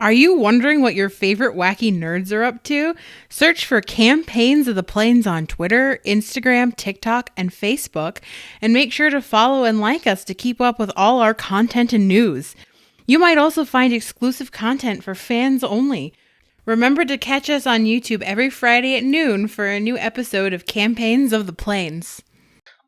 Are you wondering what your favorite wacky nerds are up to? Search for Campaigns of the Plains on Twitter, Instagram, TikTok, and Facebook, and make sure to follow and like us to keep up with all our content and news. You might also find exclusive content for fans only. Remember to catch us on YouTube every Friday at noon for a new episode of Campaigns of the Plains.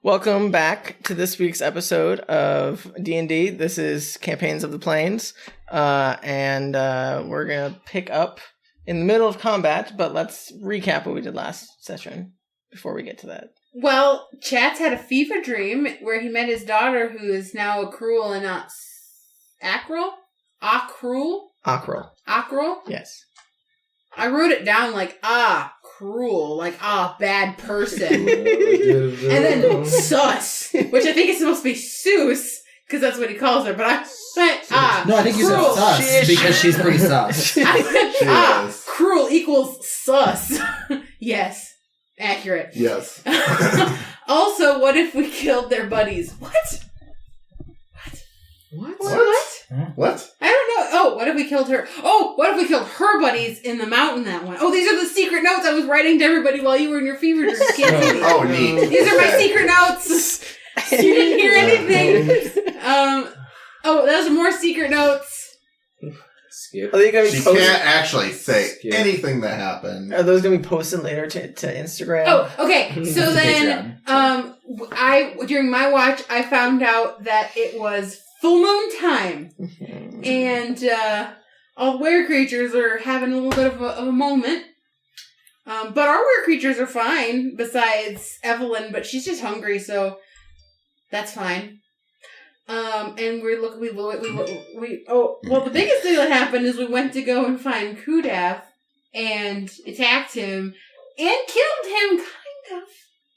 Welcome back to this week's episode of D&D. This is Campaigns of the Plains, and we're going to pick up in the middle of combat, but let's recap what we did last session before we get to that. Well, Chats had a fever dream where he met his daughter, who is now a cruel and not Acral? Acral? Yes. I wrote it down like, cruel, like, bad person. And then sus, which I think is supposed to be Seuss, because that's what he calls her, but I went, No, I think you said sus, because she's pretty sus. I went, cruel equals sus. Yes, accurate. Yes. Also, what if we killed their buddies? What? What? I don't know. Oh, what if we killed her? Oh, what if we killed her buddies in the mountain that one? Oh, these are the secret notes I was writing to everybody while you were in your fever dream. Oh, neat. These are my secret notes. You didn't hear anything. Those are more secret notes. Skip. Are they going to be She posted? can't actually say anything that happened. Are those going to be posted later to Instagram? Oh, okay. So then, during my watch, I found out that it was full moon time. And all the were creatures are having a little bit of a moment. But our were creatures are fine, besides Evelyn, but she's just hungry, so that's fine. And the biggest thing that happened is we went to go and find Kudath and attacked him and killed him, kind of.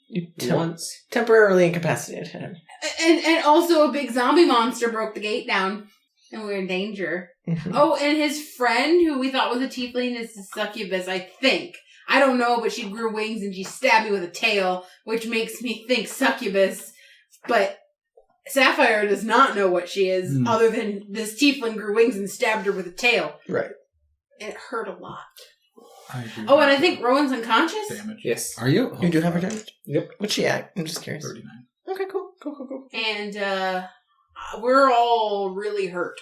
You Once. temporarily incapacitated him. And also a big zombie monster broke the gate down, and we were in danger. Oh, and his friend, who we thought was a tiefling, is a succubus, I think. I don't know, but she grew wings and she stabbed me with a tail, which makes me think succubus. But Sapphire does not know what she is, other than this tiefling grew wings and stabbed her with a tail. Right. It hurt a lot. And I think Rowan's unconscious? damage. Yes. Are you? You do have her damage? Yep. What's she at? I'm just curious. 39. Okay, cool. And we're all really hurt.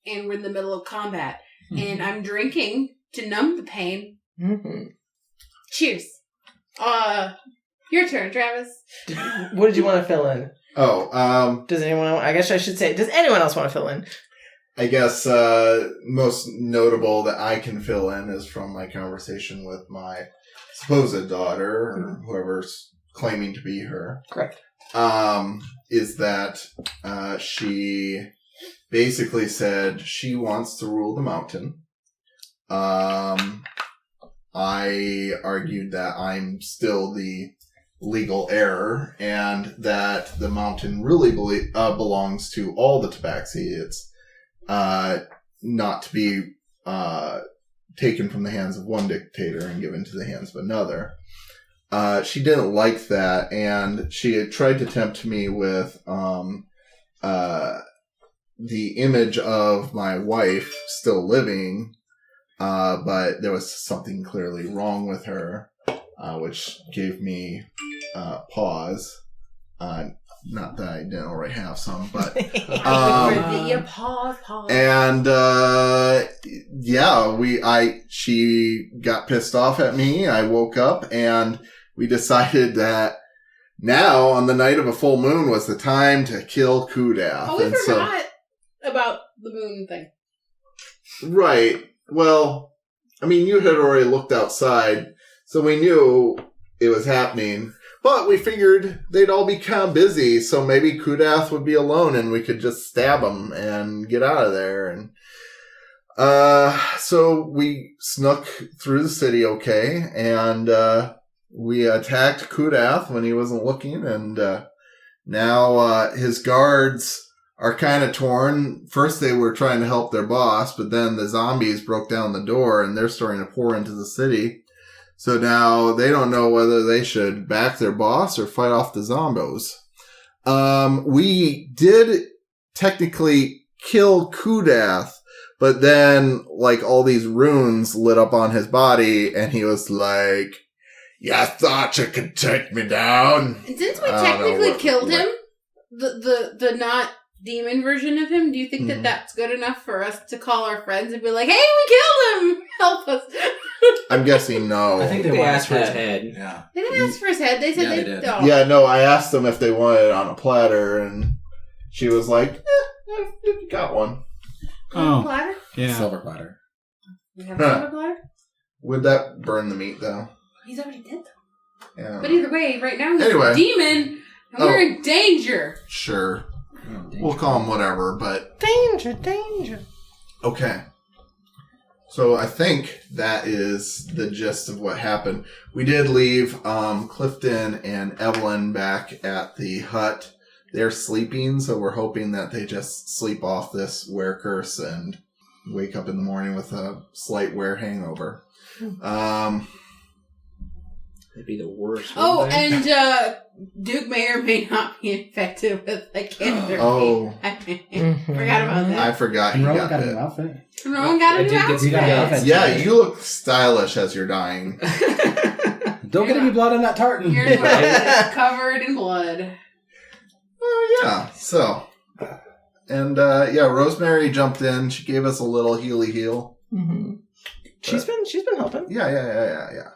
And we're in the middle of combat. And I'm drinking to numb the pain. Mm-hmm. Cheers. Your turn, Travis. What did you want to fill in? Oh, Does anyone else, I guess I should say, does anyone else want to fill in? I guess most notable that I can fill in is from my conversation with my supposed daughter, or whoever's claiming to be her. Correct. Is that she basically said she wants to rule the mountain. I argued that I'm still the legal heir, and that the mountain really belongs to all the Tabaxi. It's not to be taken from the hands of one dictator and given to the hands of another. She didn't like that, and she had tried to tempt me with the image of my wife still living, but there was something clearly wrong with her, which gave me pause. Not that I didn't already have some, but Pause. and she got pissed off at me. I woke up and we decided that now, on the night of a full moon, was the time to kill Kudath. Oh, we forgot about the moon thing. Right. Well, I mean, you had already looked outside, so we knew it was happening. But we figured they'd all be kind of busy, so maybe Kudath would be alone and we could just stab him and get out of there. And so we snuck through the city okay, and we attacked Kudath when he wasn't looking, and now his guards are kind of torn. First they were trying to help their boss, but then the zombies broke down the door and they're starting to pour into the city. So now they don't know whether they should back their boss or fight off the zombos. We did technically kill Kudath, But then, like, all these runes lit up on his body, and he was like, "You thought you could take me down?" And since we I don't know technically what- killed him, the not demon version of him, do you think that that's good enough for us to call our friends and be like, "Hey, we killed him! Help us!" I'm guessing no. I think they asked for his head. Yeah. They didn't ask for his head. They said Yeah, they they did. don't. Yeah, no, I asked them if they wanted it on a platter, and she was like, you got one. Oh. Oh, Platter? yeah. Silver platter. We have a silver platter? Would that burn the meat, though? He's already dead, though. Yeah. But either way, right now he's Anyway. a demon, and we're in danger. Sure. We'll call him whatever, but... Danger. Okay. So I think that is the gist of what happened. We did leave Clifton and Evelyn back at the hut. They're sleeping, so we're hoping that they just sleep off this were curse and wake up in the morning with a slight were hangover. It'd be the worst. Oh, wouldn't they? and Duke may or may not be infected with like cancer. Oh. Forgot about that. I forgot he And Rowan got got a bit. new outfit. No one got a I new did get to get the outfit. outfit. Yeah, you look stylish as you're dying. Don't get any blood on that tartan. Your blood is covered in blood. Oh, yeah. So, and yeah, Rosemary jumped in. She gave us a little healy heal. Mm-hmm. She's been helping. Yeah.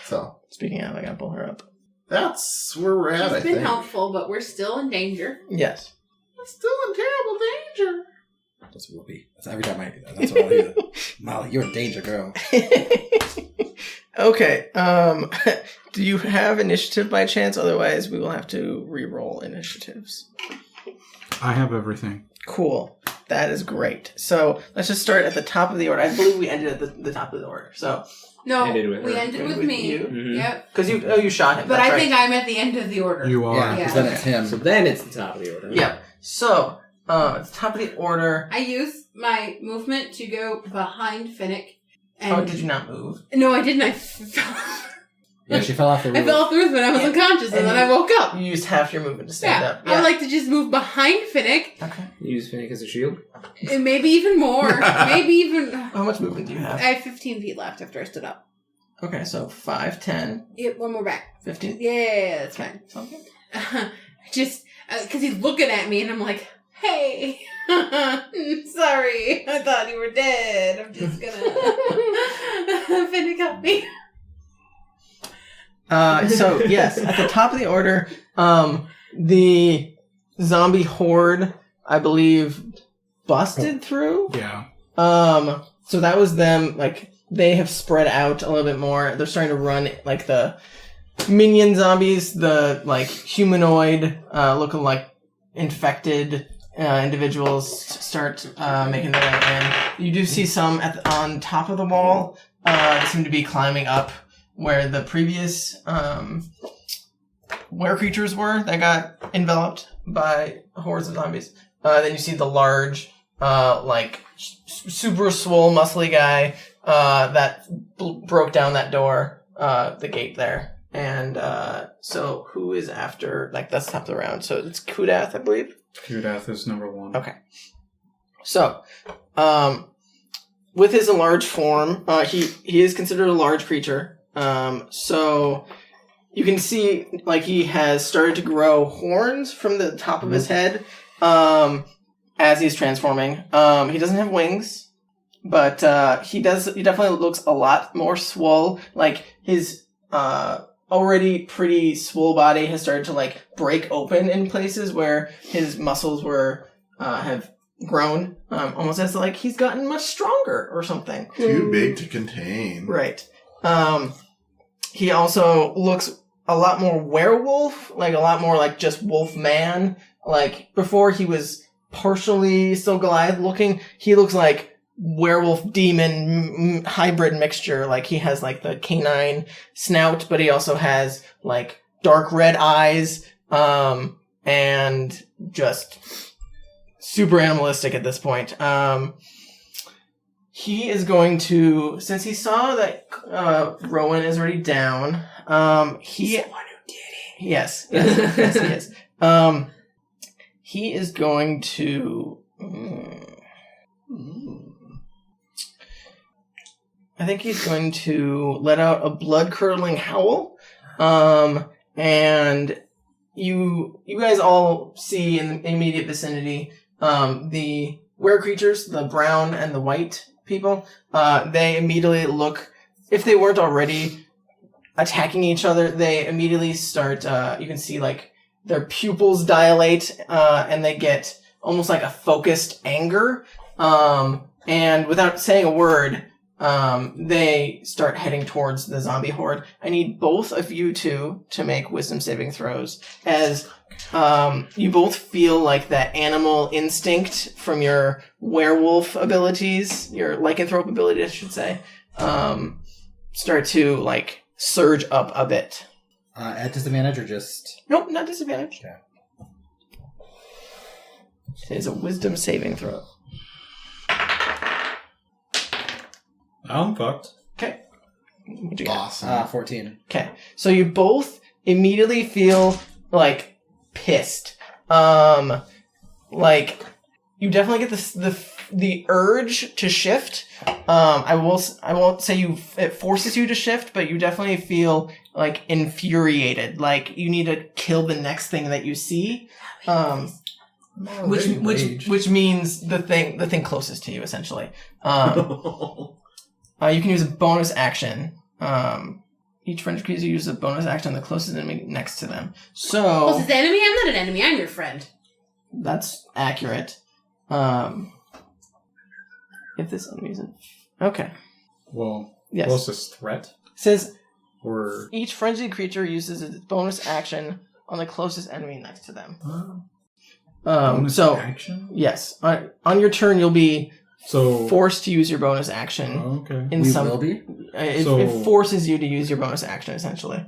So, Speaking of, I gotta pull her up. that's where we're at, I It's been think. helpful, but we're still in danger. Yes. We're still in terrible danger. That's Whoopi. That's every time that's what I hear. Molly, you're in danger, girl. Okay. Do you have initiative by chance? Otherwise, we will have to re-roll initiatives. I have everything. Cool. That is great. So let's just start at the top of the order. I believe we ended at the top of the order. So No, Ended with we her. ended Ended with with me. you? Mhm. Yep. because you shot him. But That's I right. think I'm at the end of the order. You are. Yeah, because Yeah. then it's him. So then it's the top of the order. Yeah. So at the top of the order. I used my movement to go behind Finnick. And Oh, did you not move? No, I didn't. I fell. Yeah, she fell off the roof. I fell off the roof and I was unconscious, and then I woke up. You used half your movement to stand Yeah, up. I like to just move behind Finnick, Okay. You use Finnick as a shield. and maybe even more. Maybe even. How much movement do you I have? have 15 feet left after I stood up. Okay, so 5, 10, Yep, one more back. 15. Yeah, that's fine. Okay. Just because he's looking at me, and I'm like, "Hey, sorry, I thought you were dead. I'm just gonna Finnick help me." So yes, at the top of the order, the zombie horde, I believe, busted through. Yeah. So that was them. Like they have spread out a little bit more. They're starting to run like the minion zombies, the like humanoid, looking like infected individuals start making their way in. You do see some on top of the wall. They seem to be climbing up where the previous were creatures were that got enveloped by hordes of zombies. Then you see the large, like super swole, muscly guy that broke down that door, the gate there. And so who is after? Like that's top of the round. So it's Kudath, I believe. Kudath is number 1. Okay. So, with his enlarged form, he is considered a large creature. So you can see like he has started to grow horns from the top of his head as he's transforming. He doesn't have wings, but he definitely looks a lot more swole. Like his already pretty swole body has started to like break open in places where his muscles were have grown, almost as like he's gotten much stronger or something. Too big to contain. Right. He also looks a lot more werewolf, like a lot more like just wolf man. Like before he was partially still Goliath looking, he looks like werewolf demon hybrid mixture. Like he has like the canine snout, but he also has like dark red eyes, and just super animalistic at this point. He is going to, since he saw that Rowan is already down, he... Someone who did it. Yes, he is. He is going to... I think he's going to let out a blood-curdling howl. And you guys all see in the immediate vicinity the were creatures, the brown and the white people. They immediately look, if they weren't already attacking each other, they immediately start, you can see like their pupils dilate, and they get almost like a focused anger. And without saying a word, they start heading towards the zombie horde. I need both of you two to make wisdom saving throws, as you both feel like that animal instinct from your werewolf abilities, your lycanthrope ability, I should say, start to like surge up a bit. At disadvantage or just... Nope, not disadvantage. Okay. It is a wisdom saving throw. I'm fucked. Okay. What'd you get? Awesome. 14. Okay. So you both immediately feel like pissed. Like you definitely get the urge to shift. I won't say it forces you to shift, but you definitely feel like infuriated. Like you need to kill the next thing that you see. Which means the thing closest to you, essentially. You can use a bonus action. Each friend creature uses a bonus action on the closest enemy next to them. So Closest enemy? I'm not an enemy. I'm your friend. that's accurate. If this enemy isn't okay, Well, yes. closest threat? It says Or... each frenzied creature uses its bonus action on the closest enemy next to them. bonus So action? yes, on your turn you'll be So... forced to use your bonus action. Okay. In We some, will be? it forces you to use your bonus action essentially.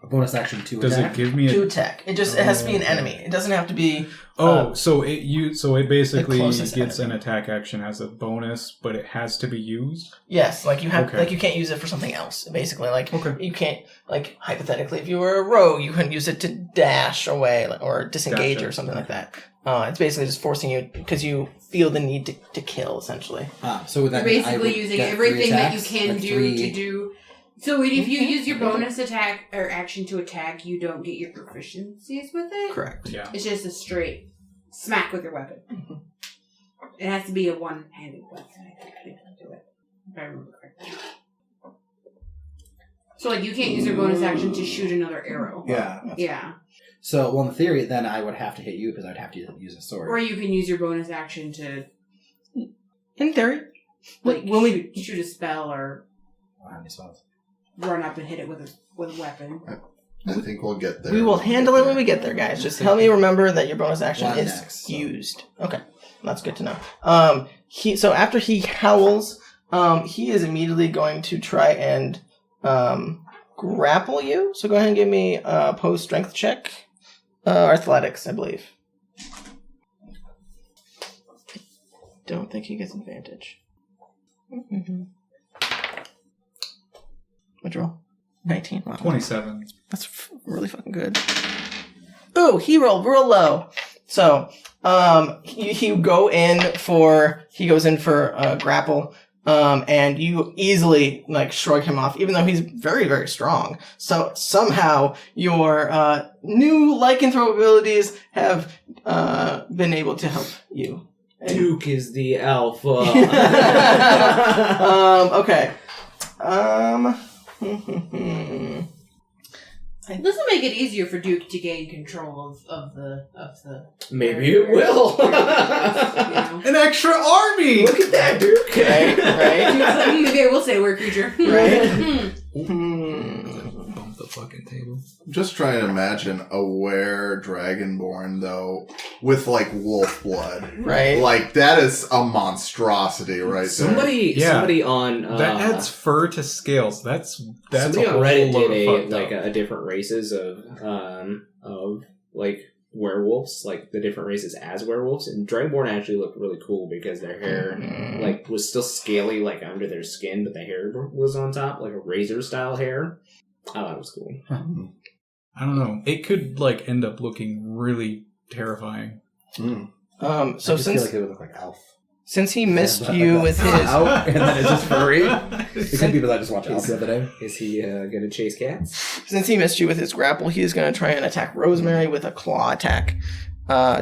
A bonus action to Does attack? it give me To a... attack. It has to be an enemy. It doesn't have to be. so it basically closest gets enemy. an attack action as a bonus, but it has to be used? Yes, like you have, Okay. like you can't use it for something else. Basically, like Okay. you can't, like hypothetically, if you were a rogue, you couldn't use it to dash away or disengage Gotcha. or something like that. It's basically just forcing you because you feel the need to kill, essentially. So with You're that, I basically would using get everything three that you attacks, can like do three- to do. So if you use your bonus attack or action to attack, you don't get your proficiencies with it. Correct. Yeah. It's just a straight smack with your weapon. It has to be a one-handed weapon. I think to do it, if I remember correctly. So like you can't use your bonus action to shoot another arrow. Yeah. Yeah. So, well, in theory, then I would have to hit you because I'd have to use a sword. Or you can use your bonus action to In theory, like when we shoot a spell or I don't have any spells. run up and hit it with a weapon. I think we'll get there. we will handle it when we get there, guys. Just help me remember that your bonus action Well, is next, so. used. Okay, that's good to know. So after he howls, he is immediately going to try and grapple you. So go ahead and give me a post strength check, athletics, I believe. Don't think he gets advantage. What'd you roll? 19. Wow. 27. That's really fucking good. Ooh, he rolled real low. So, he goes in for a grapple, and you easily, like, shrug him off, even though he's very, very strong. So, somehow, your, new lycanthrope abilities have, been able to help you. Duke is the alpha. Okay. This will make it easier for Duke to gain control of the Maybe it will. you know? An extra army! Look at that, Duke. Right? Maybe I will say we're a creature. Right? Bump the fucking table. I'm just trying to imagine a were dragonborn though, with like wolf blood. Right? Like that is a monstrosity, right Somebody on That adds fur to scales. That's somebody a on whole Reddit load did of a fucked like up. a different races of like werewolves, like the different races as werewolves, and Dragonborn actually looked really cool because their hair like was still scaly like under their skin, but the hair was on top, like a razor style hair. I thought it was cool. I don't know. It could like end up looking really terrifying. So I just since feel like it would look like Alf. since he missed Yeah, but you like with that. his Out, and then it's just furry. It could be because I just watched Alf the other day. Is he gonna chase cats? Since he missed you with his grapple, he is going to try and attack Rosemary with a claw attack.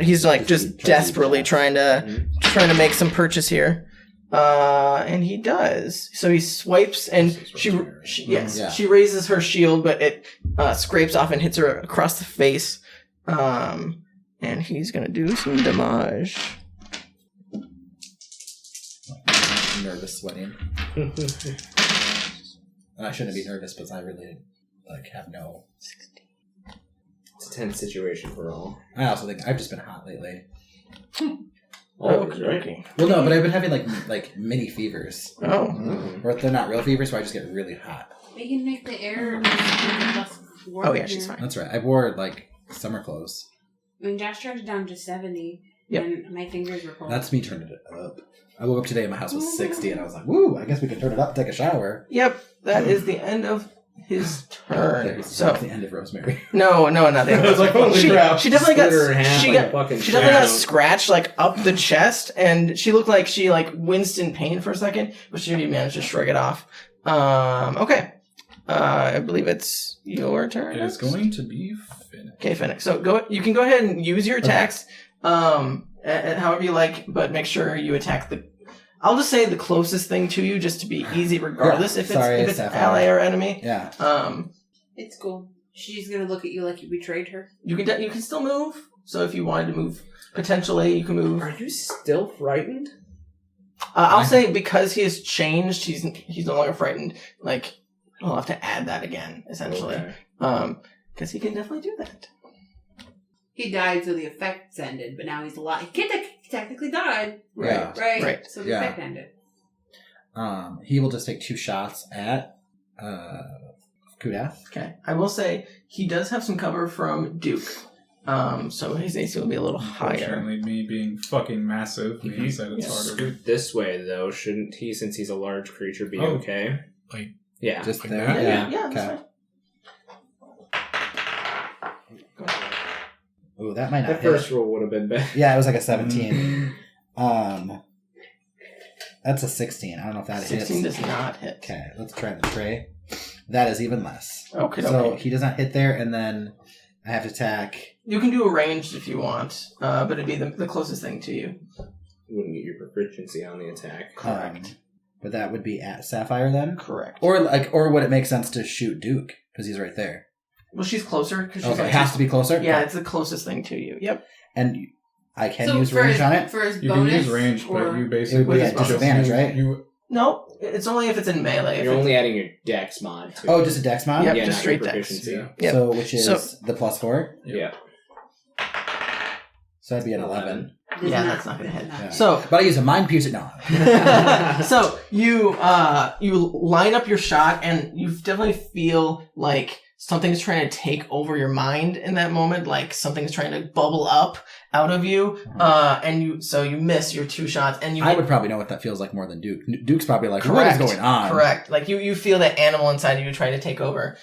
He's like just desperately trying to make some purchase here. And he does. So he swipes, and she raises her shield, but it scrapes off and hits her across the face. And he's gonna do some damage. I'm nervous, sweating. And I shouldn't be nervous, but I really have no. It's a tense situation for all. I also think I've just been hot lately. Okay. Well, no, but I've been having like mini fevers. Oh. Or they're not real fevers, so I just get really hot. We can make the air less warm. Oh yeah, she's fine. That's right. I wore summer clothes. When Josh turned it down to 70, Yep. and my fingers were cold. That's me turning it up. I woke up today and my house was 60, and I was like, "Woo! I guess we can turn it up and take a shower." Yep, that is the end of his turn. So That's the end of Rosemary. no, not the end. I was like, holy crap. She definitely got Split her in half she like a got fucking she definitely got shadow. scratched up the chest, and she looked like she winced in pain for a second, but she managed to shrug it off. Okay. I believe it's your turn. It is going to be Finn. Okay, Fennec. So you can go ahead and use your attacks, however you like, but make sure you attack I'll just say the closest thing to you, just to be easy, regardless if it's ally or enemy. Yeah. It's cool. She's gonna look at you like you betrayed her. You can still move. So if you wanted to move, potentially you can move. Are you still frightened? I'll say because he has changed, he's no longer frightened. I'll have to add that again, essentially. Okay. Because he can definitely do that. He died, so the effects ended, but now he's alive. He technically died. Right. Right. So the Yeah. effect ended. He will just take 2 shots at Kudath. Okay. I will say he does have some cover from Duke. So his AC will be a little higher. Unfortunately, me being fucking massive means that it's harder. Scoot this way, though. Shouldn't he, since he's a large creature, be Oh. okay? Like, Yeah. Just Like there? that? Yeah, that's Okay. Ooh, that might not The hit. first roll would have been better. Yeah, it was like a 17. That's a 16. I don't know if that 16 hits. does not hit. Okay, let's try the tray. That is even less. Okay. So he does not hit there, and then I have to attack. You can do a ranged if you want, but it'd be the closest thing to you. Wouldn't get your proficiency on the attack. Correct. But that would be at Sapphire then? Correct. Or would it make sense to shoot Duke? Because he's right there. Well, she's closer. Cause she's Okay, it has to be closer? Yeah, it's the closest thing to you. Yep. And I can So use for range his, on it? For his you bonus, can use range, or... but you It would basically be at disadvantage, right? No, it's only if it's in melee. If You're it's- only adding your dex mod to Oh, just a dex mod? Yep, yeah, just not straight your dex. proficiency. Yeah. Yep. So, which is So- the +4? Yeah. So that'd be an 11. Yeah, that's not gonna hit. Yeah. So But I use a mind piercer. No. so you line up your shot, and you definitely feel like something's trying to take over your mind in that moment, like something's trying to bubble up out of you, and you miss your 2 shots, and you I would probably know what that feels like more than Duke. Duke's probably like, Correct. what is going on? Correct. Like you feel that animal inside of you trying to take over.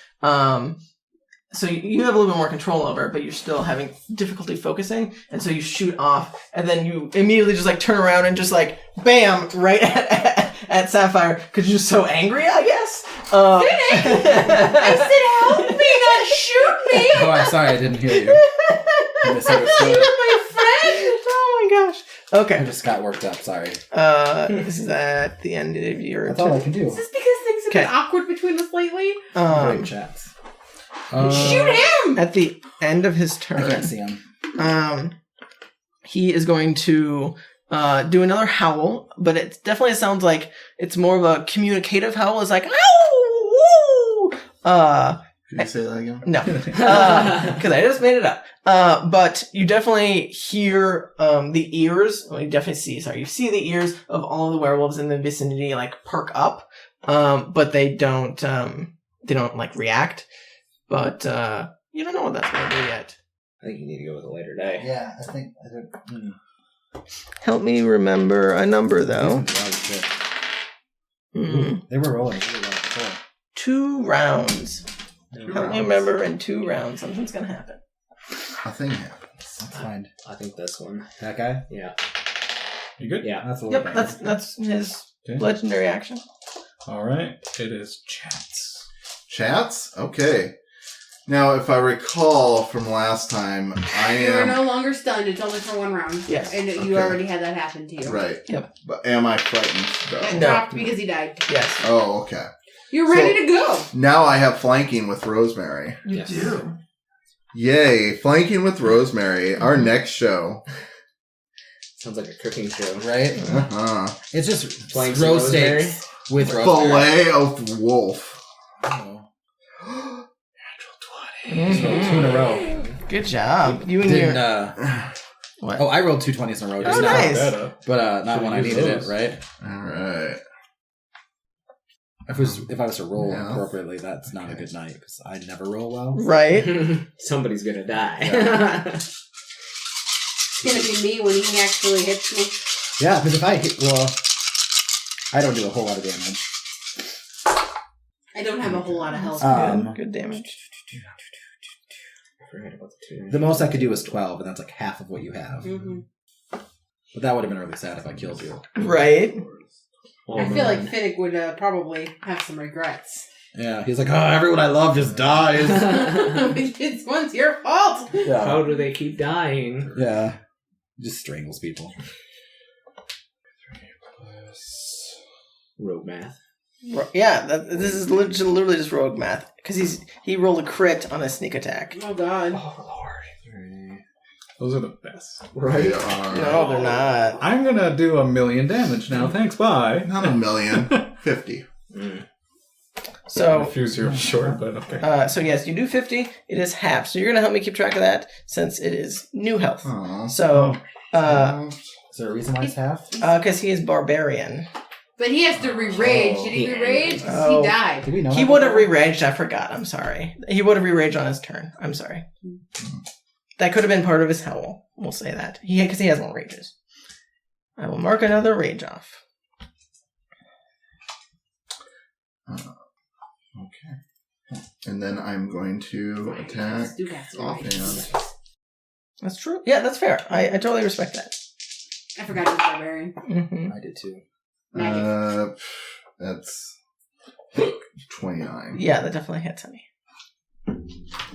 So you have a little bit more control over it, but you're still having difficulty focusing, and so you shoot off, and then you immediately just turn around and just bam, right at Sapphire, because you're just so angry, I guess. I said, help me, not shoot me! Oh, I'm sorry, I didn't hear you. I misunderstood. You're my friend! Oh my gosh. I Okay. just got worked up, sorry. This is at the end of your That's all I can do. Is this because things have been Okay. awkward between us lately? Great chats. Shoot him! At the end of his I turn, can't see him. he is going to do another howl, but it definitely sounds like it's more of a communicative howl. It's like, ow, woo! Can you say that again? No, because I just made it up. But you definitely hear the ears. Well, you definitely see. Sorry, you see the ears of all of the werewolves in the vicinity perk up, but they don't. They don't react. But you don't know what that's going to do yet. I think you need to go with a later day. Yeah, I think. I don't, Help me remember a number though. They were rolling really well before. 2 rounds. Help me remember in 2 rounds. Something's going to happen. A thing happens. That's fine. I think this one. That guy? Yeah. You good? Yeah. That's a little Yep, better. that's his Okay. legendary action. All right. It is chats. Chats? Okay. Now, if I recall from last time, I You are am... no longer stunned. It's only for one round. Yes. And you Okay. already had that happen to you. Right. Yep. But am I frightened, It though? No. dropped because he died. Yes. Oh, okay. You're ready to go. Now I have flanking with Rosemary. You Yes. do. Yay, flanking with Rosemary, our next show. Sounds like a cooking show. Right? Uh-huh. It's just Flanks and roast rosemary? steaks with rosemary. Filet of wolf. Oh. Mhm. So 2 in a row. Good job. You and Didn't, your... What? oh, I rolled 2 20s in a row. Oh, Just now. nice. Better. But not when I Should've needed used it, right? All right. If I was to roll Yeah. appropriately, that's not a good night because I never roll well. Right? Somebody's gonna die. It's going to be me when he actually hits me. Yeah, because if I hit, well, I don't do a whole lot of damage. I don't have a whole lot of health. Good damage. I forgot about the 2. The most I could do is 12, and that's like half of what you have. Mm-hmm. But that would have been really sad if I killed you. Right? Oh, I feel like man. Finnick would probably have some regrets. Yeah, he's like, oh, everyone I love just dies. This one's your fault. Yeah. How do they keep dying? Yeah. Just strangles people. Rogue math. Yeah, this is literally just rogue math. Because he rolled a crit on a sneak attack. Oh, God. Oh lord. 3. Those are the best. They are... No, they're not. I'm going to do 1,000,000 damage now. Thanks. Bye. Not 1,000,000. 50. So, A few zeros short, but okay. so yes, you do 50. It is half. So you're going to help me keep track of that since it is new health. Aw. So, Is there a reason why it's half? because he is barbarian. But he has to re-rage. Did he Yeah. re-rage? 'Cause Oh. he died. Did we know He that would have before? re-raged. I forgot. I'm sorry. He would have re-raged on his turn. I'm sorry. That could have been part of his howl. We'll say that. Because he has more rages. I will mark another rage off. Okay. And then I'm going to attack Stu has to offhand. re-rage. That's true. Yeah, that's fair. I totally respect that. I forgot he was barbarian. Mm-hmm. I did too. That's 29. Yeah, that definitely hits me.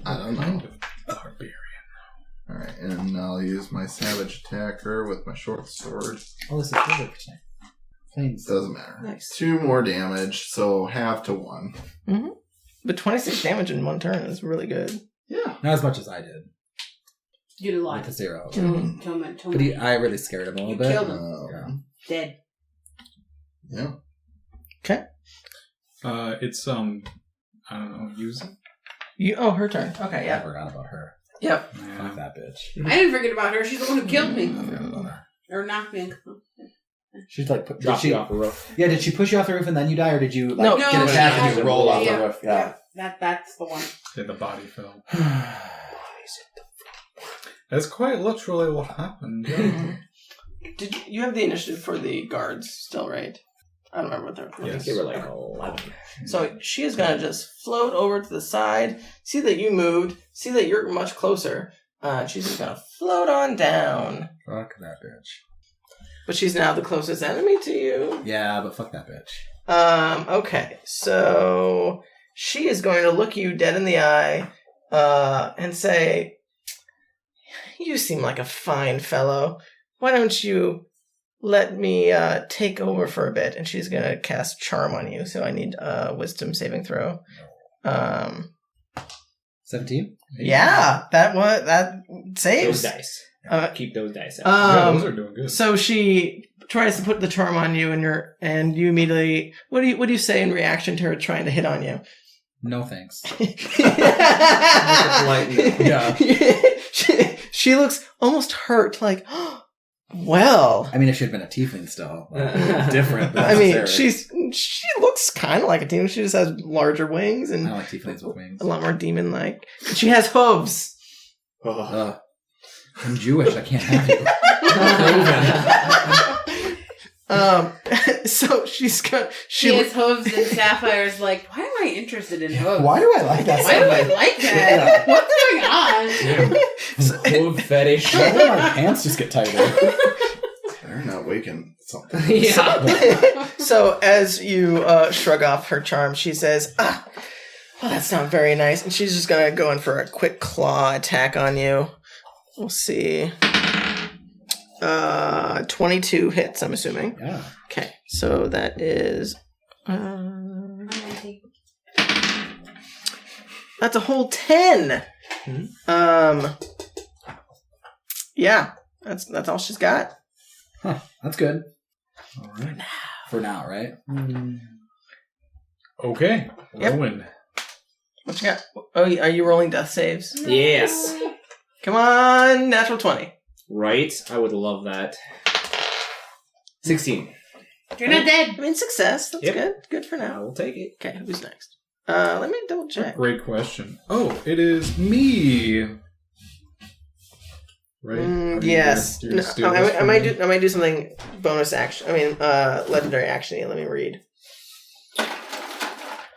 I don't know. Barbarian. Alright, and I'll use my savage attacker with my short sword. Oh, this is perfect. Planes. Doesn't matter. Nice. 2 more damage, so half to 1. But 26 damage in one turn is really good. Yeah. Not as much as I did. You did a lot. Like a 0. Mhm. Told But me. I really scared him a little You bit. killed him. Yeah. Dead. Yeah. It's I don't know. Use it. Her turn. Okay, I yeah. forgot about her. Yep. Fuck Yeah. that bitch. I didn't forget about her. She's the one who killed me. I forgot about her. Or knocked me. She's like, did Drop she? you off a roof. Yeah, did she push you off the roof and then you die, or did you like No. get No, attacked she and you had- roll off yeah, the roof? Yeah. That's the one. Yeah, the body fell. That's quite literally what happened. Yeah. Did you have the initiative for the guards still, right? I don't remember what they're I think they were like 11. So she is going to just float over to the side, see that you moved, see that you're much closer. She's just going to float on down. Fuck that bitch. But she's now the closest enemy to you. Yeah, but fuck that bitch. Okay, so she is going to look you dead in the eye and say, "You seem like a fine fellow. Why don't you let me take over for a bit?" And she's going to cast Charm on you, so I need a Wisdom saving throw. 17? Yeah, that saves. Those dice. Keep those dice out. Yeah, those are doing good. So she tries to put the charm on you, and you immediately. What do you say in reaction to her trying to hit on you? No thanks. Yeah. She looks almost hurt. Like, well. I mean, if she had been a tiefling still, different. I mean, she looks kind of like a demon. She just has larger wings I and don't like tieflings with wings. a lot more demon-like. She has hooves. I'm Jewish. I can't have you. So she's got. She has hooves and Sapphire's like, why am I interested in hooves? Why do I like that? Why do I like that? What's going on? Hoof fetish. Why do my pants just get tighter? Better not waken something. Yeah. So as you shrug off her charm, she says, well, that's not very nice. And she's just going to go in for a quick claw attack on you. We'll see. 22 hits, I'm assuming. Yeah. Okay, so that is... that's a whole 10. Yeah, that's all she's got. Huh. That's good. All right. For now, right? Okay. Yep. Rowan. What you got? Oh, are you rolling death saves? Yes. Come on, natural 20. Right? I would love that. 16. You're not dead. I mean, success. That's Yep. good. Good for I now. will take it. Okay, who's next? Let me double check. Great question. Oh, it is me. Right? Are you Yes. gonna No, steal I this from might me? do. I might do something bonus action. Legendary action. Let me read.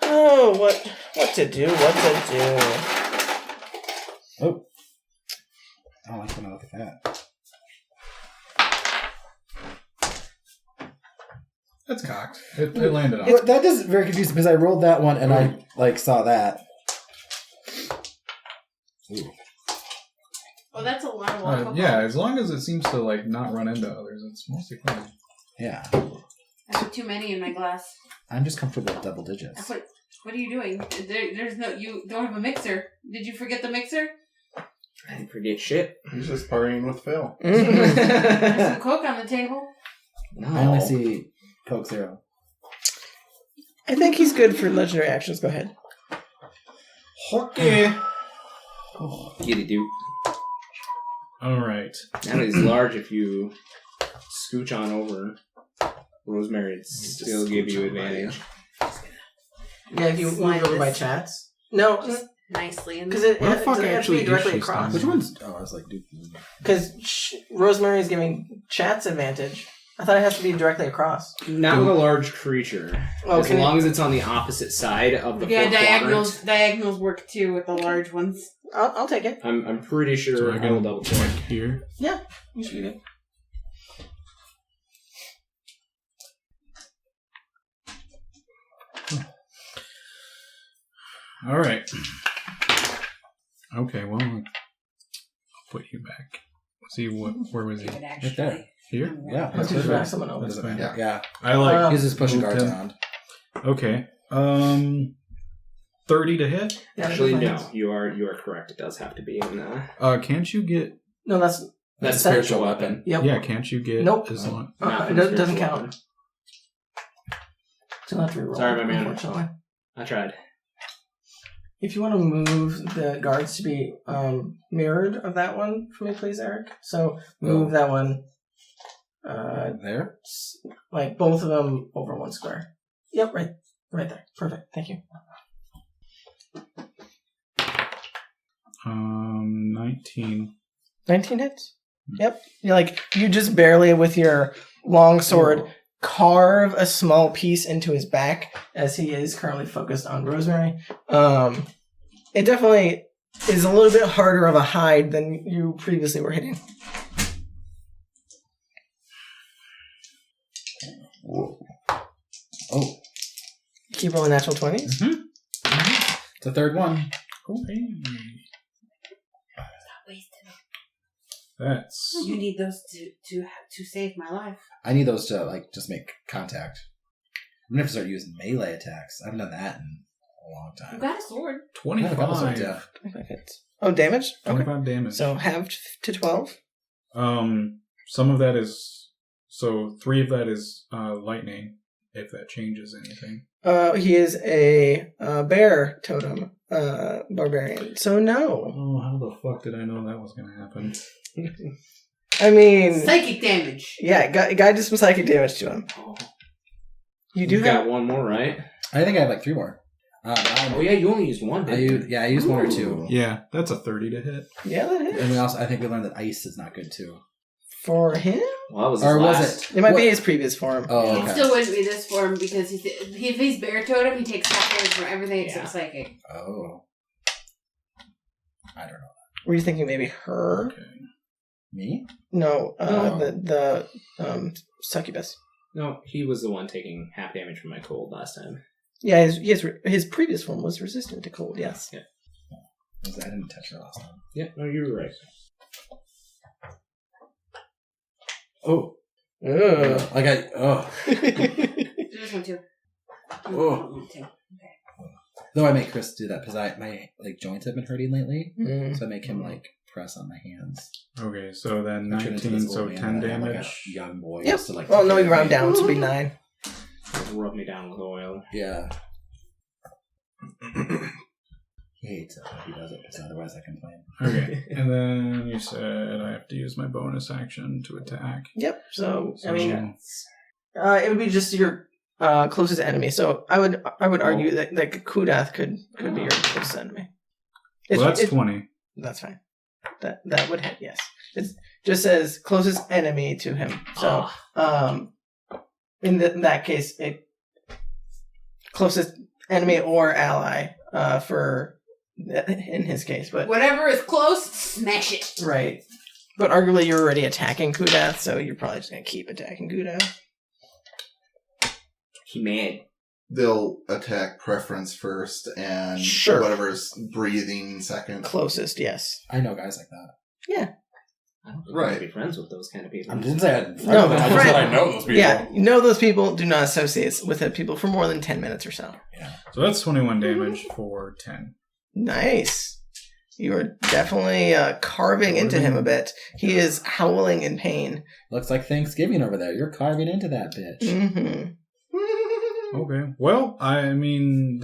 Oh, what to do? What to do? Oh. I like when I look at that. That's cocked. It landed on. Well, that is very confusing because I rolled that one and I saw that. Ooh. Well, that's a lot of waffle. Yeah, as long as it seems to not run into others, it's mostly fine. Yeah. I put too many in my glass. I'm just comfortable with double digits. What are you doing? There's no. You don't have a mixer. Did you forget the mixer? I didn't forget shit. He's just partying with Phil. There's some Coke on the table. No. I only see Coke Zero. I think he's good for legendary actions. Go ahead. Okay. Get it, dude. All right. Now he's large if you scooch on over. Rosemary would still give you advantage. Yeah, if you move Slide over by this. chats. No, Nicely. because it Where the fuck doesn't have to actually be is directly she across. standing? Which one's? Oh, I was like, dude. Because Rosemary is giving chats advantage. I thought it has to be directly across. Not with a large creature. Oh, as long as it's on the opposite side of the Yeah, four quadrant. diagonals work too with the large ones. I'll take it. I'm pretty sure So I I will can double check. here. Yeah, you should be good. All right. Okay, well, I'll put you back. See where was he? Right there. Here? Yeah. Let's That's just perfect. drag someone over. Doesn't matter. Yeah. Yeah. I like. He's just pushing moved guards him. around. Okay. 30 to hit. Yeah, Actually, that's no. You are correct. It does have to be in Can't you get? No, that's that's that- spiritual weapon. Yep. Yeah, can't you get? Nope. As long, Not It from doesn't spiritual count. weapon. So I'll have to reroll. Sorry, my man. Unfortunately. I tried. If you want to move the guards to be mirrored of that one for me, please, Eric. So move that one, There? like both of them over one square. Yep, right there. Perfect. Thank you. 19. 19 hits. Yep. You just barely with your long sword carve a small piece into his back as he is currently focused on Rosemary. It definitely is a little bit harder of a hide than you previously were hitting. Whoa. Oh. Keep rolling natural 20s. It's the third one. Okay. That's You need those to save my life. I need those to just make contact. I'm gonna have to start using melee attacks. I haven't done that in a long You time. got a sword. I have a couple 25. swords, yeah. 25 hits. Oh, damage? Okay. 25 damage. So halved to 12. Some of that is 3 of that is lightning. If that changes anything. He is a bear totem barbarian. So no. Oh, how the fuck did I know that was going to happen? I mean, Psychic damage. yeah, guy did some psychic damage to him. You do You've have got one more, right? I think I have 3 more. Oh yeah, you only used one. I Didn't used, I used 1 or 2. Yeah, that's a 30 to hit. yeah, that And is. I think we learned that ice is not good too. For him? Well, that was Or his was last. it? It might What- be his previous form. Oh, It okay. still wouldn't be this form because if he's bear totem, he takes half damage from everything except psychic. Oh. I don't know. Were you thinking maybe her? Okay. Me? No, No. the succubus. No, he was the one taking half damage from my cold last time. Yeah, his previous form was resistant to cold. Yes. Yeah. I didn't touch her last time. Yeah, no, you were right. Oh. Ugh. Just want to. Oh. Though I make Chris do that because my joints have been hurting lately, Mm. so I make him press on my hands. Okay, so then I turn into 19, this so old man 10 and I have, damage. a young boy. Yep. Just to, Well, no, take you care of round me. down, so it'll be 9. Just rub me down with oil. Yeah. He hates it, but he does it because otherwise I complain. Okay, and then you said I have to use my bonus action to attack. Yep. So I So- mean, it would be just your closest enemy. So I would argue that Kudath could be your closest enemy. Well, that's 20. That's fine. That would hit. Yes. It just says closest enemy to him. So in that case, closest enemy or ally for in his case, but Whatever is close, smash it. right. But arguably, you're already attacking Kudath, so you're probably just gonna keep attacking Kudath. He mad. They'll attack preference first and Sure. whatever's breathing second. Closest, yes. I know guys like that. I don't think Right. I want to be friends with those kind of people. I didn't say No, I just friend- said I know those people. Yeah, you know those people. Do not associate with the people for more than 10 minutes or so. So that's 21 damage for 10. Nice. You are definitely carving into him a bit. He is howling in pain. Looks like Thanksgiving over there. You're carving into that bitch. Mm-hmm. Okay. Well, I mean,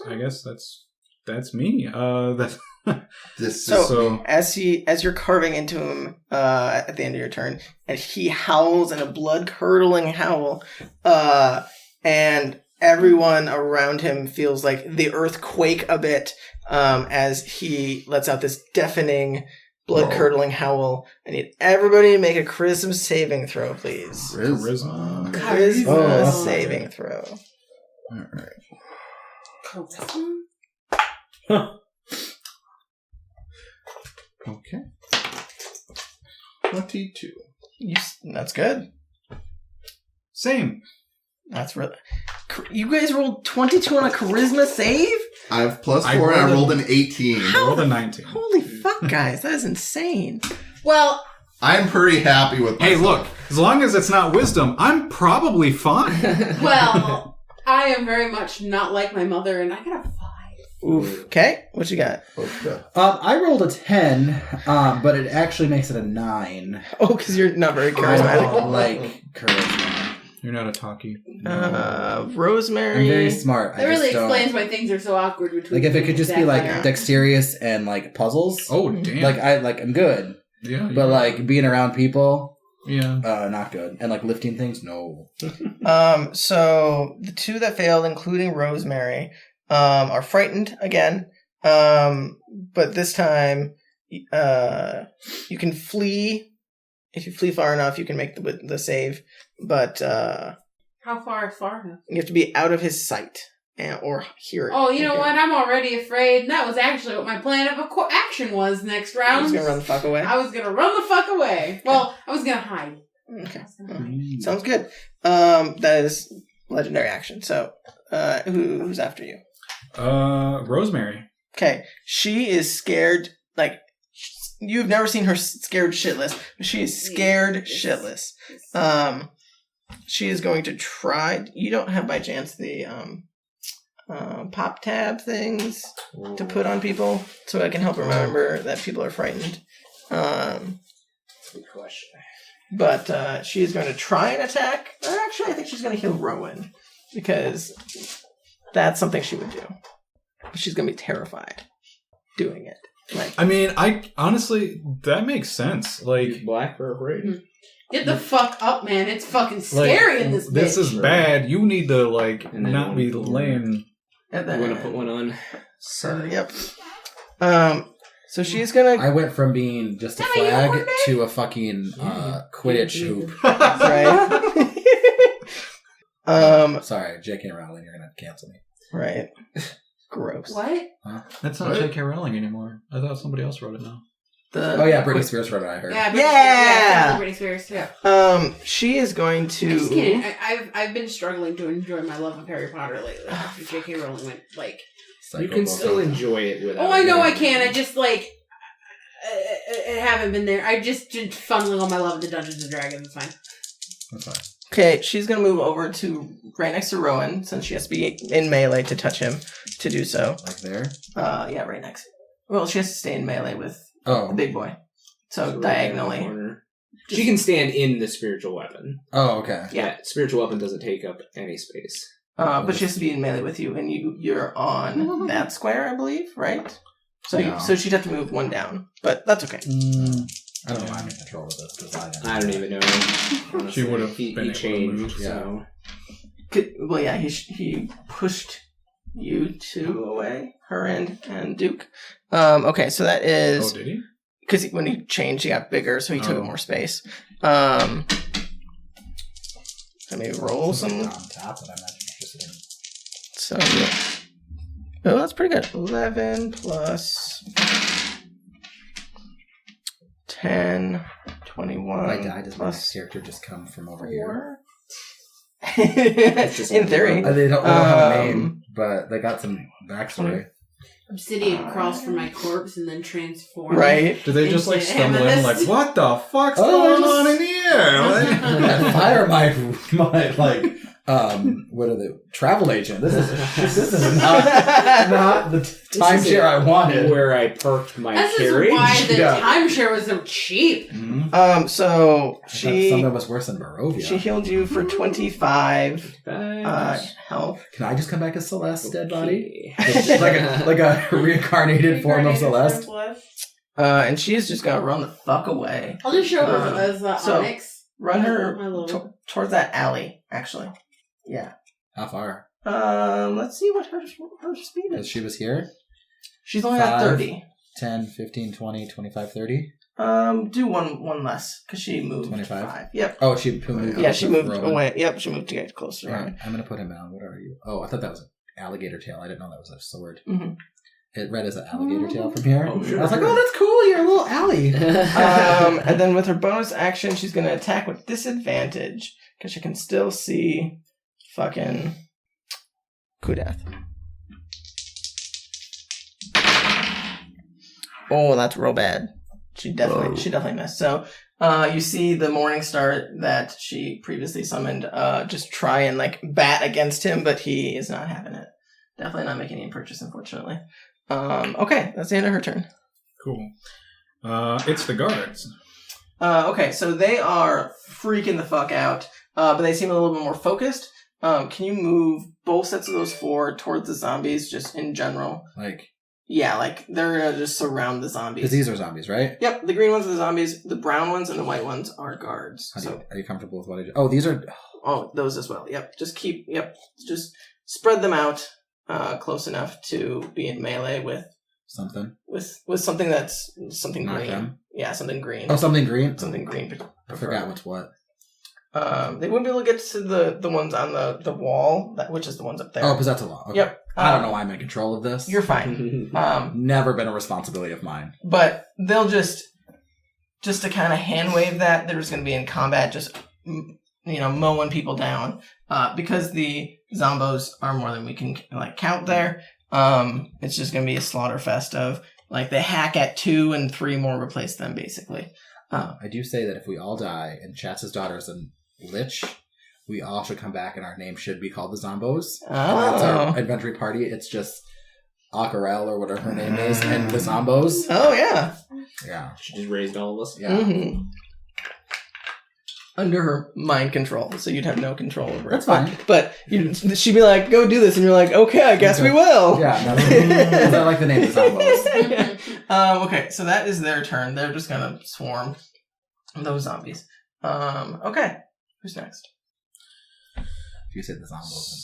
I guess that's me. This So- is So As you're carving into him at the end of your turn, and he howls in a blood-curdling howl, and everyone around him feels like the earth quake a bit as he lets out this deafening, blood-curdling howl. I need everybody to make a charisma saving throw, please. Charisma. Charisma Oh. saving throw. all right. Okay. 22. That's good. Same. That's really. You guys rolled 22 on a charisma save? I have plus I 4 and I rolled rolled an 18. I rolled a 19. Holy fuck, guys, that is insane. Well, I'm pretty happy with Hey, myself. look. As long as it's not wisdom, I'm probably fine. well, I am very much not like my mother, and I got a 5. Oof. Okay, what you got? Okay. I rolled a 10, but it actually makes it a 9. Oh, because you're not very charismatic. I don't like charisma. You're not a talkie. Rosemary. I'm very smart. That I really just don't- explains why things are so awkward between. Like if it could just be like Sapphire. dexterous and like puzzles. Oh, damn. I'm good, yeah. but like being around people, Yeah. not good. And like lifting things, no. So the two that failed, including Rosemary, are frightened again. But this time, you can flee. If you flee far enough, you can make the save. But How far is far enough? you have to be out of his sight or hear it. Oh, you know what? I'm already afraid. And that was actually what my plan of action was next I round. was gonna run the fuck away. I was gonna run the fuck away. Well, I was gonna hide. Okay. I was gonna hide. Sounds good. That is legendary action. So, who's after you? Rosemary. Okay, she is scared. Like you've never seen her scared shitless. But she is scared shitless. She is going to try. You don't have by chance the pop tab things to put on people, so I can help remember that people are frightened. Good question. But she is going to try and attack. Or actually, I think she's going to heal Rowan because that's something she would do. But she's going to be terrified doing it. Like, I mean, I honestly, that makes sense. Like, Black for a parade? Get the fuck up, man. It's fucking scary in this bitch. This is bad. You need to, like, And then not be one- laying. and I'm then, gonna put one on. so, yep. So she's going I went from being just a Am I a flag unicorn, to a fucking Quidditch hoop. right? Sorry, J.K. Rowling, you're gonna cancel me. Right. Gross. What? That's not J.K. Rowling anymore. I thought somebody else wrote it now. Oh yeah, Britney Spears wrote it, I heard. Yeah, Britney Spears. Yeah. She is going to. I just can't. I've been struggling to enjoy my love of Harry Potter lately. After J.K. Rowling went like. You can still enjoy it without. Oh, I know I can. I just like. I haven't been there. I just funneling all my love into Dungeons and Dragons. It's fine. That's fine. Okay, she's gonna move over to right next to Rowan since she has to be in melee to touch him to do so. Like there? Yeah, right next. Well, she has to stay in melee with Oh. the big boy. So right diagonally. She can stand in the spiritual weapon. Oh, okay. Yeah. Spiritual weapon doesn't take up any space. But she has to be in melee with you, and you're on that square, I believe, right? So No. so she'd have to move one down, but that's okay. I don't know why I'm in control of this because I don't even know. Honestly. She would have He been able to changed. move. So. Well, yeah, he pushed you two away, her and Duke. Okay, so that is Oh, did he? because when he changed, he got bigger, so he took up more space. Let me roll some. on top, but I'm not interested in. So, oh, that's pretty good. 11 plus 10, 21. If I die, does my plus character just come from over here? 4. In theory. They don't have a name, but they got some backstory. Obsidian crawls from my corpse and then transforms. Right? Did they just like Into stumble in amethyst. like, what the fuck's Oh, going just- on in here? And fire my like what are the travel agent? This is not the timeshare I wanted. Where I parked my This carriage. is why the Yeah. timeshare was so cheap. So I thought something she was worse than Barovia. she healed you for 25 health. Can I just come back as Celeste's dead body? Okay. like a reincarnated form of Celeste? And she's just gonna run the fuck away. I'll just show her as so- Onyx. Run her My little- towards that alley, actually. Yeah. How far? Let's see what her speed Because is. she was here? She's only got 5. 30. 10, 15, 20, 25, 30? Do one less because she moved 25? 5. Yep. Oh, she moved. Yeah, she moved Rowan. away. Yep, she moved to get closer. All right, I'm going to put him down. What are you? Oh, I thought that was an alligator tail. I didn't know that was a sword. Mhm. It read as an alligator tail from here. Oh, sure, I was like, sure. oh, that's cool. You're a little alley. And then with her bonus action, she's going to attack with disadvantage because she can still see fucking Kudath. Oh, that's real bad. She definitely missed. So, you see the Morning Star that she previously summoned, just try and like bat against him, but he is not having it. Definitely not making any purchase, unfortunately. Okay, that's the end of her turn. Cool. It's the guards. Okay, so they are freaking the fuck out, but they seem a little bit more focused. Can you move both sets of those 4 towards the zombies, just in general? Like, Yeah, like they're gonna just surround the because zombies. these are zombies, right? Yep, the green ones are the zombies, the brown ones and the white ones are guards. Are you comfortable with what I did? Oh, these are. Oh, those as well. Yep, just spread them out close enough to be in melee with Something. something that's something Knock green. them. Yeah, something green. Oh, something green? Something green. I forgot what's what. They wouldn't be able to get to the ones on the wall, which is the ones up there. Oh, because that's a law. Okay. Yep. I don't know why I'm in control of this. You're fine. Never been a responsibility of mine. But they'll just to kind of hand wave that, they're just going to be in combat, just mowing people down. Because the zombos are more than we can like count there. It's just going to be a slaughter fest of like they hack at 2 and 3 more replace them basically. I do say that if we all die and Chatz's daughter is a lich, we all should come back and our name should be called the Zombos. That's our adventure party. It's just Acarel or whatever her name is and the Zombos. Oh yeah. Yeah. She just raised all of us. Yeah. Mm-hmm. Under her mind control, so you'd have no control over it. That's fine. But she'd be like, "Go do this," and you're like, "Okay, I guess we will." Yeah. Because I like the name the Zombos. Okay, so that is their turn. They're just gonna swarm those zombies. Okay, who's next? You said the Zombos.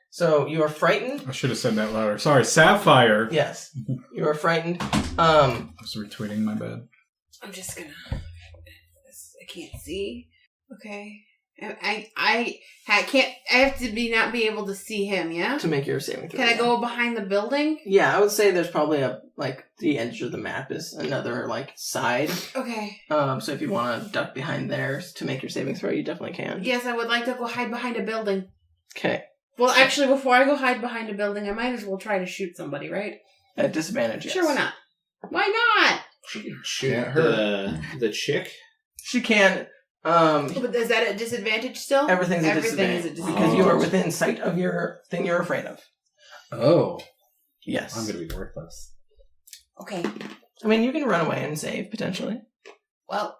So you are frightened. I should have said that louder. Sorry, Sapphire. Yes, you are frightened. I was retweeting my bad. I'm just gonna. I can't see. Okay. I can't. I have to not be able to see him. Yeah. To make your saving throw. Can I go behind the building? Yeah, I would say there's probably the edge of the map is another side. Okay. So if you want to duck behind there to make your saving throw, you definitely can. Yes, I would like to go hide behind a building. Okay. Well, actually, before I go hide behind a building, I might as well try to shoot somebody, right? At disadvantage, yes. Sure, why not? Why not? She can shoot Can't hurt. the chick. She can. But is that at disadvantage still? Everything's a Everything disadvantage. is a Because disadvantage. you are within sight of your thing you're afraid of. Oh. Yes. I'm going to be worthless. Okay. I mean, you can run away and save, potentially. Well,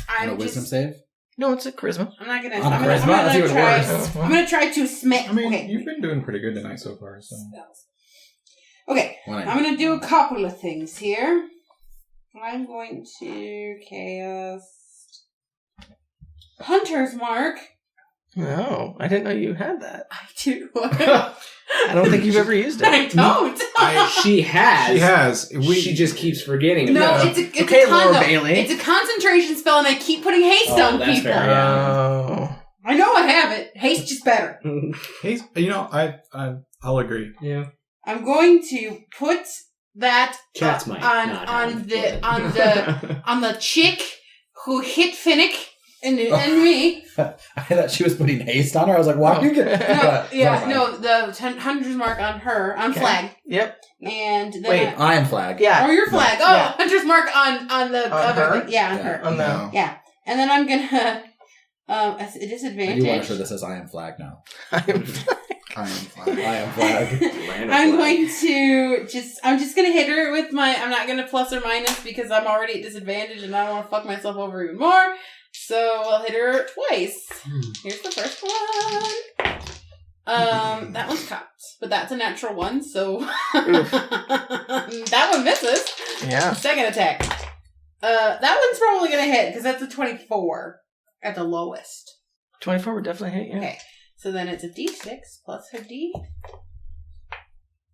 And a wisdom save? No, it's a charisma. I'm not gonna. On I'm charisma? gonna That's even try. worse. I'm gonna try to smite. I mean, okay. you've been doing pretty good tonight so far. So Spells. Okay, I'm gonna do a couple of things here. I'm going to cast Hunter's Mark. No, I didn't know you had that. I do. I don't think you've ever used I it. don't. She has. she has. She just keeps forgetting. No, about it. it's Okay, a con- Laura no, Bailey. It's a concentration spell, and I keep putting haste on that's people. fair, yeah. Oh. I know I have it. Haste is better. hey, I'll agree. Yeah. I'm going to put that Cats might on not on have, the but- on the on the chick who hit Finnick and me. I thought she was putting haste on her. I was like, why are you getting... No, yeah, Never mind. no, the Hunter's Mark on her, on Okay. Flag. Yep. And then Wait, Iron flag. Yeah. or your flag. No, Oh, yeah. Hunter's Mark on the On other her? thing. Yeah, on Yeah. her. On the. No. Yeah. And then I'm gonna a I do want to disadvantage. show this as I am flag now. I am fine. I am flag. I'm going to I'm just gonna hit her with my, I'm not gonna plus or minus because I'm already at disadvantage and I don't want to fuck myself over even more. So I'll hit her twice. Here's the first one. That one's cocked, but that's a natural one, so that one misses. Yeah. Second attack. That one's probably gonna hit because that's a 24 at the lowest. 24 would definitely hit you. Okay, so then it's a D6 plus her D.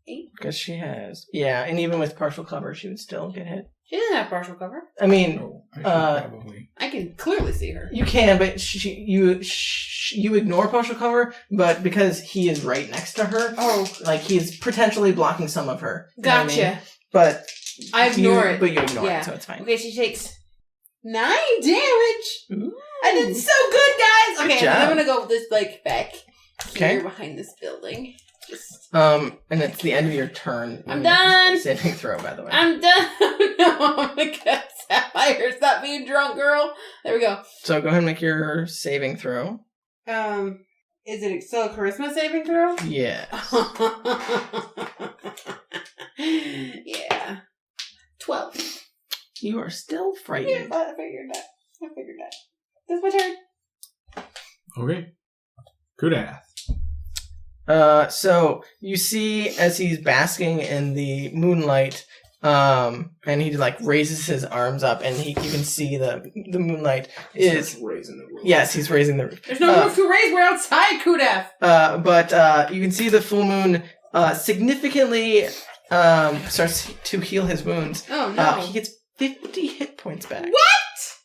Because she has. Yeah, and even with partial cover, she would still get hit. She doesn't have partial cover. I mean, No, I should probably. I can clearly see her. you can, but you ignore partial cover, but because he is right next to her, Oh, he's potentially blocking some of her. You know what I gotcha. mean? But I ignore it. But you ignore Yeah. it, so it's fine. Okay, she takes 9 damage. Ooh. I did so good, guys. Okay, Good and I'm job. gonna go with this back Okay. here behind this building. Just, And it's the end of your turn. I'm done. Saving throw, by the way. I'm done. No, I'm gonna get Sapphire. Stop being drunk, girl. There we go. So go ahead and make your saving throw. Is it still a charisma saving throw? Yeah. Yeah. 12. You are still Yeah, frightened. I figured that. That's my turn. Okay. Kudath. So you see as he's basking in the moonlight, and he raises his arms up, and you can see the moonlight is. raising the roof. Yes, he's raising the roof. There's no roof to raise. We're outside, Kudath. But you can see the full moon significantly starts to heal his wounds. Oh, no. He gets 50 hit points back. What?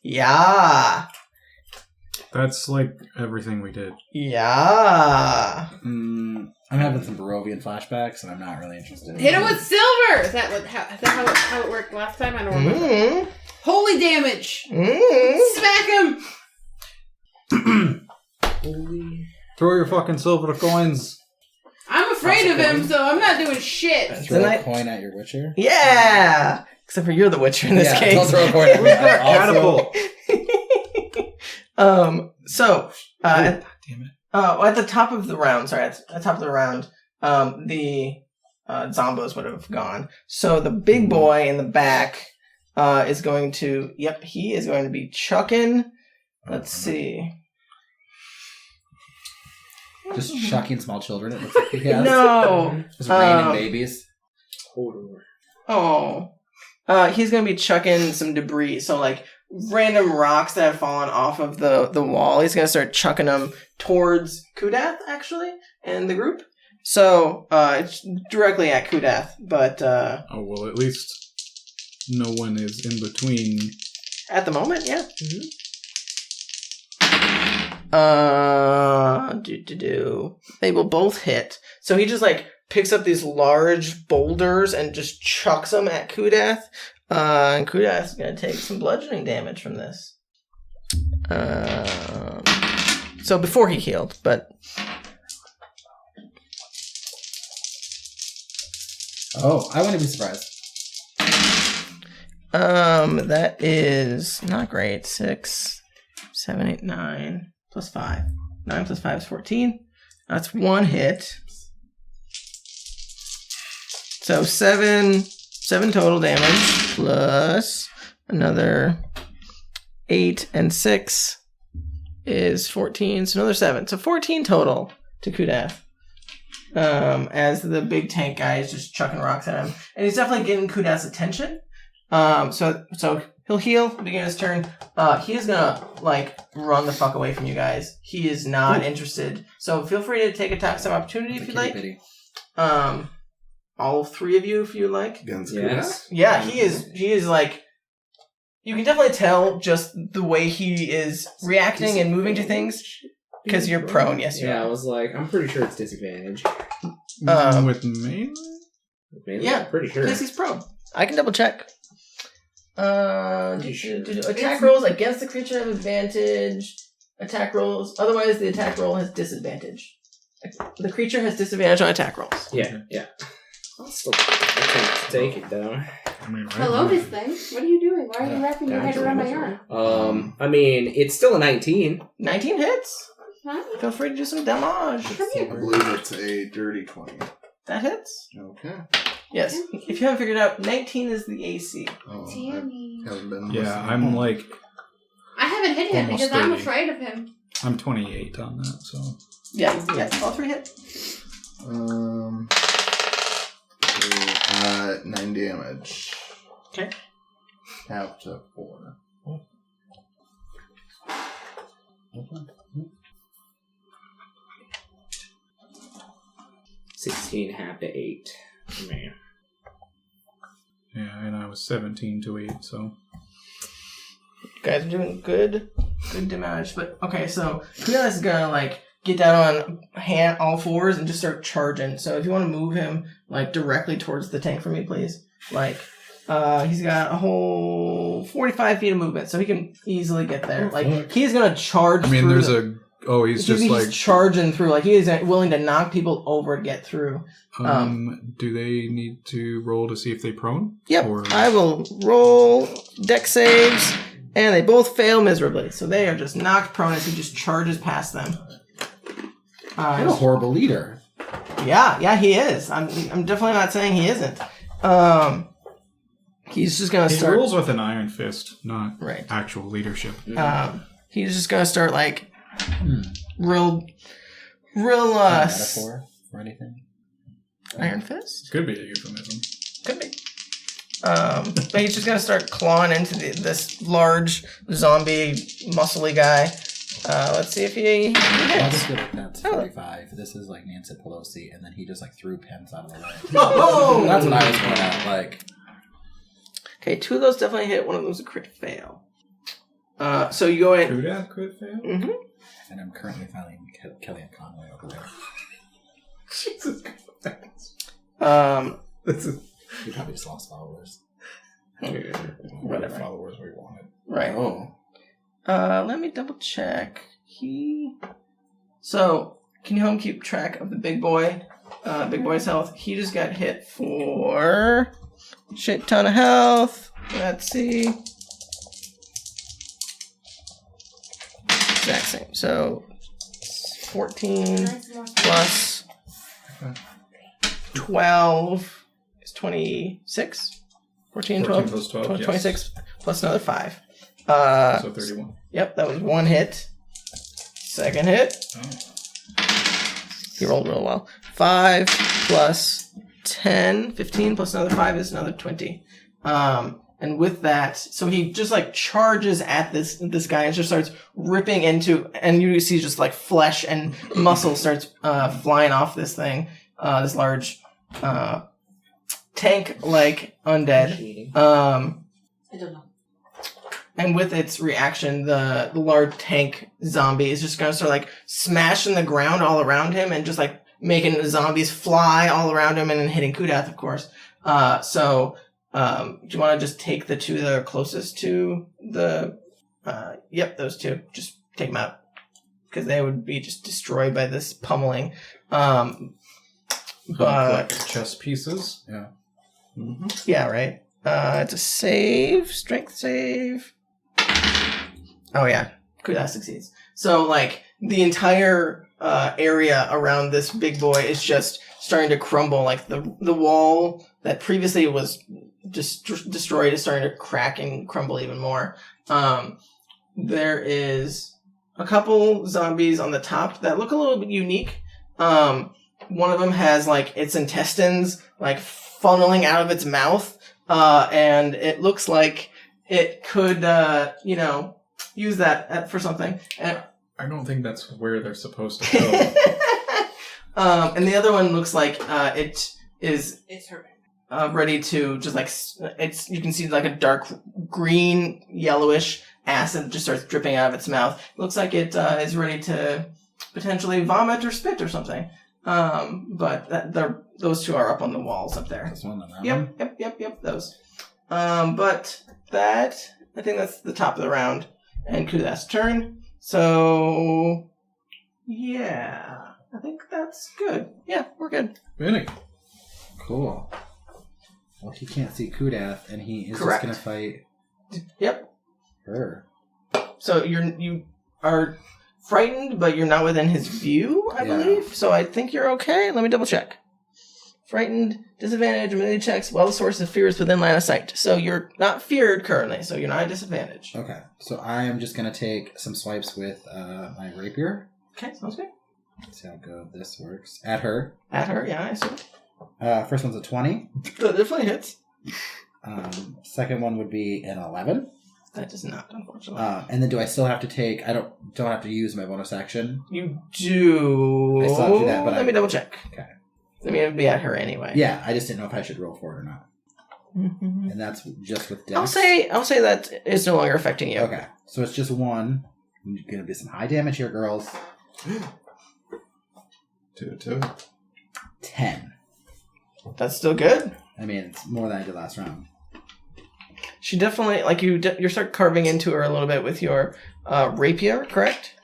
Yeah. That's like everything we did. Yeah. I'm having some Barovian flashbacks, and I'm not really interested. Hit him with silver. Is that how it worked last time? I don't remember. Mm. Holy damage. Mm. Smack him. Throw your fucking silver coins. I'm afraid of him, so I'm not doing shit. Throw Tonight- a coin at your Witcher. Yeah. Except for you're the Witcher in this Yeah, case. don't throw a coin at me. Catapult. So, Damn it. at the top of the round, the Zombos would have gone. So the big boy in the back is going to, he is going to be chucking. Let's see. Just shucking small children. It looks like he has. No. Just raining babies. Oh. He's going to be chucking some debris. So, random rocks that have fallen off of the wall. He's going to start chucking them towards Kudath, actually, and the group. So, it's directly at Kudath, but... Oh, well, at least no one is in between. At the moment, yeah. They will both hit. So he just like picks up these large boulders and just chucks them at Kudath. And Kudath's gonna take some bludgeoning damage from this. So before he healed, but Oh, I wouldn't be surprised. that is not great. 6, 7, 8, 9 plus 5. 9 plus 5 is 14. That's one hit. So 7 total damage plus another 8 and 6 is 14. So another 7. So 14 total to Kudath. As the big tank guy is just chucking rocks at him. And he's definitely getting Kudath's attention. So he'll heal, begin his turn. He is gonna, like, run the fuck away from you guys. He is not interested. So feel free to take attacks of opportunity if you'd like. All 3 of you if you like. Against Yes. Yeah, he is like, you can definitely tell just the way he is reacting and moving to things. Because you're prone, yes you Yeah, I are. was like, I'm pretty sure it's disadvantage. With melee? Yeah, I'm pretty sure. Because he's prone. I can double check. You sure? Attack rolls against the creature have advantage. Attack rolls. Otherwise, the attack roll has disadvantage. The creature has disadvantage on attack rolls. Yeah. I'll take it though. I mean, right Hello, now- this thing. What are you doing? Why are you wrapping your head around my arm? I mean, it's still a 19. 19 hits. Huh? Feel free to do some damage. Come I here. believe it's a dirty 20. That hits. Okay. Yes. If you haven't figured it out, 19 is the AC. Oh, Tammy. I haven't been Yeah, listening. I'm like, I haven't hit him Almost because I'm 30. afraid of him. I'm 28 on that, so. Yeah, all 3 hit. So, 9 damage. Okay. Half to 4. 16 half to 8. Man. Yeah, and I was 17 to 8, so. You guys are doing good damage. But okay, so Kudath is gonna like get down on all fours and just start charging. So if you want to move him like directly towards the tank for me, please. Like, he's got a whole 45 feet of movement, so he can easily get there. Like, he's gonna charge. I mean, through there's he's just like. charging through. Like, he is willing to knock people over to get through. Do they need to roll to see if they prone? Yep. Or- I will roll deck saves, and they both fail miserably. So they are just knocked prone as he just charges past them. What a horrible leader. Yeah, he is. I'm definitely not saying he isn't. He's just gonna He start. rules with an iron fist, not Right. actual leadership. He's just gonna start like real. Metaphor or anything? Iron fist Could be a euphemism. could be. But he's just gonna start clawing into this large zombie, muscly guy. Let's see if he I'll hits. just go with that's 45. This is like Nancy Pelosi, and then he just like threw pens out of the way. Oh! That's what I was going at. Like, Okay, 2 of those definitely hit. 1 of them's a crit fail. So you go in. Kudath crit fail? Mm-hmm. and I'm currently finding Kellyanne Conway over there. Jesus Christ. This is He probably just lost followers. Whatever. Followers we wanted. Right. Oh. Let me double check. So, can you home keep track of the big boy? Big boy's health. He just got hit for shit ton of health. Let's see. Exact same. So, 14 plus 12 is 26. 14, 12, plus 12, 12, yes. 26 plus another 5. So 31. Yep, that was 1 hit. Second hit. He rolled real well. 5 plus 10, 15 plus another 5 is another 20. And with that, so he just like charges at this guy and just starts ripping into, and you see just like flesh and muscle starts flying off this thing, this large tank like undead. I don't know. and with its reaction, the large tank zombie is just gonna start like smashing the ground all around him and just like making the zombies fly all around him and then hitting Kudath, of course. Do you want to just take the two that are closest to the? Yep, those two. Just take them out because they would be just destroyed by this pummeling. But chess pieces. Yeah. Mm-hmm. yeah, right. It's a save, strength save. Oh yeah, Kudath succeeds. So like the entire area around this big boy is just starting to crumble. Like the wall that previously was just destroyed is starting to crack and crumble even more. There is a couple zombies on the top that look a little bit unique. One of them has like its intestines like funneling out of its mouth, and it looks like it could, use that for something. And I don't think that's where they're supposed to go. and the other one looks like it is It's her. ready to just like it's. You can see like a dark green, yellowish acid just starts dripping out of its mouth. It looks like it is ready to potentially vomit or spit or something. But those two are up on the walls up there. This one and that one? Yep. Those. But that I think that's the top of the round and Kudath's turn. So yeah, I think that's good. Yeah, we're good. Vinny. Cool. Well, he can't see Kudath, and he is Correct. just going to fight Yep. her. So you are frightened, but you're not within his view, I Yeah. believe. So I think you're okay. Let me double check. Frightened, disadvantage, ability checks, while the source of fear is within line of sight. So you're not feared currently, so you're not at disadvantage. Okay, so I am just going to take some swipes with my rapier. Okay, sounds good. See how good this works. At her. At her, yeah, I assume. First one's a 20. That definitely hits. Second one would be an 11. That does not, unfortunately. And then do I still have to take... I don't have to use my bonus action? You do... I still have to do that, but Let me double check. Okay. I mean, it'd be at her anyway. Yeah, I just didn't know if I should roll for it or not. Mm-hmm. And that's just with dex. I'll say that it's no longer affecting you. Okay, so it's just one. Going to be some high damage here, girls. 2. 10. That's still good. I mean, it's more than I did last round. She definitely, like, you start carving into her a little bit with your rapier, correct?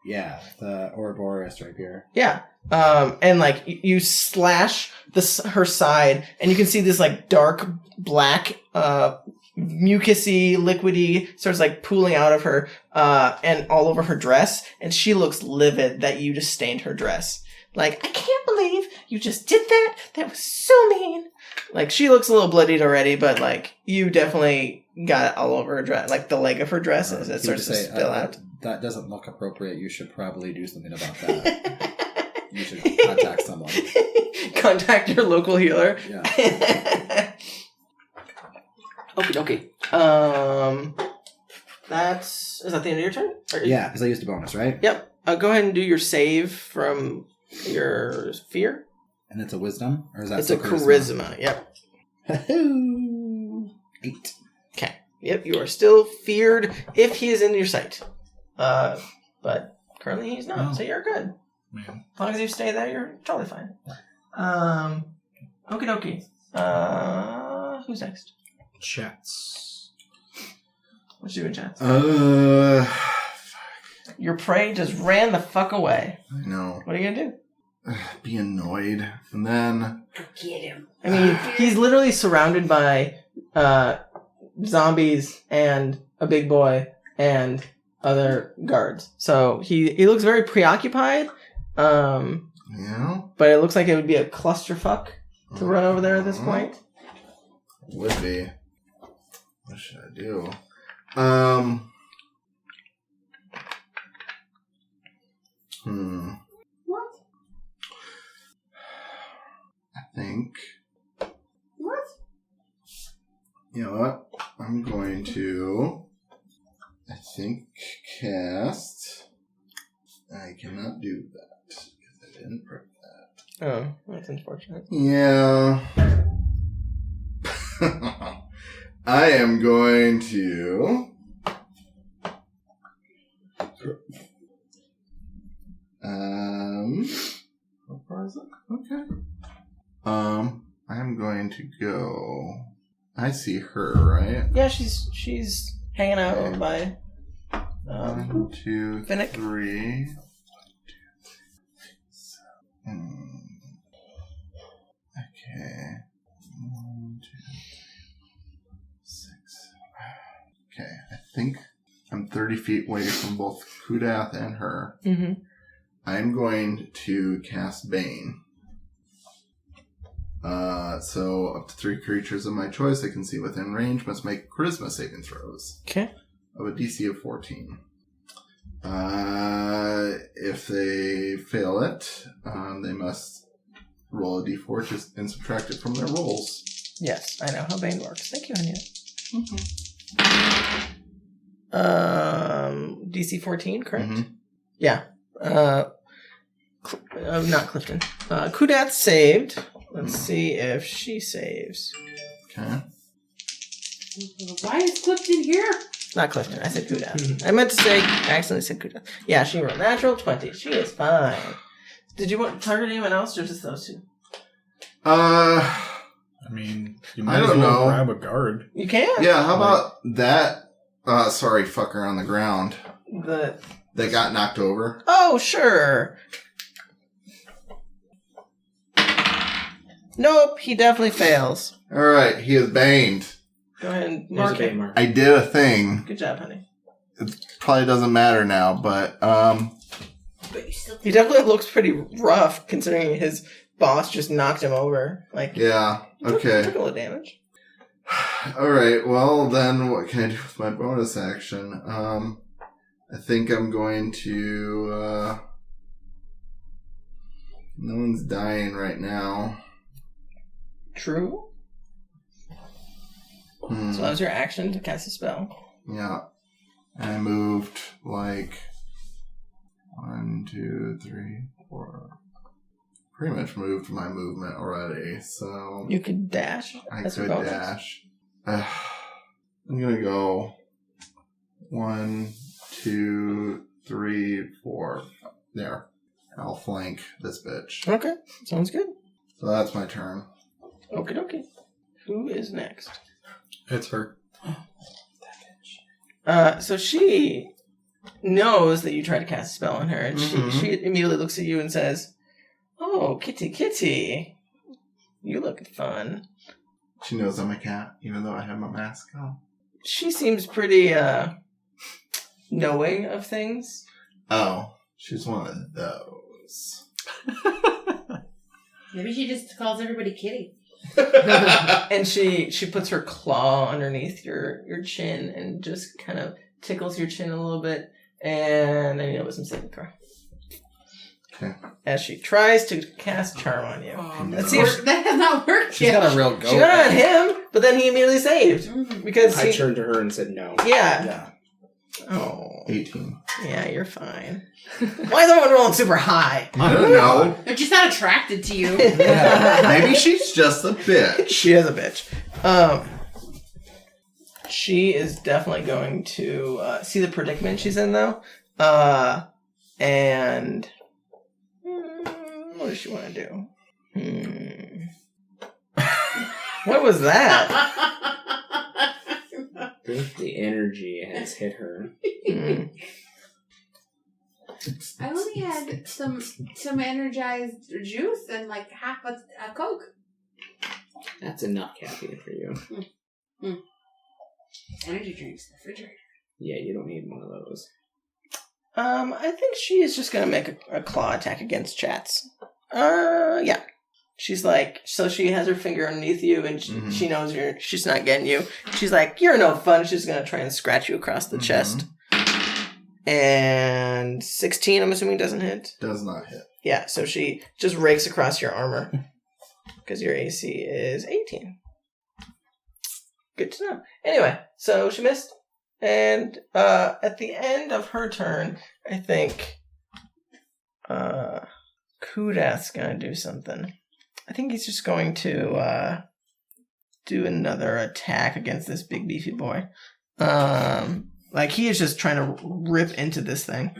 Yeah, the Ouroboros rapier. Yeah. And, like, you slash her side, and you can see this, like, dark black, mucusy, liquidy, starts, like, pooling out of her, and all over her dress, and she looks livid that you just stained her dress. Like, I can't believe you just did that. That was so mean. Like, she looks a little bloodied already, but, like, you definitely got it all over her dress, like the leg of her dress as it starts to spill out. That doesn't look appropriate. You should probably do something about that. You should contact someone. Contact your local healer. Yeah. Okay. Is that the end of your turn? Yeah, because I used a bonus, right? Yep. Go ahead and do your save from your fear. And it's a wisdom? Or is that It's a charisma. Yep. 8. Okay. Yep, you are still feared if he is in your sight. But currently he's not, so you're good. Man. As long as you stay there, you're totally fine. Okie dokie. Who's next? Chats. What you doing, Chance? Fuck. Your prey just ran the fuck away. I know. What are you gonna do? Be annoyed. And then... Get him. I mean, he's literally surrounded by zombies and a big boy and other guards. So he looks very preoccupied. Yeah? But it looks like it would be a clusterfuck to run over there at this point. Would be. What should I do? What? I think... What? You know what? I'm going to... I think cast... I cannot do that. Because I didn't prep that. Oh, that's unfortunate. Yeah. I am going to I'm going to go. I see her, right? Yeah, she's hanging out over by 1, 2, Finnick. 3. Okay. 1, 2, 6. Okay, I think I'm 30 feet away from both Kudath and her. Mm-hmm. I'm going to cast Bane. So up to 3 creatures of my choice I can see within range must make charisma saving throws. Okay. Of a DC of 14. If they fail it, they must roll a d4 and subtract it from their rolls. Yes, I know how Bane works. Thank you, Anya. Mm-hmm. DC 14, correct? Mm-hmm. Yeah. Not Clifton. Kudath saved. Let's see if she saves. Okay. Why is Clifton here? Not Clifton. I said Kudath. I meant to say, I accidentally said Kudath. Yeah, she rolled natural 20. She is fine. Did you want to target anyone else or just those two? I mean, you might as well grab a guard. You can. Yeah, how about that? Sorry, fucker on the ground. That got knocked over. Oh, sure. Nope, he definitely fails. Alright, he is baned. Go ahead and There's a mark big it. mark. I did a thing. Good job, honey. It probably doesn't matter now, but But you still He definitely looks pretty rough considering his boss just knocked him over. Like, yeah, took okay. a little damage. Alright, well then what can I do with my bonus action? I think I'm going to no one's dying right now. True. Hmm. So that was your action to cast a spell. Yeah. I moved like 1, 2, 3, 4. Pretty much moved my movement already, so You could dash. I That's your could bonus. dash. I'm gonna go 1, 2, 3, 4. There. I'll flank this bitch. Okay, sounds good. So that's my turn. Okie dokie. Who is next? It's her. So she knows that you tried to cast a spell on her, and she immediately looks at you and says, "Oh, kitty, you look fun." She knows I'm a cat, even though I have my mask on. She seems pretty knowing of things. Oh, she's one of those. Maybe she just calls everybody kitty. And she puts her claw underneath your chin and just kind of tickles your chin a little bit, and I need a wisdom saving throw. Okay. As she tries to cast charm on you. Let's see if That has not worked She's yet. got a real go. she got it on him, but then he immediately saved because I he. turned to her and said no. Yeah. Yeah. Oh. 18. Yeah, you're fine. Why is everyone rolling super high? I don't know. They're just not attracted to you. Maybe she's just a bitch. She is a bitch. She is definitely going to see the predicament she's in, though. And what does she want to do? What was that? I think the energy has hit her. I only had some energized juice and like half a Coke. That's enough caffeine for you. Energy drinks, refrigerator. Yeah, you don't need one of those. I think she is just going to make a claw attack against Chats. Yeah. She's like, so she has her finger underneath you, and she knows she's not getting you. She's like, you're no fun. She's going to try and scratch you across the chest. And 16, I'm assuming, doesn't hit. Does not hit. Yeah, so she just rakes across your armor. Because your AC is 18. Good to know. Anyway, so she missed. And at the end of her turn, I think Kudath's going to do something. I think he's just going to do another attack against this big beefy boy. Like, he is just trying to rip into this thing.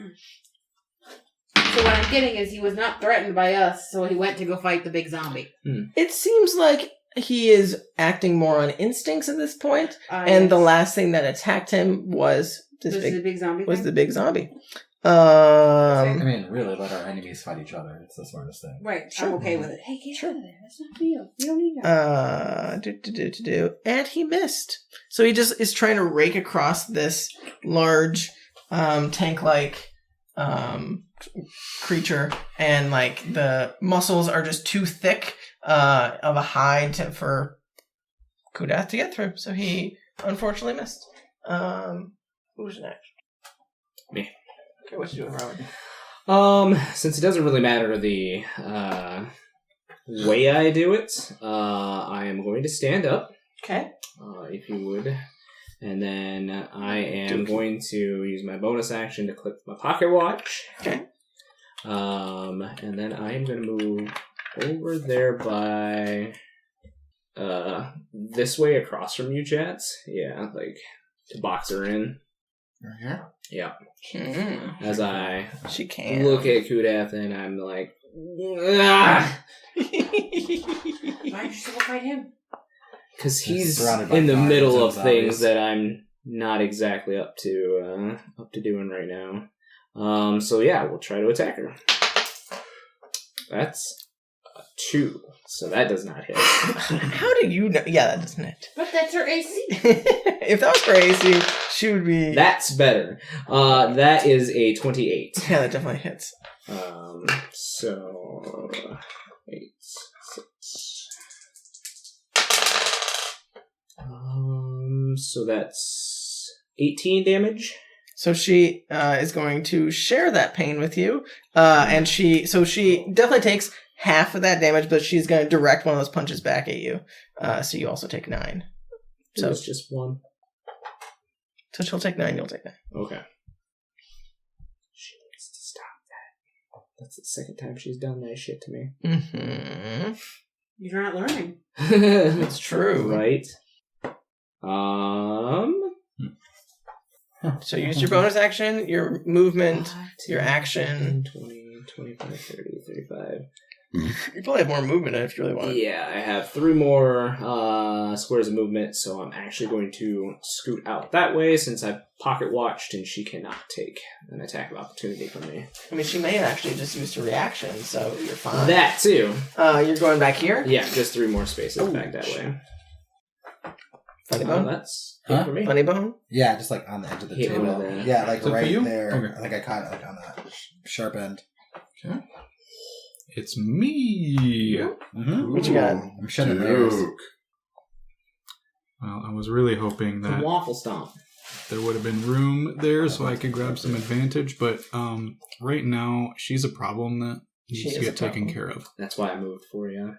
So what I'm getting is he was not threatened by us, so he went to go fight the big zombie. It seems like he is acting more on instincts at this point, and the last thing that attacked him was the big zombie. Was thing? the big zombie. I mean, really, let our enemies fight each other. It's the smartest thing. Right. Sure. I'm okay with it. Hey, get out of there. That's not for you. You don't need that. And he missed. So he just is trying to rake across this large, tank-like creature, and like the muscles are just too thick of a hide for Kudath to get through. So he unfortunately missed. Who's next? Me. Okay, what you doing, Robin? Since it doesn't really matter the way I do it, I am going to stand up. Okay. If you would. And then I am going to use my bonus action to click my pocket watch. Okay. And then I am going to move over there by this way across from you, chats. Yeah, like to box her in. Right here? Yeah. Mm-hmm. As I She can look at Kudath and I'm like, ah! Why'd you still fight him? Because he's surrounded by in the guards middle and of things zombies. that I'm not exactly up to doing right now. So yeah, we'll try to attack her. That's a 2, so that does not hit. How do you know? Yeah, that doesn't hit. But that's her AC. If that was for AC, she would be. That's better. That is a 28. Yeah, that definitely hits. So 8, 6. So that's 18 damage. So she is going to share that pain with you, and she definitely takes half of that damage, but she's going to direct one of those punches back at you. So you also take 9. So So it's just 1. So she'll take 9. You'll take 9. Okay. She needs to stop that. That's the second time she's done that shit to me. Mm-hmm. You're not learning. It's true. Right. So use your bonus action, your movement, your action. 20, 25, 30, 35. You probably have more movement if you really want. Yeah, I have 3 more squares of movement, so I'm actually going to scoot out that way since I've pocket watched and she cannot take an attack of opportunity from me. I mean, she may have actually just used her reaction, so you're fine. That too. You're going back here? Yeah, just 3 more spaces back that way. Funny bone? That's Huh? it for me. Funny bone? Yeah, just like on the edge of the Hit him table. with a- Yeah, like Is it for right you? there. Okay. I think I caught it like on that sharp end. Okay. It's me. Mm-hmm. What you got? I'm shedding layers. Duke. Well, I was really hoping The that waffle stomp. there would have been room there so I could grab some advantage, but right now she's a problem that She needs to is a get taken problem. care of. That's why I moved for you.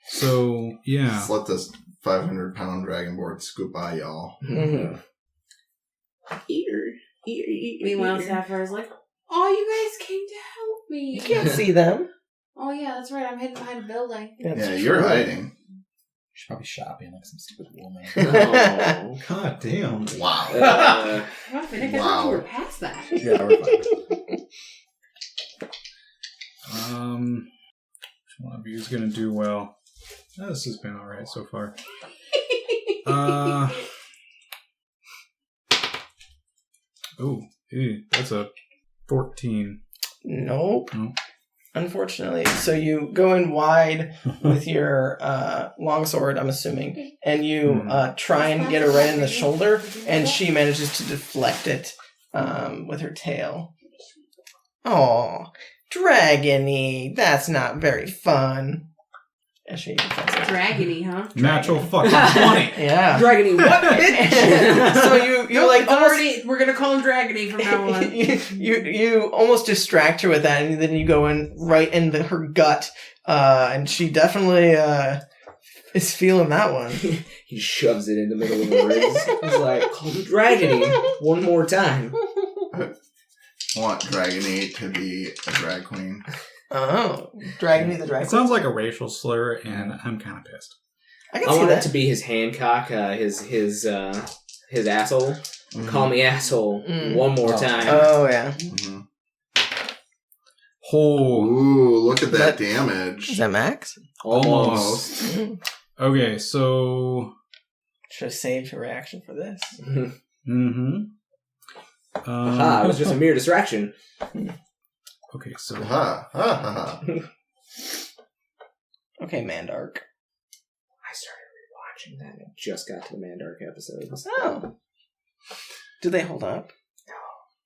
So yeah, Just let this 500-pound dragonboard scoop by y'all. Mm-hmm. Meanwhile, Sapphire's like, "Oh, you guys came to help me." You can't see them. Oh yeah, that's right. I'm hidden behind a building. That's Yeah, you're true. hiding. She's probably shopping like some stupid woman. Oh. God damn. Wow. What the heck? I Wow. thought you were past that. Yeah, we're fine. which one of you is gonna do well? This has been all right so far. That's a 14. Nope. Nope. Unfortunately. So you go in wide with your longsword, I'm assuming, and you try and get her right in the shoulder, and she manages to deflect it with her tail. Oh, dragony. That's not very fun. As she deflects it. Dragony, huh? Natural fucking 20. Yeah. Dragony, what? So you like almost already. We're gonna call him Dragony from now on. you almost distract her with that, and then you go in right into her gut, and she definitely is feeling that one. He shoves it in the middle of the ribs. He's like, call me Dragony one more time. I want Dragony to be a drag queen. Oh, Dragony the drag It sounds like a racial slur, and I'm kind of pissed. I can I see want that. it to be his Hancock, his asshole. Mhm. Call me asshole Mm. one more Oh. time. Oh yeah. Mhm. Oh, Ooh, look at that Is damage. that max? almost. Mm. Okay, so. Should have saved her reaction for this. Mm-hmm. Aha, it was just a mere distraction. Okay, so. Ha, ha, ha, ha. Okay, Mandark. I started rewatching that and just got to the Mandark episodes. Oh. Do they hold up?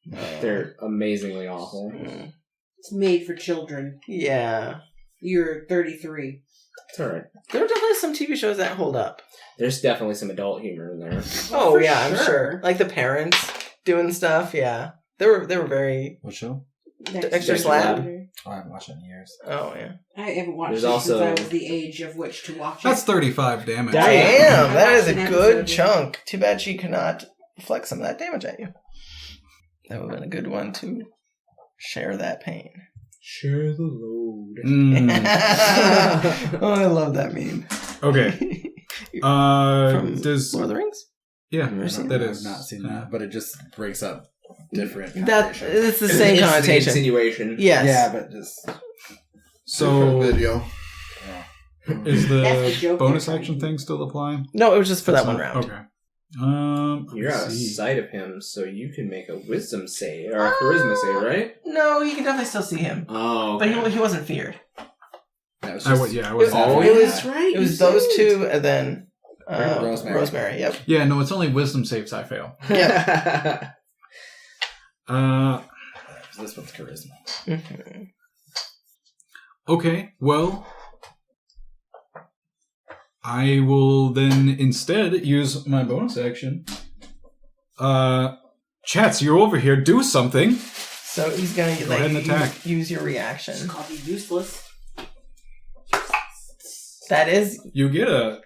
No. They're amazingly awful. Mm. It's made for children. Yeah. You're 33. It's alright. There are definitely some TV shows that hold up. There's definitely some adult humor in there. Oh, For yeah, I'm sure. sure. Like the parents doing stuff, yeah. They were very... What show? Dexter's Lab? Oh, I haven't watched it in years. Oh, yeah. I haven't watched There's it also- since I was the age of which to watch That's it. 35 damage. Damn, that is a An good episode. chunk. Too bad she could not flex some of that damage at you. That would have been a good one to share that pain. Share the load. Mm, Oh, I love that meme. okay. From Does. Lord of the Rings? Yeah, Never seen that I've is. not seen that, but it just breaks up different That connotations. it's the same It's the connotation. insinuation. Yes. Yeah, but just Different So, video. is That's the the joke bonus they're action thing still apply? No, it was just for that That's one not- round. Okay. You're out of let's see. sight of him, so you can make a wisdom save or a charisma save, right? No, you can definitely still see him, Oh, but he wasn't feared. that was I just would, yeah, I It was. was, Oh, it was, That's right. it was you those said. two, and then Rosemary. Yep. Yeah, no, it's only wisdom saves I fail. Yep. this one's charisma. Mhm. Okay, well, I will then instead use my bonus action. Chats, you're over here. Do something. So he's gonna Go ahead and attack. use your reaction. Call me useless. That is You get a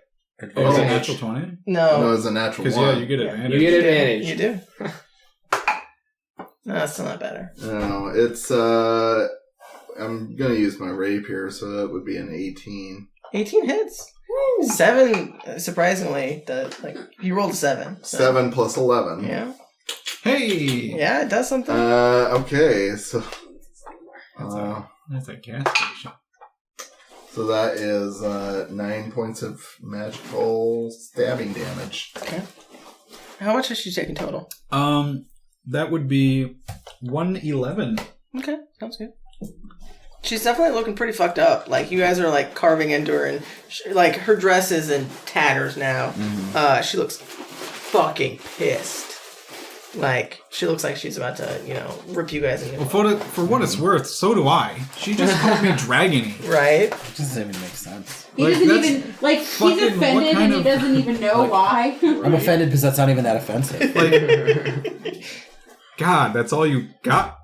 Oh. natural 20. No, no. it's a natural Because one. yeah, you get Yeah, advantage. you get advantage. You do. No, that's still not better. No, it's I'm gonna use my rapier, so that would be an 18. 18 hits. 7, surprisingly, he rolled a 7. So. 7 plus 11. Yeah. Hey, Yeah, it does something. Okay, so that's a gas station. so that is 9 points of magical stabbing damage. Okay. How much has she taken total? That would be 111. Okay, sounds good. She's definitely looking pretty fucked up. Like, you guys are, like, carving into her, and, like, her dress is in tatters now. Mm-hmm. She looks fucking pissed. Like, she looks like she's about to, rip you guys into Well, for what it's worth, so do I. She just called me dragony. Right? It doesn't even make sense. He Like, doesn't that's even, like, he's fucking- what offended kind and he of- doesn't even know why. I'm offended because that's not even that offensive. Like, God, that's all you got?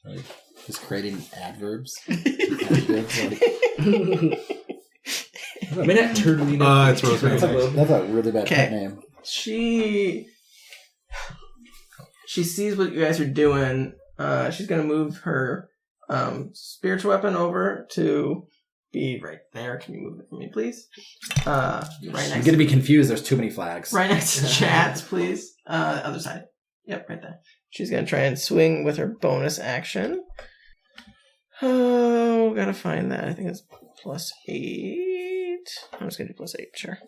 Like, just creating adverbs. Adjectives, like, I mean, not Turtlina. It's Rosemary. that's a really bad Okay. pet name. She sees what you guys are doing. She's gonna move her spiritual weapon over to be right there. Can you move it for me, please? Right I'm next. gonna be confused. There's too many flags. Right next to Chats, please. Other side. Yep, right there. She's gonna try and swing with her bonus action. Oh, gotta find that. I think it's +8. I'm just gonna do +8, sure.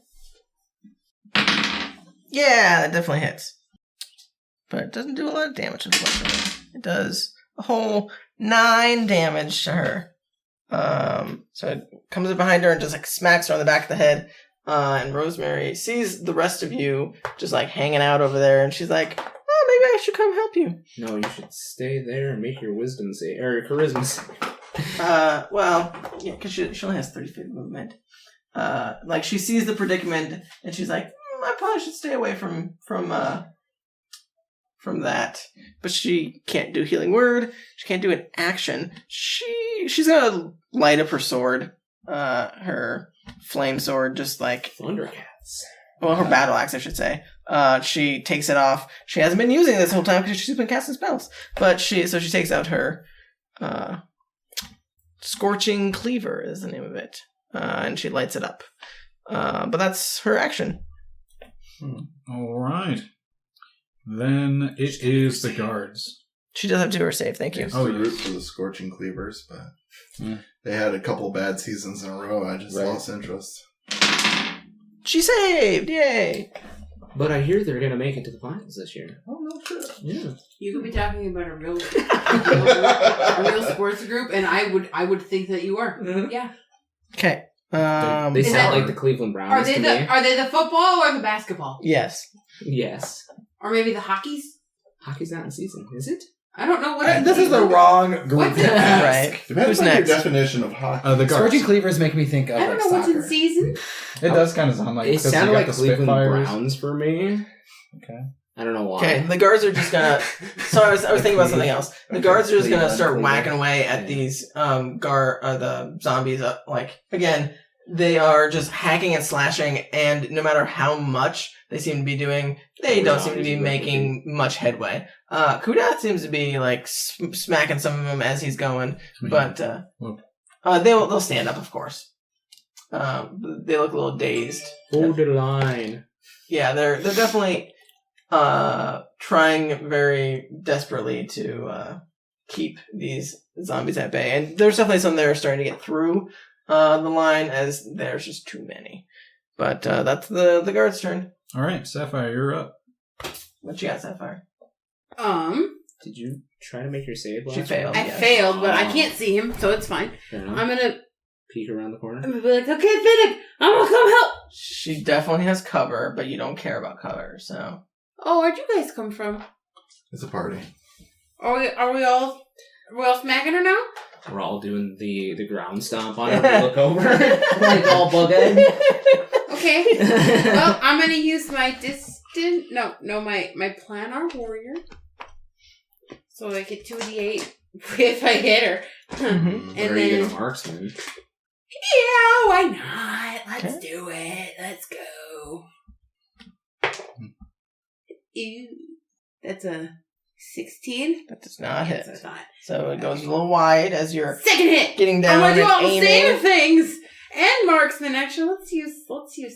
Yeah, that definitely hits. But it doesn't do a lot of damage, unfortunately. It does a whole 9 damage to her. So it comes up behind her and just like smacks her on the back of the head. And Rosemary sees the rest of you just like hanging out over there, and she's like, "Oh, maybe I should come help you." No, you should stay there and make your wisdom save or your charisma save. Well, yeah, because she only has 30 feet of movement. Like she sees the predicament, and she's like, I probably should stay away from that. But she can't do healing word. She can't do an action. She's gonna light up her sword, her flame sword, just like Thundercats. well, her battle axe, I should say. She takes it off. She hasn't been using it this whole time because she's been casting spells. But she takes out her Scorching Cleaver is the name of it, and she lights it up. But that's her action. All right. Then it is the guards. She does have 2 or save. Thank you. Oh, root for the Scorching Cleavers, but they had a couple bad seasons in a row. I just lost interest. She saved! Yay! But I hear they're going to make it to the finals this year. Oh, no shit. Yeah. You could be talking about a real sports group, and I would think that you are. Mhm. Yeah. Okay. They sound like the Cleveland Browns Are they to the me. Are they the football or the basketball? Yes. Yes. Or maybe the hockeys? Hockey's not in season, is it? I don't know what. This is the wrong group What's to it? ask. Right. Depends Who's on next? your definition of hockey. The guards. Scorching Cleavers make me think of I don't like know what's soccer. in season. It does kind of sound like It because sounded you got like the Cleveland Spitfires. Browns for me. Okay. I don't know why. Okay, the guards are just gonna. So I was thinking about something else. The guards are just gonna start Cleveland. whacking away at these the zombies. Like again, they are just hacking and slashing, and no matter how much they seem to be doing, they don't seem to be making much headway. Kudath seems to be like smacking some of them as he's going, but they'll stand up, of course. They look a little dazed. Hold the line. Yeah, they're definitely trying very desperately to keep these zombies at bay. And there's definitely some that are starting to get through the line as there's just too many. But that's the guard's turn. All right, Sapphire, you're up. What you got, Sapphire? Did you try to make your save? She failed. I yes. failed, but I can't see him, so it's fine. Fair enough. I'm gonna Peek around the corner. be like, okay, Finnick, I'm gonna come help. She definitely has cover, but you don't care about cover, so. Oh, where'd you guys come from? It's a party. Are we all smacking her now? We're all doing the ground stomp on her to look over. Like all bug-eyed. Okay. Well, I'm gonna use my my planar warrior. So I get 2d8 if I hit her. Mhm. And Or are you then gonna marksman? yeah, why not? Let's do it. Let's go. Ew. That's a 16. That does not hit. That's not. So it goes a little wide as you're Second hit. getting I'm down gonna do and all the same aiming. things. And marksman. Actually, let's use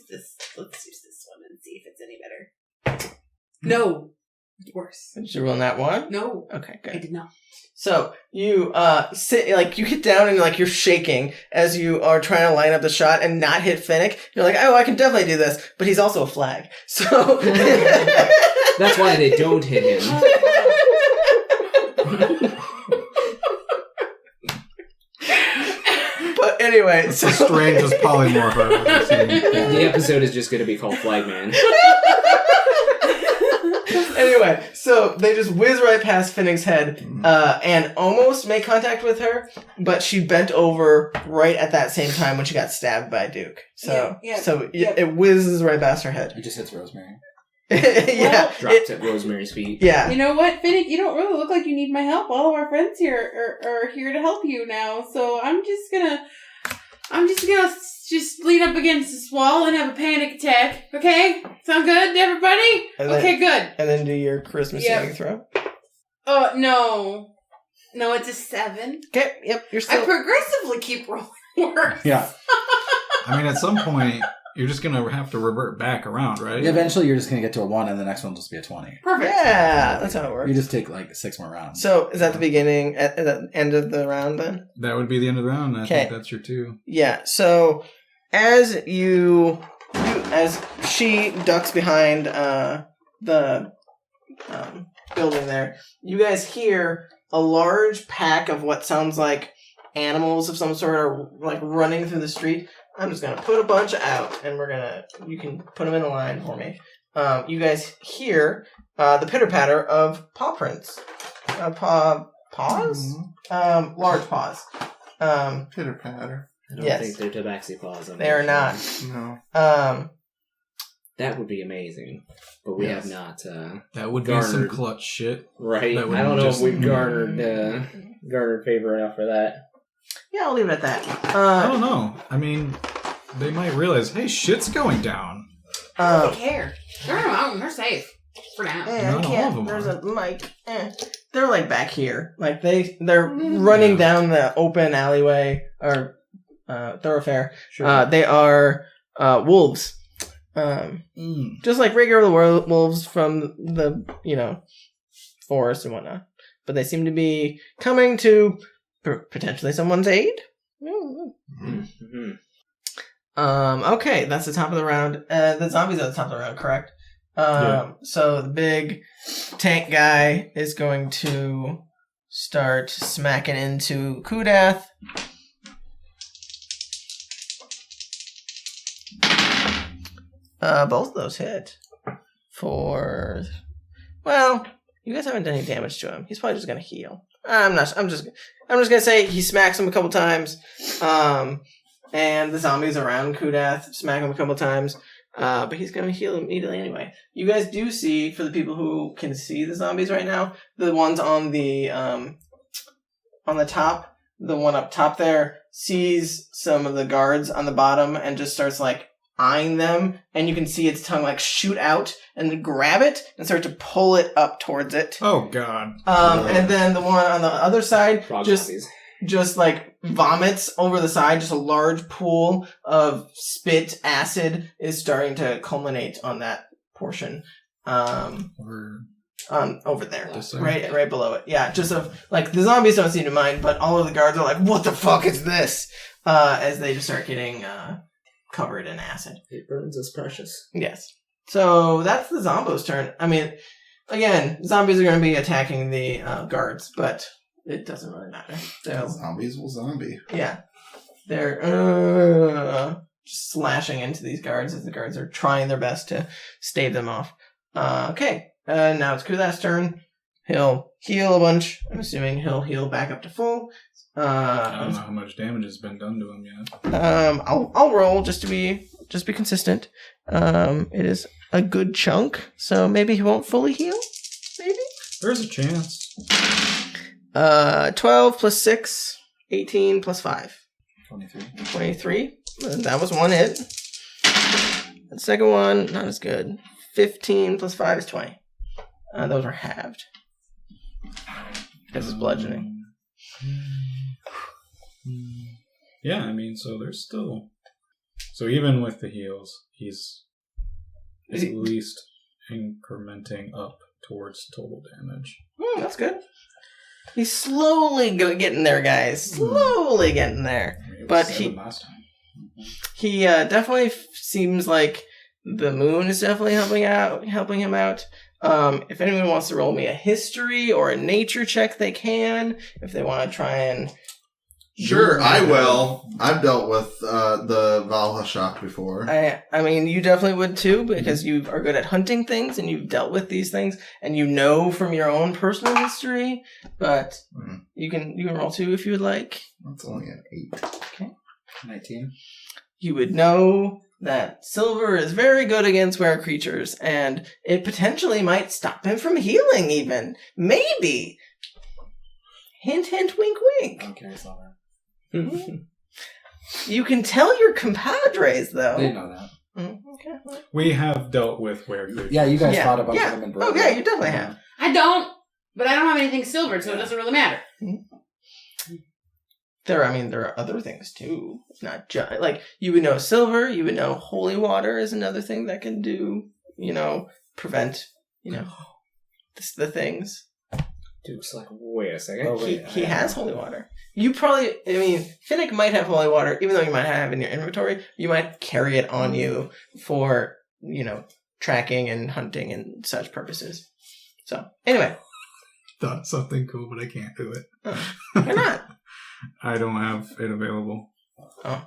this. Let's use this one and see if it's any better. No. Worse. Did you roll that one? No. Okay, I good. did not. So you sit like you get down and like you're shaking as you are trying to line up the shot and not hit Finnick. You're like, oh, I can definitely do this, but he's also a flag. So That's why they don't hit him. But anyway, It's so the strangest polymorph I've ever seen. The episode is just going to be called Flagman. anyway, so they just whiz right past Finnick's head and almost make contact with her, but she bent over right at that same time when she got stabbed by Duke. So it whizzes right past her head. It just hits Rosemary. Yeah, Drops at Rosemary's feet. yeah. You know what, Finnick? You don't really look like you need my help. All of our friends here are here to help you now. So I'm just gonna just lean up against this wall and have a panic attack. Okay? Sound good, everybody? And then- Okay, good. And then do your Christmas Yep. saving throw. Oh no, it's a 7. Okay, yep, you're I still. progressively keep rolling worse. Yeah. I mean, at some point, you're just going to have to revert back around, right? Eventually, you're just going to get to a 1, and the next one will just be a 20. Perfect. Yeah, that's how it You works. just take like 6 more rounds. So is that the beginning at the end of the round then? That would be the end of the round. I Okay. think that's your 2. Yeah. So as as she ducks behind the building there, you guys hear a large pack of what sounds like animals of some sort are like running through the street. I'm just gonna put a bunch out, and you can put them in a line for me. You guys hear the pitter patter of paw prints, paws, large paws. Pitter patter. I don't Yes. think they're tabaxi paws. They are not. No. That would be amazing. But we Yes. have not. That would be some Garnered. clutch shit. Right. That would I don't know if just- we've garnered favor enough for that. Yeah, I'll leave it at that. I don't know. I mean, they might realize, hey, shit's going down. They care. They're on a mountain. They're safe. For now. I Not all of can't. them There's are. a mic. They're like back here. Like they're running down the open alleyway or thoroughfare. Sure. They are wolves. Just like regular wolves from the forest and whatnot. but they seem to be coming to potentially someone's aid. Mm-hmm. Okay, that's the top of the round. The zombies are at the top of the round, correct? So the big tank guy is going to start smacking into Kudath. Both of those hit for. Well, you guys haven't done any damage to him. He's probably just gonna heal. I'm just gonna say he smacks him a couple times. And the zombies around Kudath smack him a couple times. But he's gonna heal immediately anyway. You guys do see, for the people who can see the zombies right now, the ones on the top, the one up top there sees some of the guards on the bottom and just starts like eyeing them, and you can see its tongue like shoot out and then grab it and start to pull it up towards it. Oh god. And then the one on the other side Frog just zombies. like vomits over the side. Just a large pool of spit acid is starting to culminate on that portion. Over there, right below it. Yeah, just like the zombies don't seem to mind, but all of the guards are like, "What the fuck is this?" As they just start getting covered in acid. It burns us precious. Yes. So that's the Zombo's turn. I mean, again, zombies are going to be attacking the guards, but it doesn't really matter. So, Zombies will zombie. yeah. They're just slashing into these guards as the guards are trying their best to stave them off. Okay. Now it's Kudath's turn. He'll heal a bunch. I'm assuming he'll heal back up to full. I don't know how much damage has been done to him yet. I'll roll just to be consistent. It is a good chunk, so maybe he won't fully heal. Maybe There's a chance. 12 plus 6, 18 plus 5, 23. That was one hit. The second one, not as good. 15 plus 5 is 20. Those are halved. This is bludgeoning. Yeah, I mean, so there's still. So even with the heals, he's at least incrementing up towards total damage. That's good. He's slowly getting there, guys. Slowly getting there. I mean, it was But 7 last time. he definitely seems like the moon is definitely helping him out. If anyone wants to roll me a history or a nature check, they can. If they want to try and... Sure, I will. I've dealt with the Valha shock before. I mean, you definitely would too, because you are good at hunting things and you've dealt with these things and you know from your own personal history. But you can roll 2 if you would like. That's only an 8. Okay. 19. You would know that silver is very good against were creatures, and it potentially might stop him from healing even. Maybe. Hint, hint, wink, wink. Okay, silver. You can tell your compadres, though. They know that. Okay. We have dealt with were-creatures. Yeah, you guys fought a bunch of them in Brooklyn. Oh, yeah, you definitely have. I don't, but I don't have anything silvered, so it doesn't really matter. There are other things, too. It's not just... Like, you would know silver, you would know holy water is another thing that can do, prevent, the things. Duke's like, wait a second. Oh, He has holy water. You probably, Finnick might have holy water, even though you might have it in your inventory. You might carry it on you for, tracking and hunting and such purposes. So, anyway. Thought something cool, but I can't do it. Why not? I don't have it available. Oh.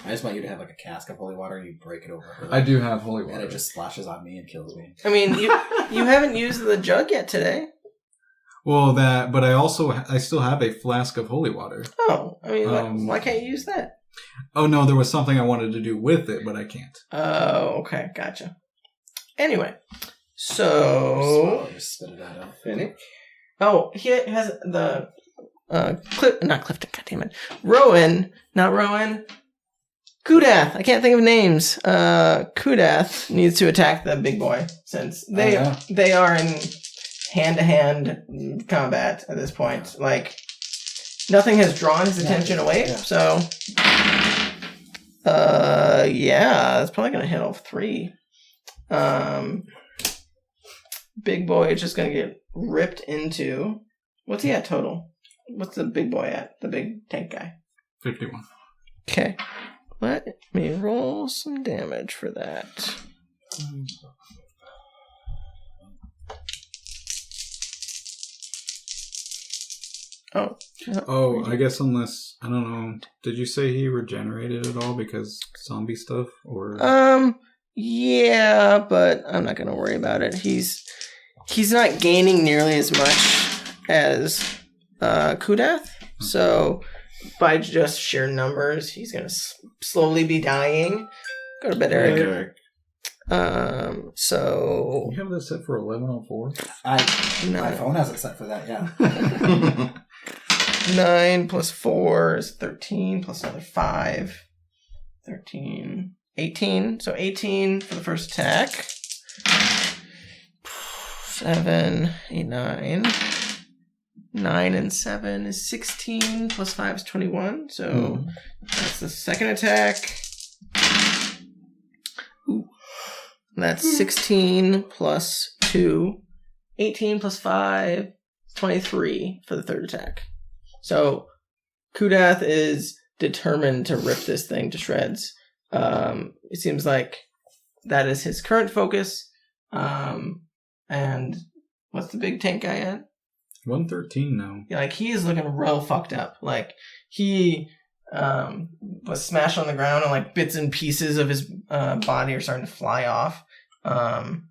I just want you to have like a cask of holy water and you break it over her. I do have holy And water. it just splashes on me and kills me. I mean, you haven't used the jug yet today. Well, but I still have a flask of holy water. Oh, I mean, why can't you use that? Oh no, there was something I wanted to do with it, but I can't. Oh, okay, gotcha. Anyway, so Just spit it out. Finnick? oh, he has the not Clifton. Goddammit, Rowan, not Rowan. Kudath. I can't think of names. Kudath needs to attack the big boy since they are in hand-to-hand combat at this point. Like, nothing has drawn his attention away, so... that's probably gonna hit all 3. Big boy is just gonna get ripped into What's he at total? What's the big boy at? The big tank guy. 51. Okay. Let me roll some damage for that. Oh. Oh, I guess unless, I don't know, did you say he regenerated at all because zombie stuff? Or Yeah, but I'm not going to worry about it. He's not gaining nearly as much as Kudath, so by just sheer numbers, he's going to slowly be dying. Go to bed, Eric. So... You have this set for 1104? My phone has it set for that, yeah. 9 plus 4 is 13, plus another 5. 13... 18. So 18 for the first attack. 7, 8, 9. 9 and 7 is 16. Plus 5 is 21. So that's the second attack. Ooh. That's 16 plus 2. 18 plus 5. 23 for the third attack. So Kudath is determined to rip this thing to shreds. It seems like that is his current focus. And what's the big tank guy at? 113 now. Yeah, like he is looking real fucked up. Like he was smashed on the ground and like bits and pieces of his body are starting to fly off. And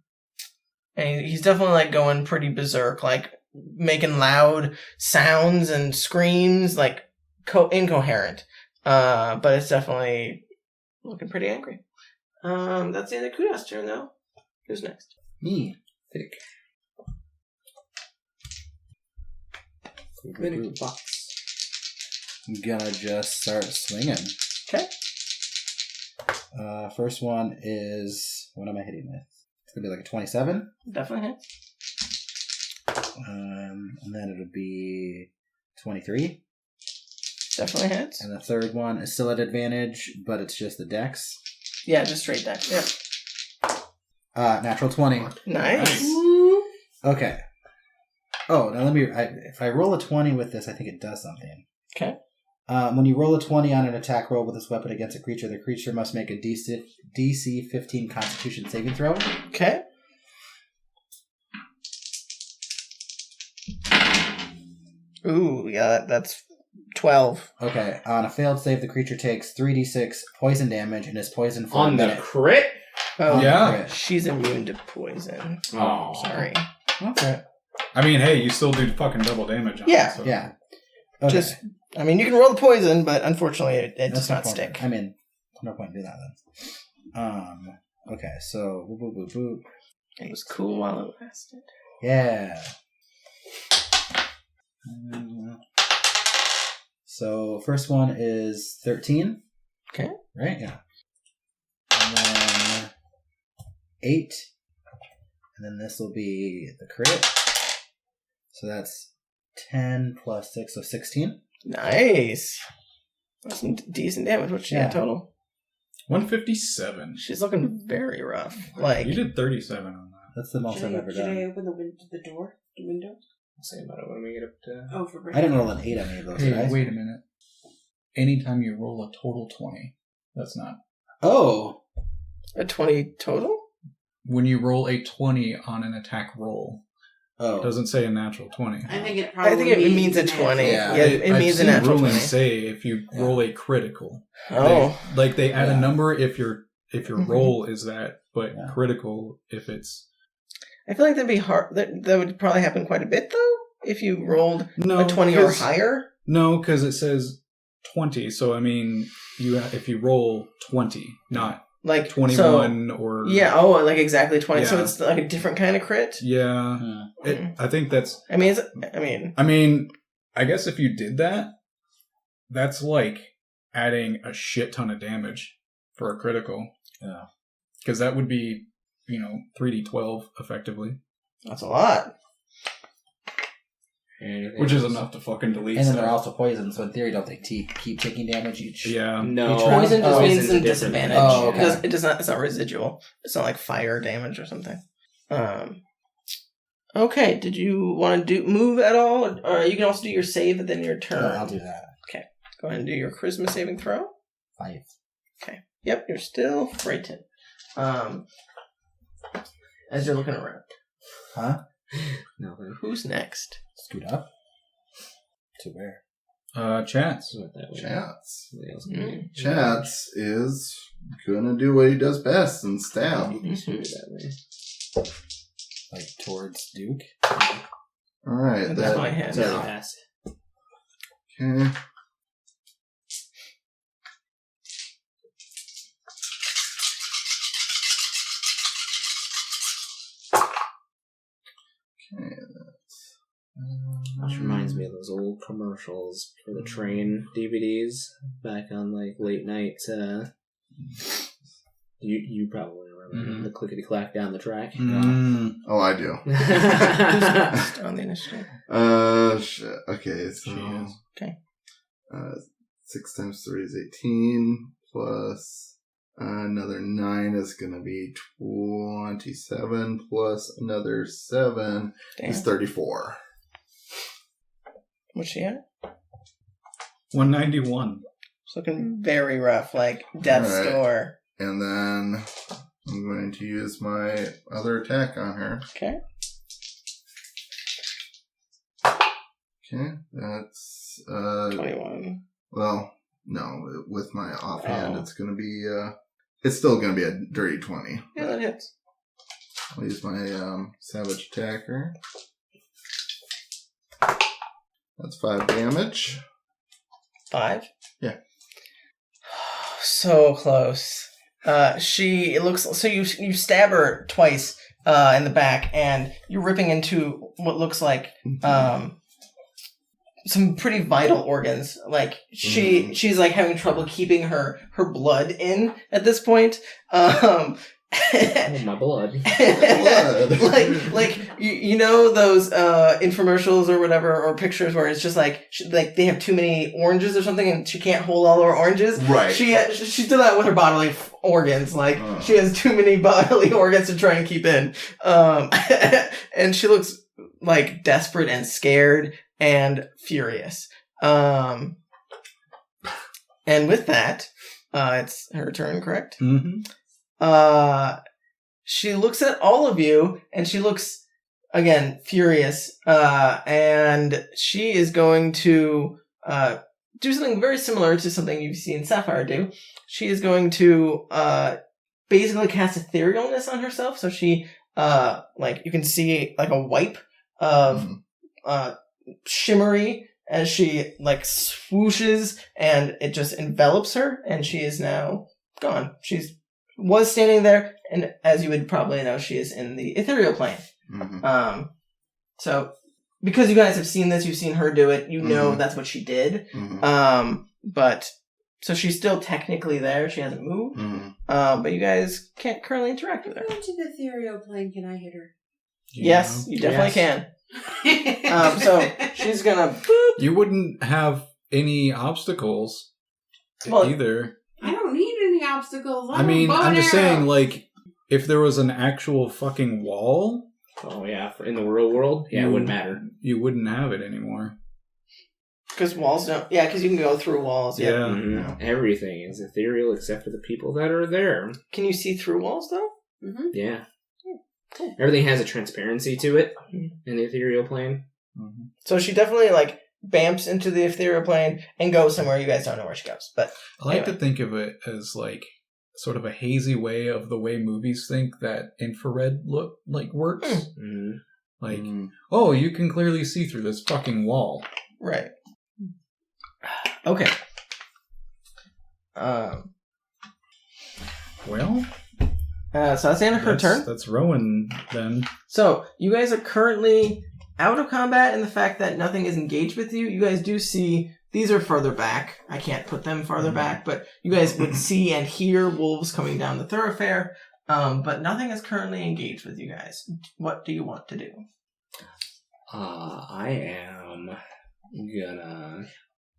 he's definitely like going pretty berserk, like making loud sounds and screams, like incoherent. But it's definitely looking pretty angry. That's the end of Kudath's turn, though. Who's next? Me. Thick. I'm gonna just start swinging. Okay. First one is... What am I hitting with? It's gonna be like a 27. Definitely hits. And then it'll be 23. Definitely hits. And the third one is still at advantage, but it's just the dex. Yeah, just straight deck. Yeah. Natural 20. Nice. Okay. Oh, now if I roll a 20 with this, I think it does something. Okay. When you roll a 20 on an attack roll with this weapon against a creature, the creature must make a DC 15 Constitution saving throw. Okay. Ooh, yeah, that's 12. Okay. On a failed save, the creature takes 3d6 poison damage and is poisoned for a On the minute. crit? Oh, Yeah. She's immune to poison. Oh. Sorry. Okay. I mean, hey, you still do fucking double damage on Yeah. it. So. Yeah. Okay. Just, I mean, you can roll the poison, but unfortunately, it does That's no not point. stick. I mean, no point in doing that then. Okay, so boop, boop, boop, boop. It was cool while it lasted. Yeah. So first one is 13. Okay. Right? Yeah. And then 8. And then this will be the crit. So that's 10 plus 6, so 16. Nice. That's some decent damage. What's she at total? 157. She's looking very rough. Like You did 37 on that. That's the most I've ever Should I done. open the door? The window? I'll say about it when we get up to... Oh, for I didn't roll an 8 on any of those, did I? Hey, wait a minute. Anytime you roll a total 20, that's not. Oh! a 20 total? When you roll a 20 on an attack roll, Oh. it doesn't say a natural 20. I think it probably I think it means a 20. Yeah. Yeah, it I've means a seen natural rulings 20. say if you roll a critical. Oh. They add Yeah. a number if your Mhm. roll is that, but Yeah. critical if it's... I feel like that'd be hard. That would probably happen quite a bit, though, if you rolled No, a 20 or 'cause- higher. No, because it says 20. So, I mean, if you roll 20, not Like 21 so, or... Yeah, like exactly 20. So Yeah. it's like a different kind of crit. Yeah. Hmm. I think that's... I mean, I mean, I guess if you did that, that's like adding a shit ton of damage for a critical. Yeah. Because that would be, 3d12 effectively. that's a lot. Anything Which is else? enough to fucking delete And then stuff. they're also poisoned, so in theory, don't they keep taking damage each? Yeah. No. Each round? Poison just Oh, means poison's a some different disadvantage. thing. Oh, okay. It's not residual. It's not like fire damage or something. Okay, did you want to move at all? Or you can also do your save and then your turn. I'll do that. Okay. Go ahead and do your charisma saving throw. 5. Okay. Yep, you're still frightened. As you're looking around. Huh? No, Who's next? Scoot up. To where? Chance. went that way. Chance. Somebody else can do it. Chance is gonna do what he does best and stab. You can shoot it that way. Like towards Duke? Alright, That's that my hand. It's already passed. okay. Okay, that's Which reminds me of those old commercials for the train DVDs back on like late night. You probably remember the clickety clack down the track. oh, I do. Who's next on the initiative? Shit. Okay, so She is. Okay. 6 times 3 is 18 plus another 9 is gonna be 27 plus another 7 is 34. What's she at? 191. It's looking very rough, like death's All right. door. And then I'm going to use my other attack on her. Okay. Okay, that's 21. well, no, with my offhand, Oh. it's gonna be it's still gonna be a dirty 20. Yeah, that hits. I'll use my savage attacker. That's 5 damage. 5? Yeah. So close. It looks so you stab her twice in the back, and you're ripping into what looks like some pretty vital organs. Like she's like having trouble keeping her blood in at this point. Oh, my blood. like you know those infomercials or whatever, or pictures where it's just like they have too many oranges or something and she can't hold all her oranges. Right. She's doing that with her bodily organs. Like she has too many bodily organs to try and keep in. And she looks like desperate and scared and furious. And with that, it's her turn, correct? Mm-hmm. She looks at all of you, and she looks, again, furious, and she is going to do something very similar to something you've seen Sapphire do. She is going to basically cast etherealness on herself, so she, you can see, like, a wipe of shimmery as she, swooshes, and it just envelops her, and she is now gone. Was standing there, and as you would probably know, she is in the ethereal plane. Mm-hmm. So, because you guys have seen this, you've seen her do it, you know that's what she did. Mm-hmm. But, so she's still technically there, she hasn't moved. Mm-hmm. But you guys can't currently interact with her. Into the ethereal plane, can I hit her? Yes, you definitely can. So, she's gonna boop. You wouldn't have any obstacles Well, either. I don't need any obstacles. I mean, a bow I'm and just arrow. saying, if there was an actual fucking wall, Oh, yeah. In the real world? Yeah, it wouldn't matter. you wouldn't have it anymore. Because walls don't, because you can go through walls. Yeah. Mhm. Everything is ethereal except for the people that are there. Can you see through walls, though? Mm-hmm. Yeah. Cool. Everything has a transparency to it in the ethereal plane. Mm-hmm. So she definitely, bamps into the ethereal plane and goes somewhere you guys don't know where she goes. But I like anyway. to think of it as sort of a hazy way of the way movies think that infrared works. Mm-hmm. Oh, you can clearly see through this fucking wall. Right. Okay. Well, So that's the end of her turn. That's Rowan then. So you guys are currently out of combat in the fact that nothing is engaged with you. You guys do see, these are further back. I can't put them farther back, but you guys would see and hear wolves coming down the thoroughfare. But nothing is currently engaged with you guys. What do you want to do? I am gonna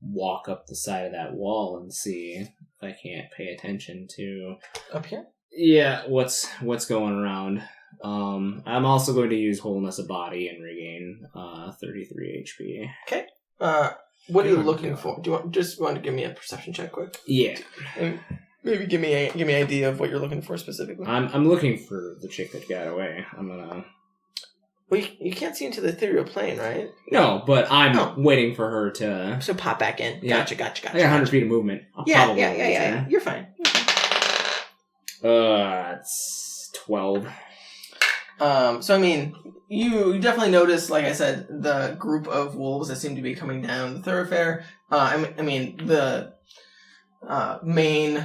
walk up the side of that wall and see if I can't pay attention to Up here? what's going around. I'm also going to use Wholeness of Body and regain 33 HP. Okay. What are you Good looking God. for? Do you want to give me a perception check quick? Yeah. And maybe give me an idea of what you're looking for specifically. I'm looking for the chick that got away. I'm gonna... Well, you can't see into the ethereal plane, right? No, but I'm Oh. waiting for her to... So pop back in. Yeah. Gotcha. I got 100 feet of movement. I'll probably lose Yeah. her. You're fine. It's 12. So I mean, you definitely notice, like I said, the group of wolves that seem to be coming down the thoroughfare. I mean the main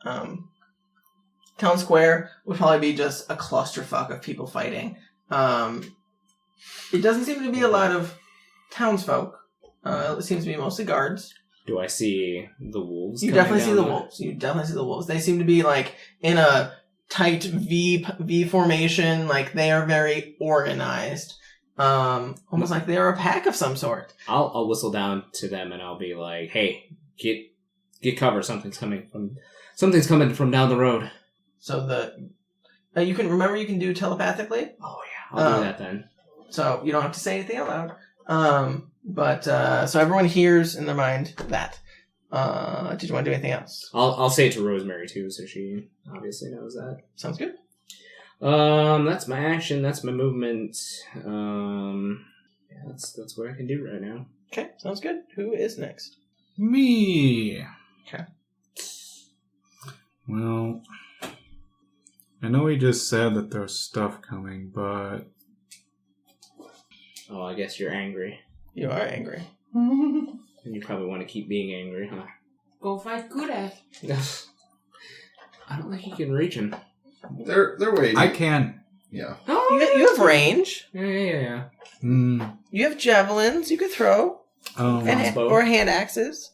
town square would probably be just a clusterfuck of people fighting. It doesn't seem to be a lot of townsfolk. It seems to be mostly guards. Do I see the wolves? You coming definitely see down the wolves. You definitely see the wolves. They seem to be like in a tight V formation. Like they are very organized. Almost like they are a pack of some sort. I'll whistle down to them and I'll be like, "Hey, get cover. Something's coming from down the road." So you can do telepathically. Oh yeah, I'll do that then. So you don't have to say anything out loud. But so everyone hears in their mind that. Did you want to do anything else? I'll say it to Rosemary too, so she obviously knows that. Sounds good. That's my action. That's my movement. Yeah, that's what I can do right now. Okay, sounds good. Who is next? Me. Okay. Well, I know he just said that there's stuff coming, but Oh, I guess you're angry. You are angry. And you probably want to keep being angry, huh? Go fight Kudath. I don't think you can reach him. They're waiting. I can. Yeah. You have range. Yeah. Mm, You have javelins you could throw, and Crossbow. or hand axes.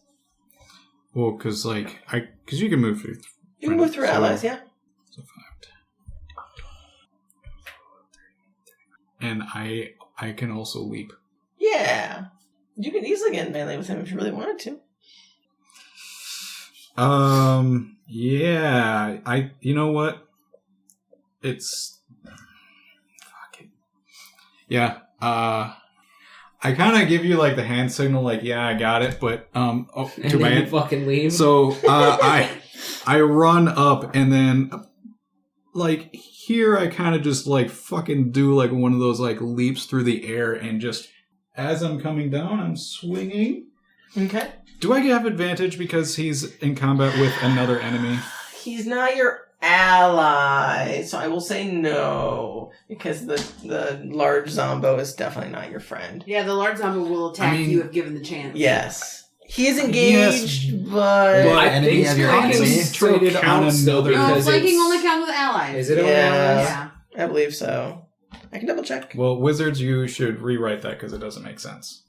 well, because you can move through. You can move through So- allies, yeah. So 5, and I can also leap. Yeah. You can easily get in melee with him if you really wanted to. Yeah, you know what? It's, fuck it. Yeah, I kind of give you, like, the hand signal, like, yeah, I got it, but, And to then my you fucking leave. So, I run up, and then, like, here I kind of just, like, fucking do, like, one of those, like, leaps through the air, and just, as I'm coming down, I'm swinging. Okay. Do I have advantage because he's in combat with another enemy? He's not your ally, so I will say no, because the large Zombo is definitely not your friend. Yeah, the large zombie will attack I mean- you if given the chance. Yes. He is engaged, Yes, but... But- I enemy think of your flanking enemy still traded on counts, though, another- No, because flanking it's- only counts with allies. Is it only Yeah. allies? Yeah. I believe so. I can double check. Well, wizards, you should rewrite that because it doesn't make sense.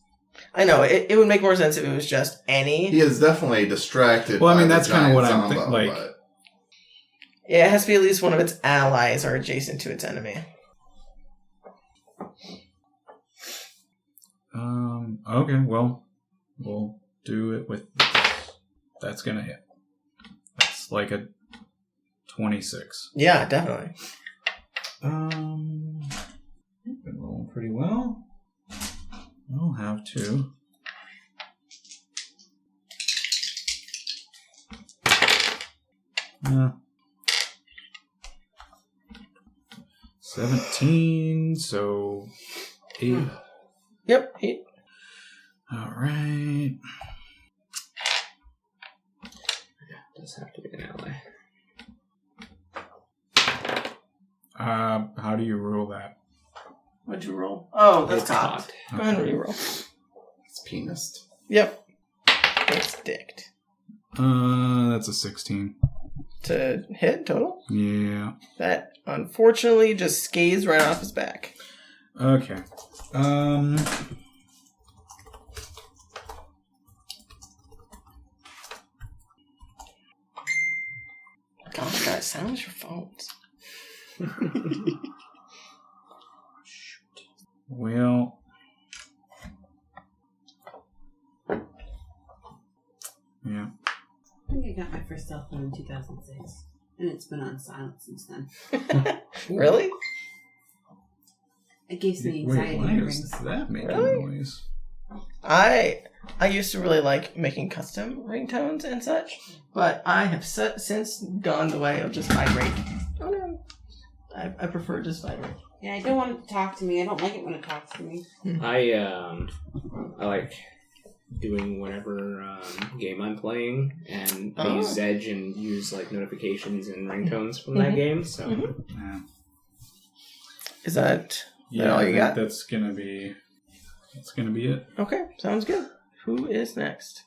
I know, it would make more sense if it was just any. He is definitely distracted. Well, I by mean, the that's kinda giant what I'm Zombo, think- like- but- Yeah, it has to be at least one of its allies or adjacent to its enemy. Okay, well, we'll do it with this. That's gonna hit. That's like a 26. Yeah, definitely. Been rolling pretty well. I'll have to. Yeah. 17, so 8. Yep. All right. Does have to be an ally. How do you roll that? What'd you roll? Oh, that's It's cocked. cocked. Go ahead and reroll. It's penis. Yep. It's dicked. That's a 16. To hit total? Yeah. That unfortunately just scathes right off his back. Okay. God, guys, silence your phones. Well. Yeah. I think I got my first cell phone in 2006, and it's been on silent since then. Really? It gives me Wait, anxiety. why earrings. is that making Really? noise? I used to really like making custom ringtones and such, but I have since gone the way of just vibrate. Oh no, I prefer just vibrate. Yeah, I don't want it to talk to me. I don't like it when it talks to me. I like doing whatever game I'm playing, and I use Edge and use like notifications and ringtones from that game. So Yeah. Is that Yeah, all I you think got? that's gonna be it. Okay? Sounds good. Who is next?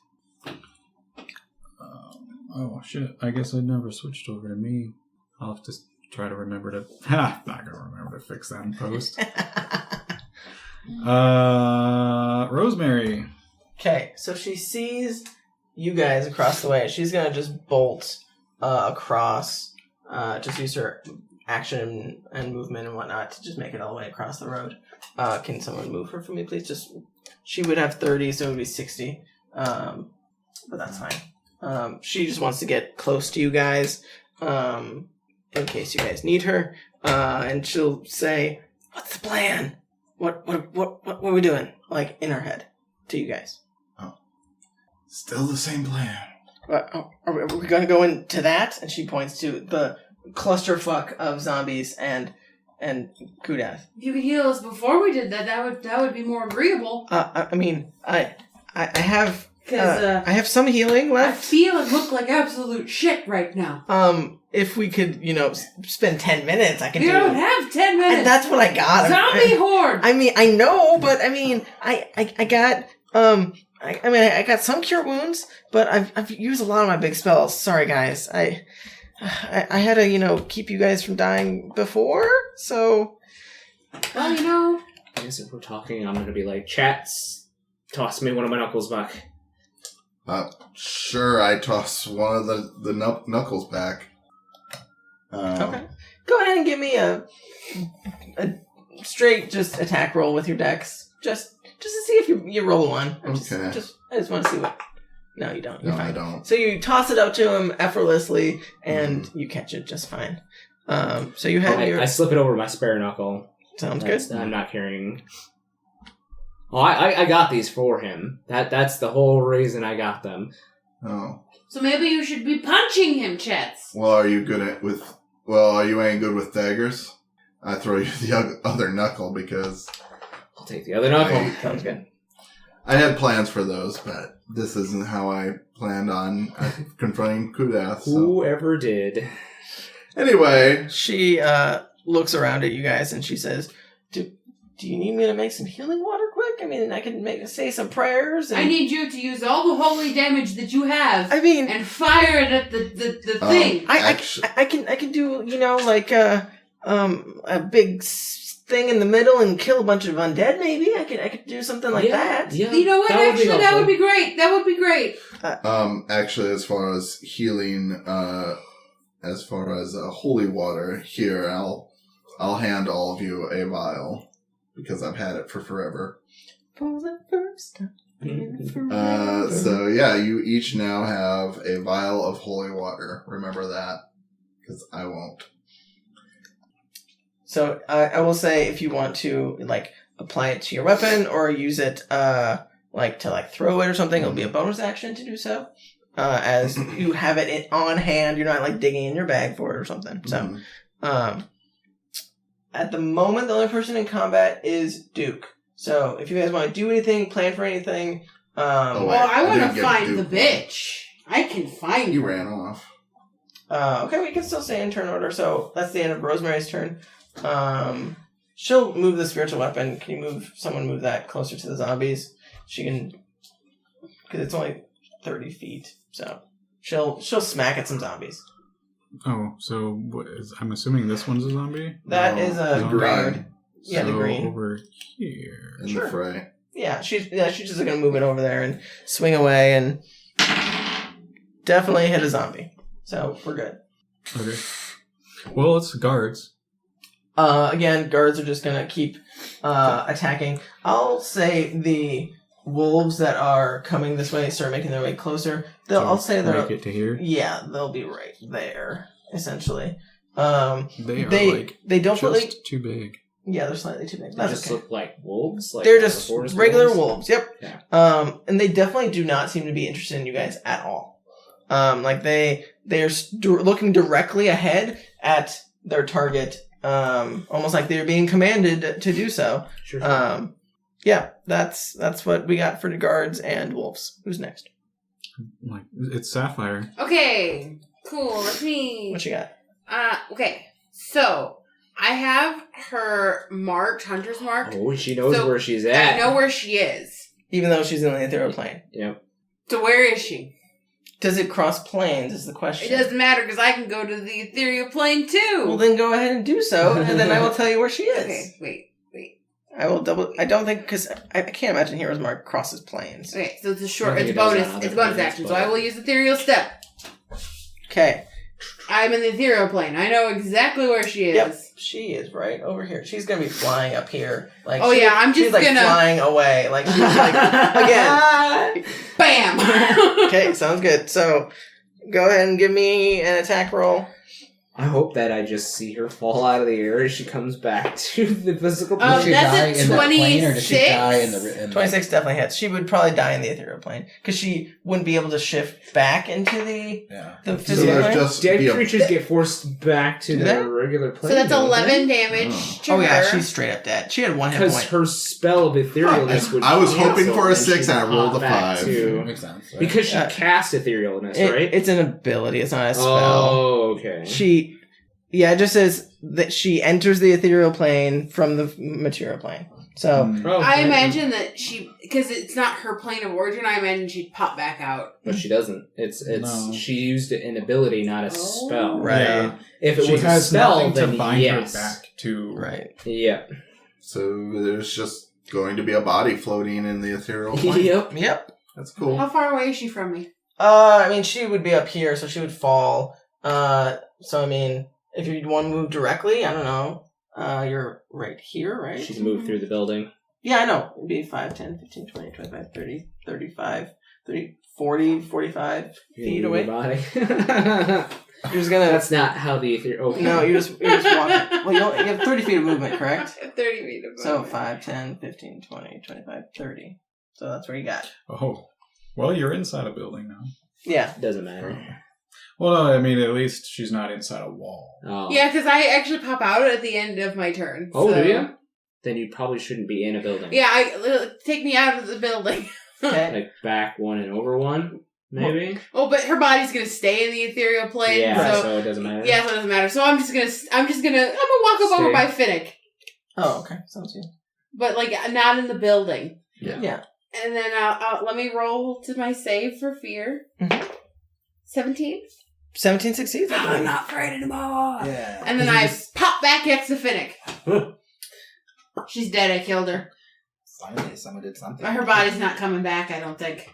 Oh shit! I guess I never switched over to me. I'll have to try to remember to. Not gonna remember to fix that in post. Rosemary. Okay, so she sees you guys across the way. She's gonna just bolt across. Just use her action and movement and whatnot to just make it all the way across the road. Can someone move her for me, please? She would have 30, so it would be 60. But that's fine. She just wants to get close to you guys, in case you guys need her. And she'll say, "What's the plan? What are we doing?" Like in her head to you guys. Still the same plan. Are we going to go into that? And she points to the clusterfuck of zombies and Kudath. If you could heal us before we did that, that would be more agreeable. I mean, I have Because I have some healing I left. feel and look like absolute shit right now. If we could, spend 10 minutes, I can You do. don't have 10 minutes. And that's what I got. Zombie horde. I mean, I know, but I mean, I got I got some cure wounds, but I've used a lot of my big spells. Sorry, guys. I had to keep you guys from dying before, so. Well, I guess if we're talking, I'm gonna be like, chats, toss me one of my knuckles back. Sure, I toss one of the knuckles back. Okay. Go ahead and give me a straight just attack roll with your dex. Just to see if you roll one. I just want to see what. No, you don't. You're No, fine. I don't. So you toss it up to him effortlessly, and you catch it just fine. So you have your. I slip it over my spare knuckle. Sounds good. I'm not carrying. Oh, I got these for him. That's the whole reason I got them. Oh. So maybe you should be punching him, Chets. Well, are you any good with daggers? I throw you the other knuckle because I'll take the other knuckle. Sounds good. I had plans for those, but this isn't how I planned on confronting Kudath. So. Whoever did. Anyway, She looks around at you guys and she says, "Do you need me to make some healing water quick? I mean, I can say some prayers." And I need you to use all the holy damage that you have I mean, and fire it at the thing. I can do like a big thing in the middle and kill a bunch of undead. Maybe I could do something like that. Yeah, You know what? that would be Actually, that helpful. would be great. That would be great. actually, as far as healing, as far as holy water, here I'll hand all of you a vial because I've had it for forever. For the first time. So yeah, you each now have a vial of holy water. Remember that, because I won't. So I will say, if you want to apply it to your weapon or use it to throw it or something, it'll be a bonus action to do so. As you have it on hand, you're not digging in your bag for it or something. So, at the moment, the only person in combat is Duke. So if you guys want to do anything, plan for anything, Well, I want didn't to get find the Duke. bitch. I can find You her. ran off. okay, we can still stay in turn order. So that's the end of Rosemary's turn. She'll move the spiritual weapon. Can you someone move that closer to the zombies? She can, because it's only 30 feet. So she'll smack at some zombies. Oh, so I'm assuming this one's a zombie? That No, is a the green. guard. Yeah, the So green. over here. In Sure. the fray. Yeah, she's just gonna move it over there and swing away and definitely hit a zombie. So we're good. Okay. Well, it's guards. Again, guards are just gonna keep attacking. I'll say the wolves that are coming this way start making their way closer. I'll say they'll make it to here. yeah, they'll be right there essentially. They are They don't just really too big. Yeah, they're slightly too big. They That's just okay. look like wolves. Like They're just forest regular wolves. Yep. Yeah. And they definitely do not seem to be interested in you guys at all. Like they're looking directly ahead at their target, almost like they're being commanded to do so. Sure. Yeah, that's what we got for the guards and wolves. Who's next? Like, it's Sapphire. Okay, cool. Let me. What you got? Okay. So I have her marked, hunter's mark. Oh, she knows So, where she's at. I know where she is. Even though she's in the ethereal plane. Yep. So where is she? Does it cross planes is the question. It doesn't matter because I can go to the ethereal plane too. Well, then go ahead and do so, and then I will tell you where she is. Okay, wait. I will I don't think, because I can't imagine Hero's Mark crosses planes. Okay, so it's a I short, think it's it does bonus. on other It's a bonus planets, action, but- so I will use ethereal step. Okay. I'm in the ethereal plane. I know exactly where she is. Yep. She is right over here. She's gonna be flying up here. Like, Oh, yeah, I'm just she's like gonna- flying away. Like she's like again. Bam! Okay, sounds good. So go ahead and give me an attack roll. I hope that I just see her fall out of the air as she comes back to the physical plane. Oh, Did she that's die a in the plane, or did she 26? die in the 26 definitely hits. She would probably die in the ethereal plane because she wouldn't be able to shift back into the Yeah. the So physical there's plane. just Dead be a- creatures get forced back to Do their they? regular plane. So that's don't 11 they? damage to Oh yeah, her. she's straight up dead. She had one hit Because point. her spell of etherealness would I was hoping cancel for a and 6 she'd and I rolled pop a back 5. to- Makes sense. Right? Because she Yeah. cast etherealness, right? It's an ability. It's not a spell. Oh, okay. It just says that she enters the ethereal plane from the material plane. So Oh, I okay. imagine that because it's not her plane of origin, I imagine she'd pop back out. But she doesn't. It's No. she used an ability, not a spell. Right. Yeah. If it She was a has spell, nothing then to bind yes. her back to. right. Yeah. So there's just going to be a body floating in the ethereal plane. Yep. Yep. That's cool. How far away is she from me? I mean, she would be up here, so she would fall. So I mean, if you want to move directly, I don't know. You're right here, right? She's moved through the building. Yeah, I know. It'd be 5, 10, 15, 20, 25, 30, 35, 30, 40, 45 feet away. Body. You're just gonna... That's not how the ethereal. Okay. No, you're just walking. Well, you have 30 feet of movement, correct? 30 feet of So movement. 5, 10, 15, 20, 25, 30. So that's where you got. Oh, well, you're inside a building now. Yeah. Doesn't matter. Well, no, I mean, at least she's not inside a wall. Oh. Yeah, because I actually pop out at the end of my turn. Oh, so. do you? Then you probably shouldn't be in a building. Yeah, take me out of the building. Okay. Like back one and over one, maybe. Oh, but her body's gonna stay in the ethereal plane. Yeah, so, so it doesn't matter. yeah, so it doesn't matter. So I'm gonna walk up over Stay. by Finnick, Oh, okay. Sounds good. but like not in the building. Yeah. And then let me roll to my save for fear. Mhm. 17. 17 succeeds. I I'm believe. not afraid anymore. Yeah. And then I pop back next to Finnick. She's dead. I killed her. Finally, someone did something. Her body's not coming back, I don't think.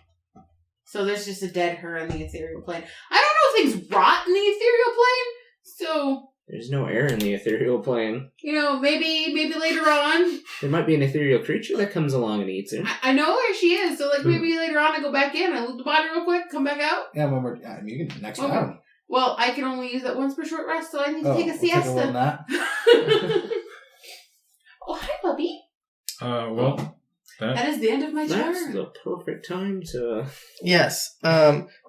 So there's just a dead her in the ethereal plane. I don't know if things rot in the ethereal plane. So, There's no air in the ethereal plane. maybe later on. There might be an ethereal creature that comes along and eats her. I know where she is. So, maybe later on I go back in, I loot the body real quick, come back out. Yeah, when we're you can next Okay. round. Well, I can only use that once per short rest, so I need to Oh, take a we'll take a little siesta. nap. Oh, hi, puppy. Well, That is the end of my That's turn. the perfect time to. Yes.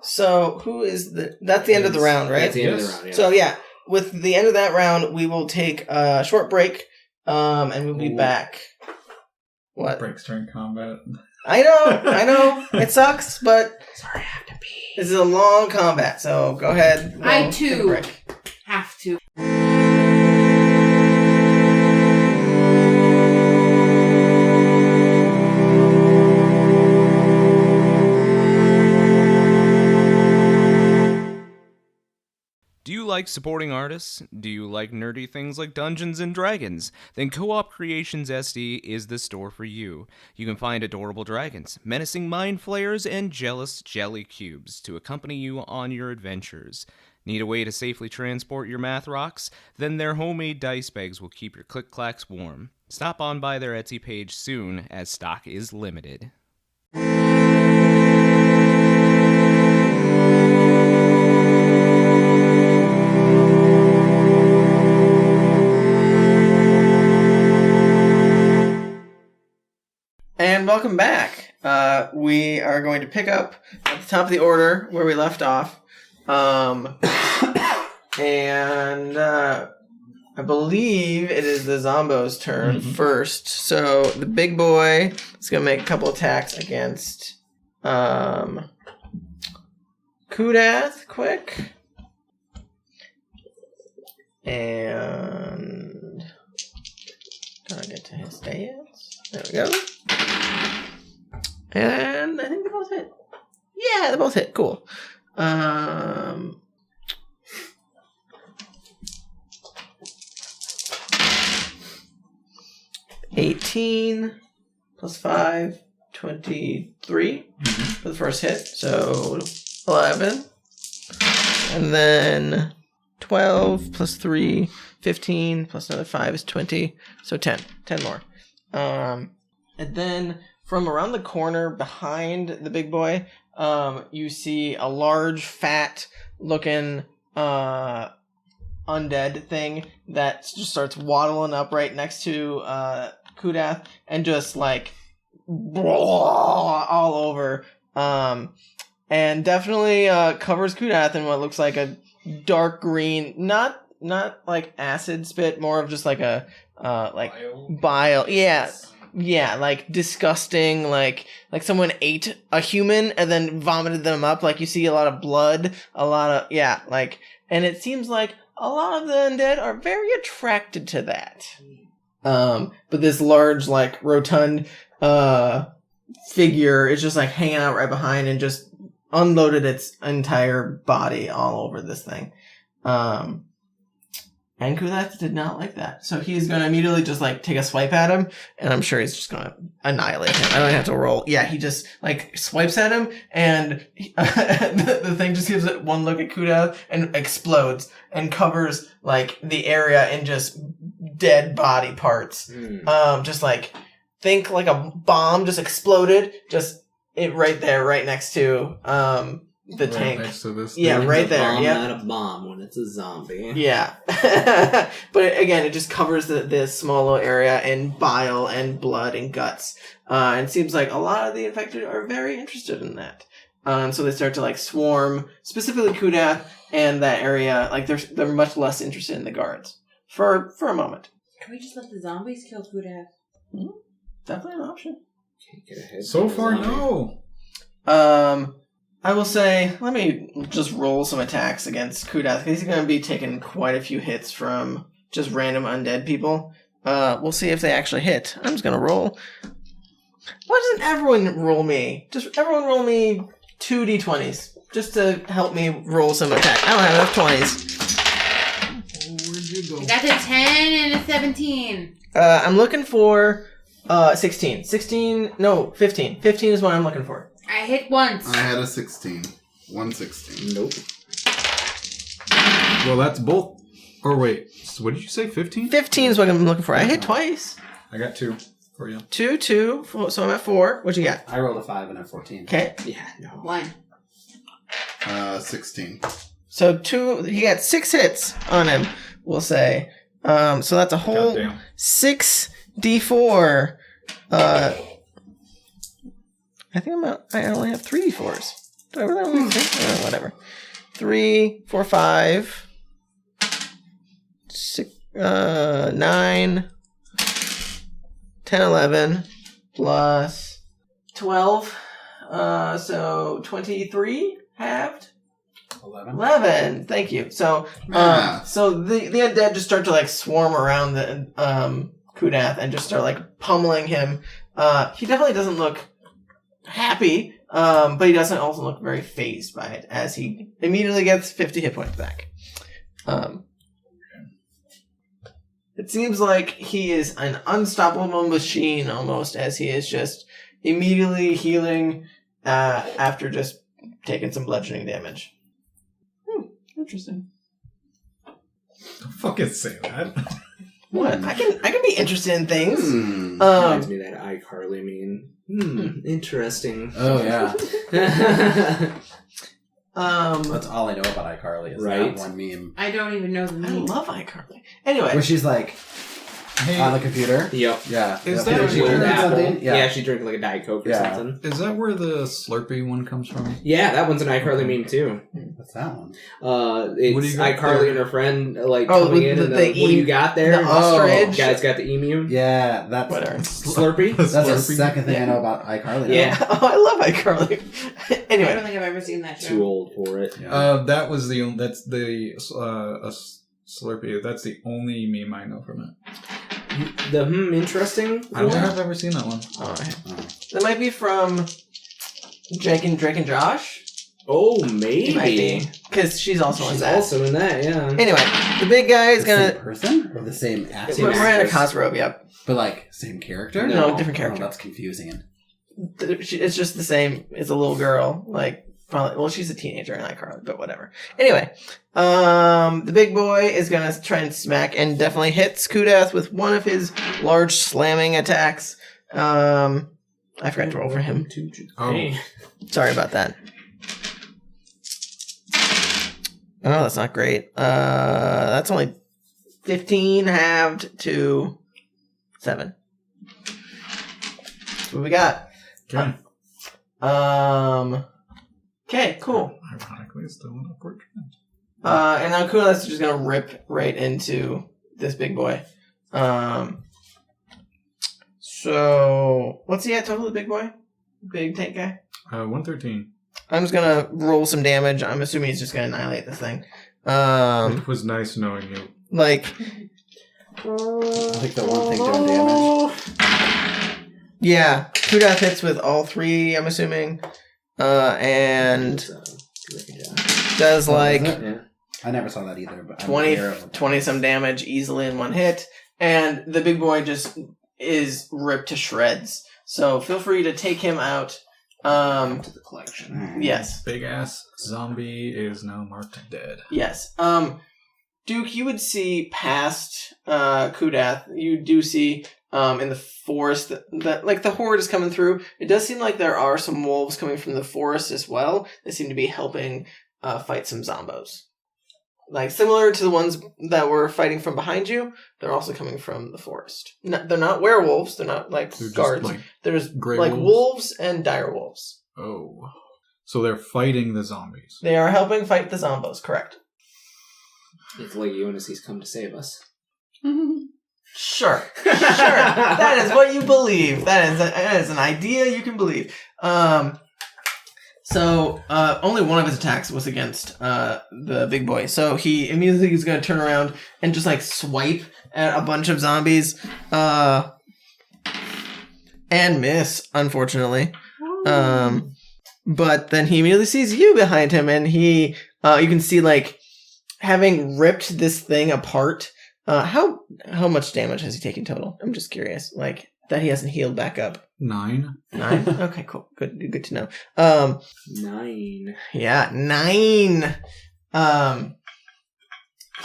So who is that's the end of the round, right? That's the end of the Yes. round. Yeah. So yeah, with the end of that round, we will take a short break, and we'll be Ooh. back. What? breaks during combat. I know, it sucks, but Sorry, I have to pee. this is a long combat, so go ahead. I, we'll take a too. break. Have to. Do you like supporting artists? Do you like nerdy things like Dungeons and Dragons? Then Co-op Creations SD is the store for you. You can find adorable dragons, menacing mind flayers, and jealous jelly cubes to accompany you on your adventures. Need a way to safely transport your math rocks? Then their homemade dice bags will keep your click-clacks warm. Stop on by their Etsy page soon, as stock is limited. welcome back. We are going to pick up at the top of the order where we left off. And I believe it is the Zombo's turn first. So the big boy is going to make a couple attacks against Kudath quick. And gotta get to his stance. There we go. And I think they both hit. Yeah, they both hit. Cool. 18 plus 5, 23 for the first hit. So 11. And then 12 plus 3, 15 plus another 5 is 20. So 10. 10 more. And then from around the corner behind the big boy, you see a large, fat looking undead thing that just starts waddling up right next to Kudath and just like all over. And definitely covers Kudath in what looks like a dark green, not like acid spit, more of just like a like bile. Yeah, like disgusting, like someone ate a human and then vomited them up. Like you see a lot of blood, and it seems like a lot of the undead are very attracted to that. But this large, like rotund figure is just like hanging out right behind and just unloaded its entire body all over this thing. And Kudath did not like that. So he's going to immediately just like take a swipe at him, and I'm sure he's just going to annihilate him. I don't have to roll. Yeah, he just like swipes at him, and the thing just gives it one look at Kudath and explodes and covers like the area in just dead body parts. Just like think like a bomb just exploded, just it right there, right next to the tank. Next to this yeah, thing. right there. Bomb, Yeah, not a bomb when it's a zombie. yeah. But again, it just covers this small little area in bile and blood and guts. And it seems like a lot of the infected are very interested in that. So they start to like swarm, specifically Kudath and that area. Like they're much less interested in the guards for a moment. Can we just let the zombies kill Kudath? Definitely an option. So far, no. I will say, let me just roll some attacks against Kudath, because he's going to be taking quite a few hits from just random undead people. We'll see if they actually hit. I'm just going to roll. Why doesn't everyone roll me? Just everyone roll me 2 d20s, just to help me roll some attacks. I don't have enough 20s. Where'd you go? I got a 10 and a 17. I'm looking for 16. 15. 15 is what I'm looking for. I hit once. I had a 16. 116. Nope. Well, that's both. Or wait, so what did you say? 15? 15 is what I'm looking for. I hit twice. I got 2 for you. 2, so I'm at 4. What you got? I rolled a 5 and a 14. Okay. Yeah, no. 1. 16. So he got 6 hits on him, we'll say. So that's a whole Goddamn. 6d4. I think I only have 3 d4s. Do I really only have 3? Whatever. 3, 4, 5, 6, 9, 10, 11, plus 12. So 23 halved. 11. Thank you. So, so the undead just start to like swarm around the Kudath and just start like pummeling him. He definitely doesn't look happy, but he doesn't also look very fazed by it, as he immediately gets 50 hit points back. It seems like he is an unstoppable machine almost, as he is just immediately healing after just taking some bludgeoning damage. Interesting. Don't fucking say that. What? I can be interested in things. Reminds me of that iCarly meme. Interesting. Oh, yeah. That's all I know about iCarly is Right. that one meme. I don't even know the I name. love iCarly. Anyway. Where she's like, Hey, on the computer. Yep. Yeah. Is Yeah. that Did you where- drink Apple. something? Yeah, she drank like a Diet Coke or Yeah. something. is that where the Slurpee one comes from? Yeah, that one's an iCarly meme too. What's that one? What do It's you got iCarly there? and her friend like Oh, coming with in and the what do you got there? the ostrich. Guy's got the emu. Yeah, that's Whatever. Slurpee. That's the Slurpee? second thing I know about iCarly. now. Yeah. Oh, I love iCarly. I don't Anyway, think I've ever seen that show. Too old for it. Yeah. That was that's the Slurpee. That's the only meme I know from it. The interesting. I don't think I've ever seen that one. that might be from Drake and Josh. Oh, It might maybe. be because she's also in She's that. also in that. Yeah. Anyway, the big guy is The same gonna. person or the same actor, Same We're in a actress. cos robe. Yep. but like same character? No, different Oh, character. that's confusing. It's just the same. It's a little girl. Like probably. Well, she's a teenager in iCarly, but whatever. Anyway, the big boy is gonna try and smack and definitely hits Kudath with one of his large slamming attacks. I forgot to roll for him. Oh, Hey. Sorry about that. Oh, that's not great. That's only 15 halved to 7. That's what we got. okay. Okay, cool. Ironically, it's still an upward trend. And now Kudath is just gonna rip right into this big boy. So what's he at total, the big boy? Big tank guy? 113. I'm just gonna roll some damage. I'm assuming he's just gonna annihilate this thing. It was nice knowing you. Like I think the one thing doing damage. yeah, Kudath hits with all 3, I'm assuming. And does like Yeah. I never saw that either, but I'm aware of it. 20 some damage easily in one hit. And the big boy just is ripped to shreds. So feel free to take him out. To the collection. Yes. Big ass zombie is now marked dead. Yes. Duke, you would see past Kudath. You do see in the forest that like the horde is coming through. It does seem like there are some wolves coming from the forest as well. They seem to be helping fight some zombos. Like similar to the ones that were fighting from behind you, they're also coming from the forest. No, they're not werewolves. They're not like They're just guards. like There's gray like wolves? wolves and dire wolves. Oh, so they're fighting the zombies. They are helping fight the zombos. Correct. It's like Ulysses come to save us. Sure. That is what you believe. That is an idea you can believe. So only one of his attacks was against the big boy. So he immediately is going to turn around and just like swipe at a bunch of zombies and miss, unfortunately. But then he immediately sees you behind him, and he you can see like having ripped this thing apart. How much damage has he taken total? I'm just curious. Like that he hasn't healed back up. 9. 9? Okay, cool. Good to know. 9. Yeah, 9.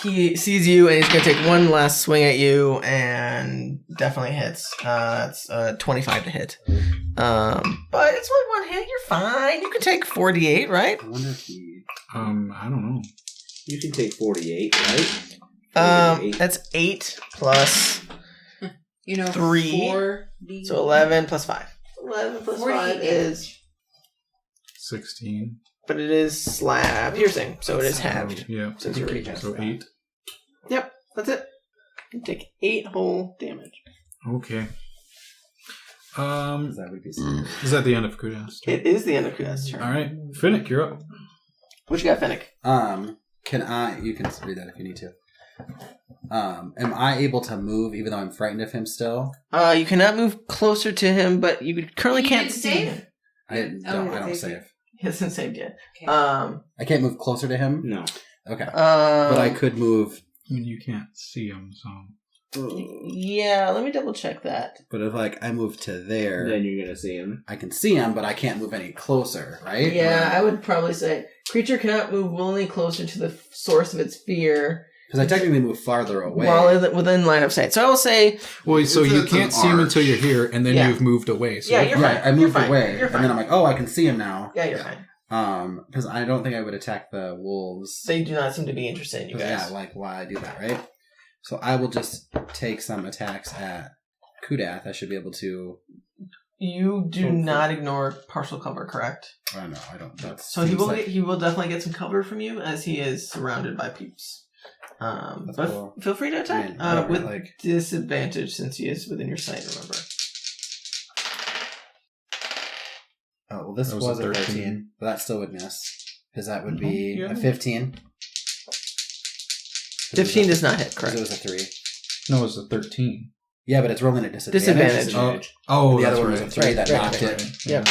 He sees you and he's gonna take one last swing at you and definitely hits. It's 25 to hit. But it's only one hit. You're fine. You can take 48, right? I wonder if he... I don't know. You can take 48, right? 48. That's 8 plus 3. 4 So 11 plus 5. 11 plus 5 is... 16. But it is slab piercing, so it is halved. Yeah. Since you're already So 8. Yep, that's it. You take 8 whole damage. Okay. That would be scary. Is that the end of Kudath's turn? It is the end of Kudath's turn. All right, Finnick, you're up. What you got, Fennec? Can I... You can read that if you need to. Am I able to move even though I'm frightened of him still? You cannot move closer to him, but you currently You can't didn't see save? him. I don't save. He hasn't saved yet. Okay. I can't move closer to him? No. Okay. But I could move... I mean, you can't see him, so. Yeah, let me double check that. But if like I move to there, Then you're gonna see him. I can see him, but I can't move any closer, right? Yeah, I would probably say creature cannot move willingly closer to the source of its fear Because I technically move farther away. while within line of sight. So I will say, Well, so you It's an can't see him arch. until you're here, and then Yeah. you've moved away. So Yeah, you're right, fine. I moved You're fine. away, You're and then I'm like, oh, I can see him now. yeah, you're fine. Because I don't think I would attack the wolves. They do not seem to be interested in you 'Cause, guys. yeah, like why do that, right? So I will just take some attacks at Kudath. I should be able to... You do not ignore partial cover, correct? Oh, no, I don't. So he will definitely get some cover from you as he is surrounded by peeps. But cool. feel free to attack with like... disadvantage since he is within your sight, remember. Oh, well, this was a 13, but that still would miss. Because that would be a 15. 15 does not hit, correct? It was a 3. No, it was a 13. Yeah, but it's rolling at disadvantage. Oh, the that's other one right. was a 3 that knocked it. Right. Yep.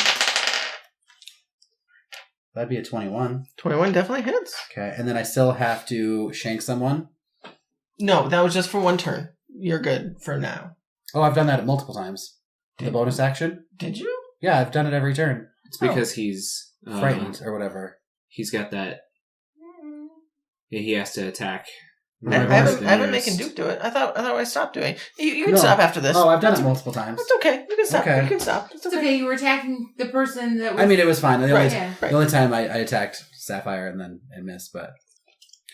That'd be a 21. 21 definitely hits. Okay, and then I still have to shank someone? No, that was just for one turn. You're good for now. Oh, I've done that multiple times. The bonus action? Did you? Yeah, I've done it every turn. It's because he's Frightened or whatever. He's got that. Yeah, he has to attack. I haven't making Duke do it. I thought I stopped doing. You can stop after this. Oh, I've done it multiple times. That's okay. You can stop. Okay. You can stop. It's okay. You were attacking the person that was... I mean, it was fine. The only time I attacked Sapphire and then I missed, but...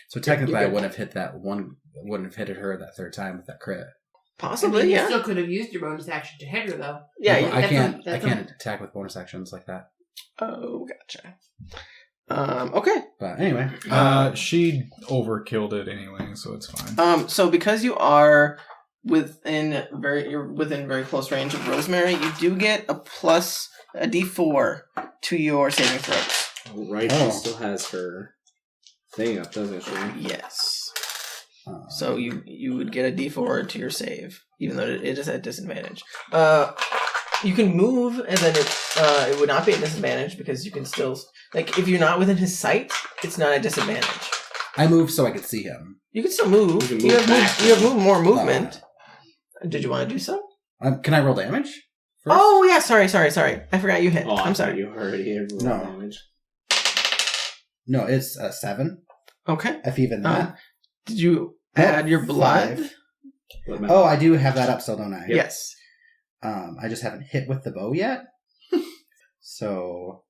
So technically I wouldn't have hit that one... Wouldn't have hit her that third time with that crit. Possibly, you yeah. still could have used your bonus action to hit her, though. Yeah, I can't attack with bonus actions like that. Oh, gotcha. Okay. But anyway. She overkilled it anyway, so it's fine. So because you are within very close range of Rosemary, you do get a D4 to your saving throws. Oh, right, she still has her thing up, doesn't she? Yes. So you would get a D4 to your save, even though it is at disadvantage. You can move, and then it would not be at disadvantage because you can still, like, if you're not within his sight, it's not at disadvantage. I moved so I could see him. You can still move. You have more movement. Did you want to do so? Can I roll damage first? Oh yeah, sorry. I forgot you hit. Oh, I'm sorry. You already rolled damage. No, it's 7. Okay. If even that. Did you add your blood? 5. Oh, I do have that up still, don't I? Yes. I just haven't hit with the bow yet. So...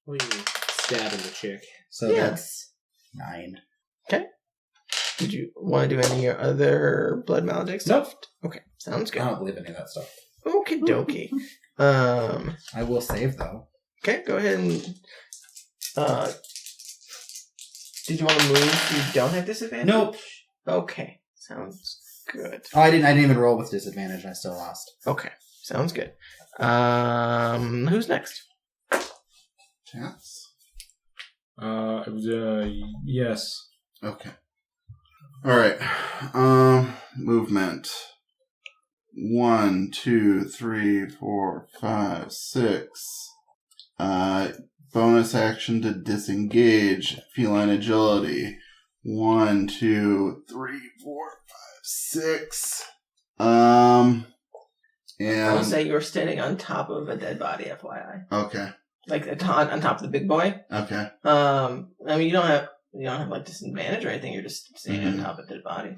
Well, you stabbing the chick. So that's 9. Okay. Did you want to do any other blood maledict stuff? Nope. Okay, sounds good. I don't believe any of that stuff. Okie dokie. I will save, though. Okay, go ahead and... did you want to move? You don't have disadvantage? Nope. Okay, sounds good. Oh, I didn't even roll with disadvantage. I still lost. Okay, sounds good. Who's next? Chance? Yes. Okay. Alright. Movement. 1, 2, 3, 4, 5, 6. Bonus action to disengage. Feline agility. 1, 2, 3, 4, 5, 6. And I will say you're standing on top of a dead body, FYI. Okay. Like on top of the big boy. Okay. I mean, you don't have like disadvantage or anything. You're just standing on top of the dead body.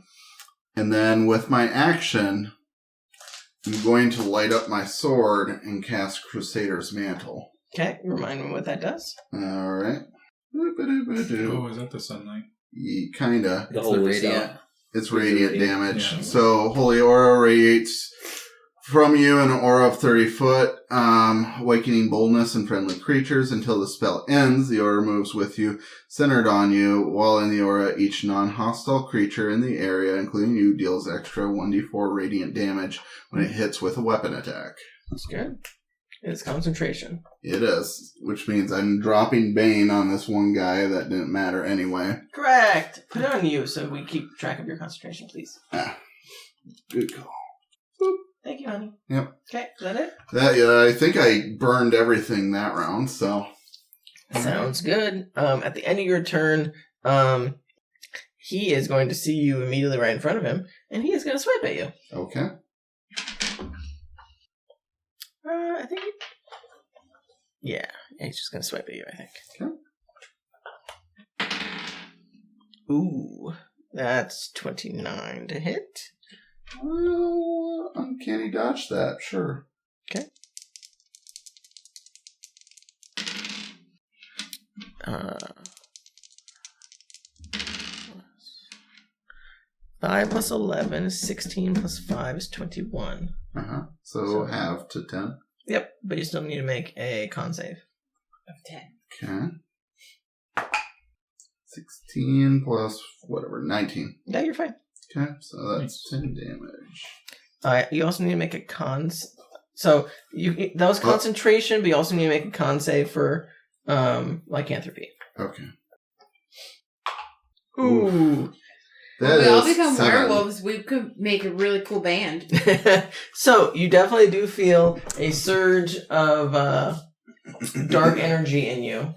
And then with my action, I'm going to light up my sword and cast Crusader's Mantle. Okay, remind me what that does. All right. Oh, is that the sunlight? Kinda. The whole radiant. It's radiant damage. Yeah. So Holy Aura radiates from you an aura of 30 foot, awakening boldness in friendly creatures until the spell ends. The aura moves with you, centered on you. While in the aura, each non-hostile creature in the area, including you, deals extra 1d4 radiant damage when it hits with a weapon attack. That's good. It's concentration. It is, which means I'm dropping Bane on this one guy that didn't matter anyway. Correct. Put it on you so we keep track of your concentration, please. Good call. Thank you, honey. Yep. Okay, is that it? I think I burned everything that round, so. Sounds good. At the end of your turn, he is going to see you immediately right in front of him, and he is going to swipe at you. Okay. I think yeah, he's just going to swipe at you, I think. Okay. Ooh, that's 29 to hit. Well, uncanny dodge that, sure. Okay. 5 plus 11 is 16 plus 5 is 21. So half to 10. Yep, but you still need to make a con save. Of 10. Okay. 16 plus whatever, 19. Yeah, you're fine. Okay, so that's 10 damage. Alright, you also need to make a so that was concentration, but you also need to make a con save for lycanthropy. Okay. Ooh. When we all become werewolves, we could make a really cool band. So you definitely do feel a surge of dark energy in you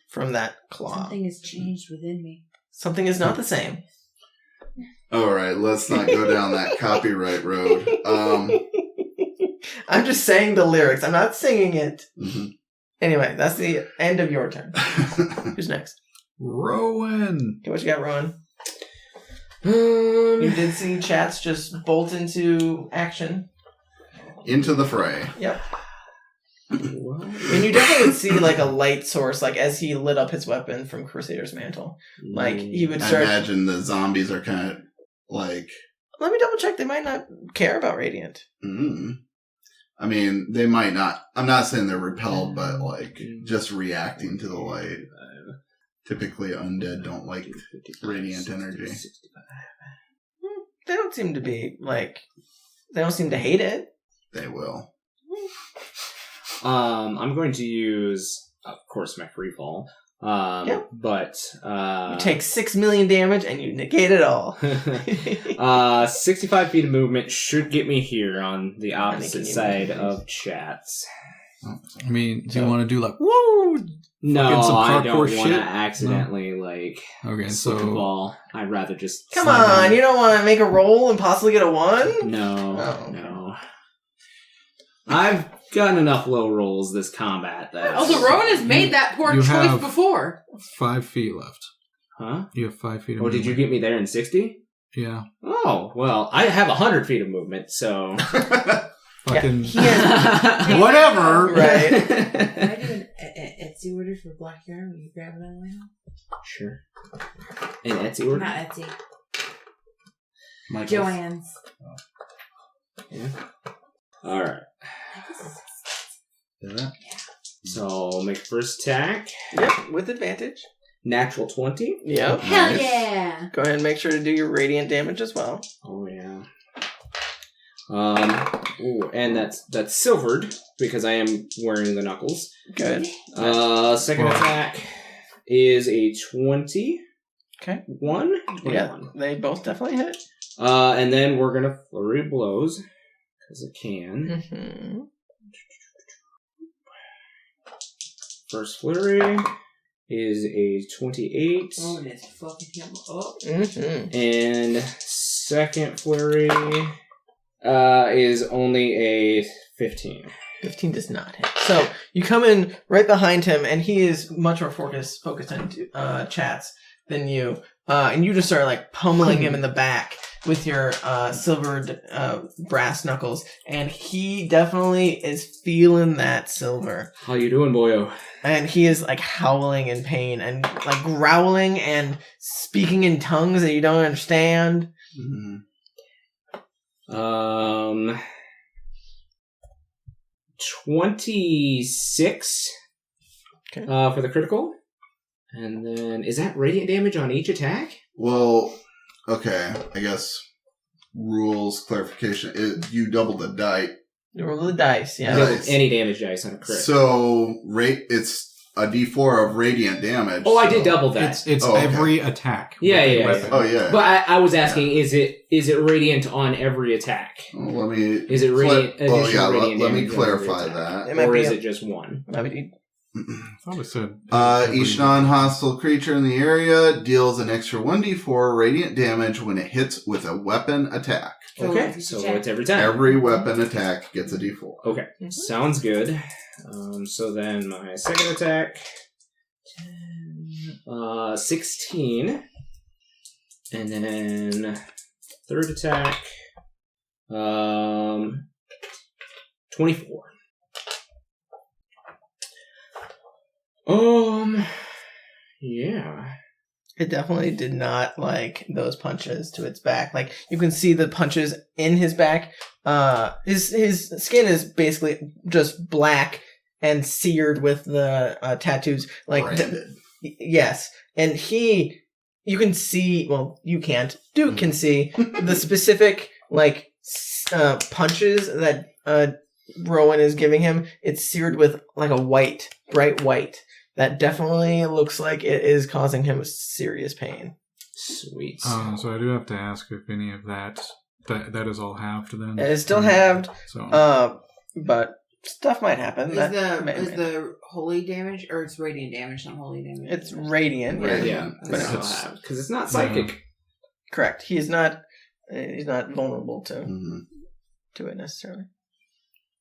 from that claw. Something has changed within me. Something is not the same. All right, let's not go down that copyright road. I'm just saying the lyrics. I'm not singing it. Mm-hmm. Anyway, that's the end of your turn. Who's next? Rowan. Okay, what you got, Rowan? You did see Chats just bolt into action. Into the fray. Yep. And you definitely would see like a light source, like as he lit up his weapon from Crusader's Mantle. Like he would start. I imagine the zombies are kind of like. Let me double check. They might not care about Radiant. I mean, they might not. I'm not saying they're repelled, but like just reacting to the light. Typically, undead don't like radiant energy. They don't seem to be like. They don't seem to hate it. They will. I'm going to use, of course, my free fall. But you take 6 million damage and you negate it all. 65 feet of movement should get me here on the opposite side of Chats. I mean, do you want to do like woo? No, some I don't want shit? to accidentally Okay, slip and fall. I'd rather just Come on, you don't want to make a roll and possibly get a 1? No. I've gotten enough low rolls this combat. Also, Rowan has made that poor choice before. 5 feet left. Huh? You have 5 feet of movement. Did you get me there in 60? Yeah. Oh, well, I have 100 feet of movement, so... Fucking... Whatever! Right. Can I do an Etsy order for Black Yarn? Will you grab it on the way home? Sure. An Etsy order? Not Etsy. Michael's. Joanne's. Yeah. Alright. Yeah. So, make first attack. Yep, with advantage. Natural 20. Yep. Hell yeah! Go ahead and make sure to do your radiant damage as well. Oh, yeah. And that's silvered, because I am wearing the knuckles. Good. Second attack is a 20. Okay. 21. Yeah, they both definitely hit. And then we're going to flurry of blows. Because it can. Mm-hmm. First flurry is a 28. Oh, let's fucking him up. Mm-hmm. And second flurry is only a 15. 15 does not hit. So you come in right behind him, and he is much more focused on Chats than you. And you just start like pummeling him in the back with your silvered brass knuckles, and he definitely is feeling that silver. How you doing, boyo? And he is like howling in pain and like growling and speaking in tongues that you don't understand. Mm-hmm. 26 for the critical. And then, is that radiant damage on each attack? Well, okay, I guess rules clarification. You double the die. You roll the dice, yeah. Dice. Any damage dice on a crit. So, it's a d4 of radiant damage. Oh, I did double that. It's every attack. Yeah. Oh, yeah. But I was asking, is it radiant on every attack? Well, let me... Is it radiant? Let me clarify that. Or is it just one? I thought it said... each non-hostile creature in the area deals an extra 1d4 radiant damage when it hits with a weapon attack. Okay, so it's every time. Every weapon attack gets a d4. Okay, sounds good. So then my second attack, 16. And then third attack, 24. Yeah. It definitely did not like those punches to its back. Like, you can see the punches in his back. His skin is basically just black and seared with the tattoos. Like, yes. And you can see, well, you can't. Duke can see the specific, like, punches that Rowan is giving him. It's seared with, like, a bright white. That definitely looks like it is causing him serious pain. Sweet. So I do have to ask if any of that is all halved then. It is still halved, So but stuff might happen. Is the holy damage, or it's radiant damage, not holy damage? It's radiant. Yeah, but it's because it's not psychic. Correct. He's not vulnerable to it necessarily.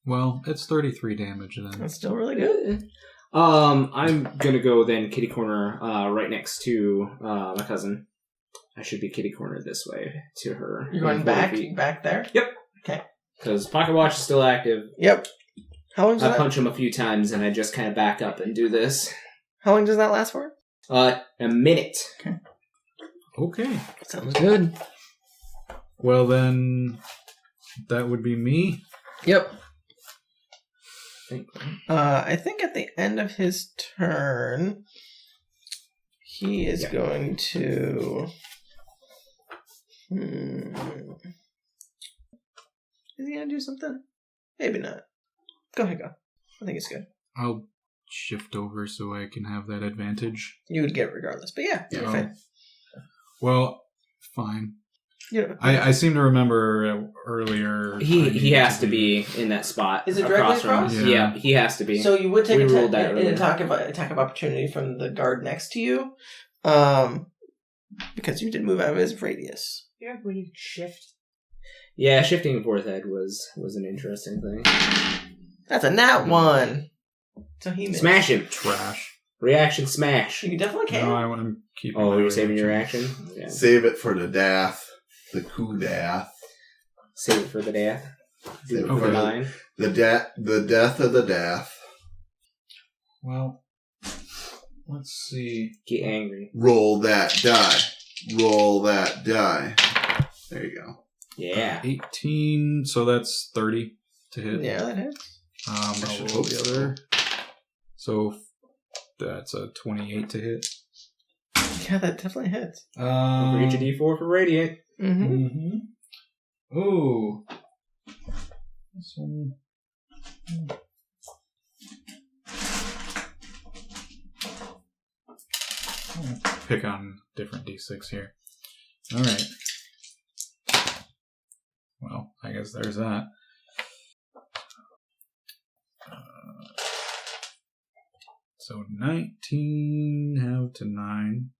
well, it's 33 damage then. That's still really good. I'm gonna go then kitty corner right next to my cousin. I should be kitty corner this way to her. You're going back there? Yep. Okay. Because pocket watch is still active. Yep. How long does I that? punch him a few times and I just kind of back up and do this. How long does that last for? A minute. Okay. Sounds good. Well then, that would be me. Yep. I think at the end of his turn, he is going to. Is he gonna do something? Maybe not. Go ahead, go. I think it's good. I'll shift over so I can have that advantage. You would get it regardless, but yeah, you're fine. Well, fine. Yeah. I seem to remember earlier. He has to be in that spot. Is it directly across? Yeah. He has to be. So you would take We an ruled that earlier. attack of opportunity from the guard next to you, because you did move out of his radius. Yeah, we need to shift. Yeah, shifting forehead was an interesting thing. That's a nat one. So he missed. Smash him. Trash. Reaction smash. You definitely can. No, I want to keep. Oh, you're saving your action? Yeah. Save it for the Dath. The Kudath. Save it for the death. Save it Okay. for the death of the Dath. Well, let's see. Get angry. Roll that die. Roll that die. There you go. Yeah. 18, so that's 30 to hit. Yeah, that hits. I'll roll the other. So that's a 28 to hit. Yeah, that definitely hits. Don't forget your D4 for radiant. Mm-hmm. Ooh. This one. I'll pick on different D6 here. Alright. Well, I guess there's that. So 19 have to 9.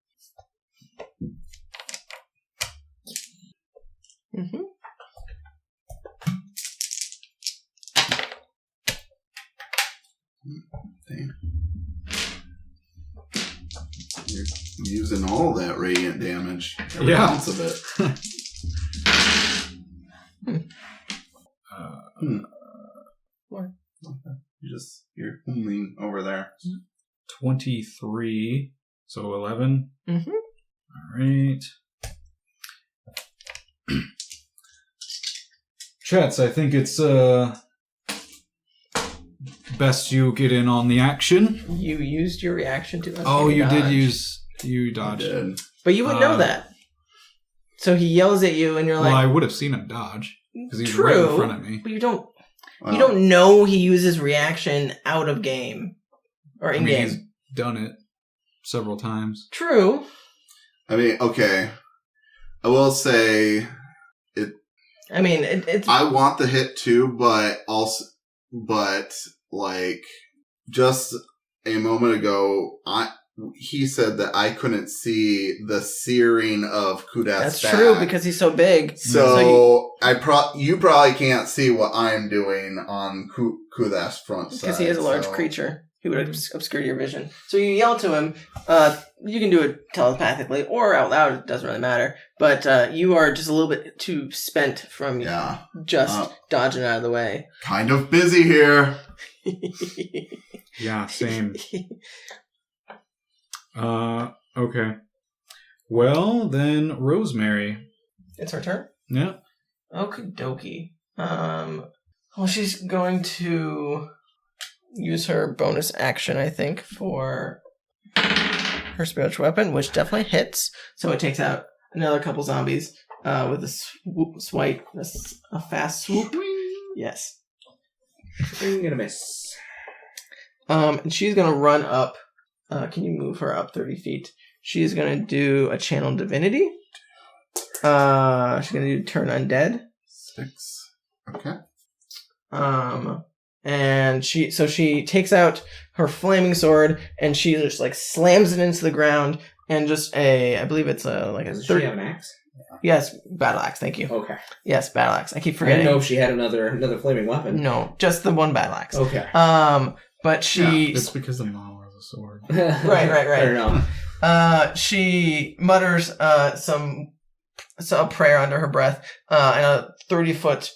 Mm-hmm. Damn. You're using all that radiant damage. Every ounce of it. What? You're humming over there. 23. So 11. Mm-hmm. All right. Chats, I think it's best you get in on the action. You used your reaction to. Oh, you dodge. did use. You dodged. You did. But you would know that. So he yells at you, and you're Well, I like, would have seen him dodge because he's true, right in front of me. but you don't. Wow. You don't know he uses reaction out of game or in game. He's done it several times. True. I mean, okay. I will say I mean, it's. I want the hit too, but like just a moment ago, he said that I couldn't see the searing of Kudath's That's back. true because he's so big. So you probably can't see what I'm doing on Kudath's front side. Because he is a large creature. He would obscure your vision. So you yell to him. You can do it telepathically or out loud. It doesn't really matter. But you are just a little bit too spent from just dodging out of the way. Kind of busy here. Yeah, same. Okay. Well, then Rosemary. It's her turn. Yeah. Okie dokie. Well, she's going to use her bonus action, I think, for her spiritual weapon, which definitely hits. So it takes out another couple zombies with a fast swoop. Yes. I'm gonna miss. And she's gonna run up. Can you move her up 30 feet? She's gonna do a channel divinity. She's gonna do turn undead. 6. Okay. And she takes out her flaming sword and she just like slams it into the ground and just I believe it's like a Does she have an axe? Yes, battle axe. Thank you. Okay. Yes, battle axe. I keep I forgetting. didn't know if she had another flaming weapon. No, just the one battle axe. Okay. But she It's because the mom has a sword. right. Fair enough. She mutters some prayer under her breath, and a 30-foot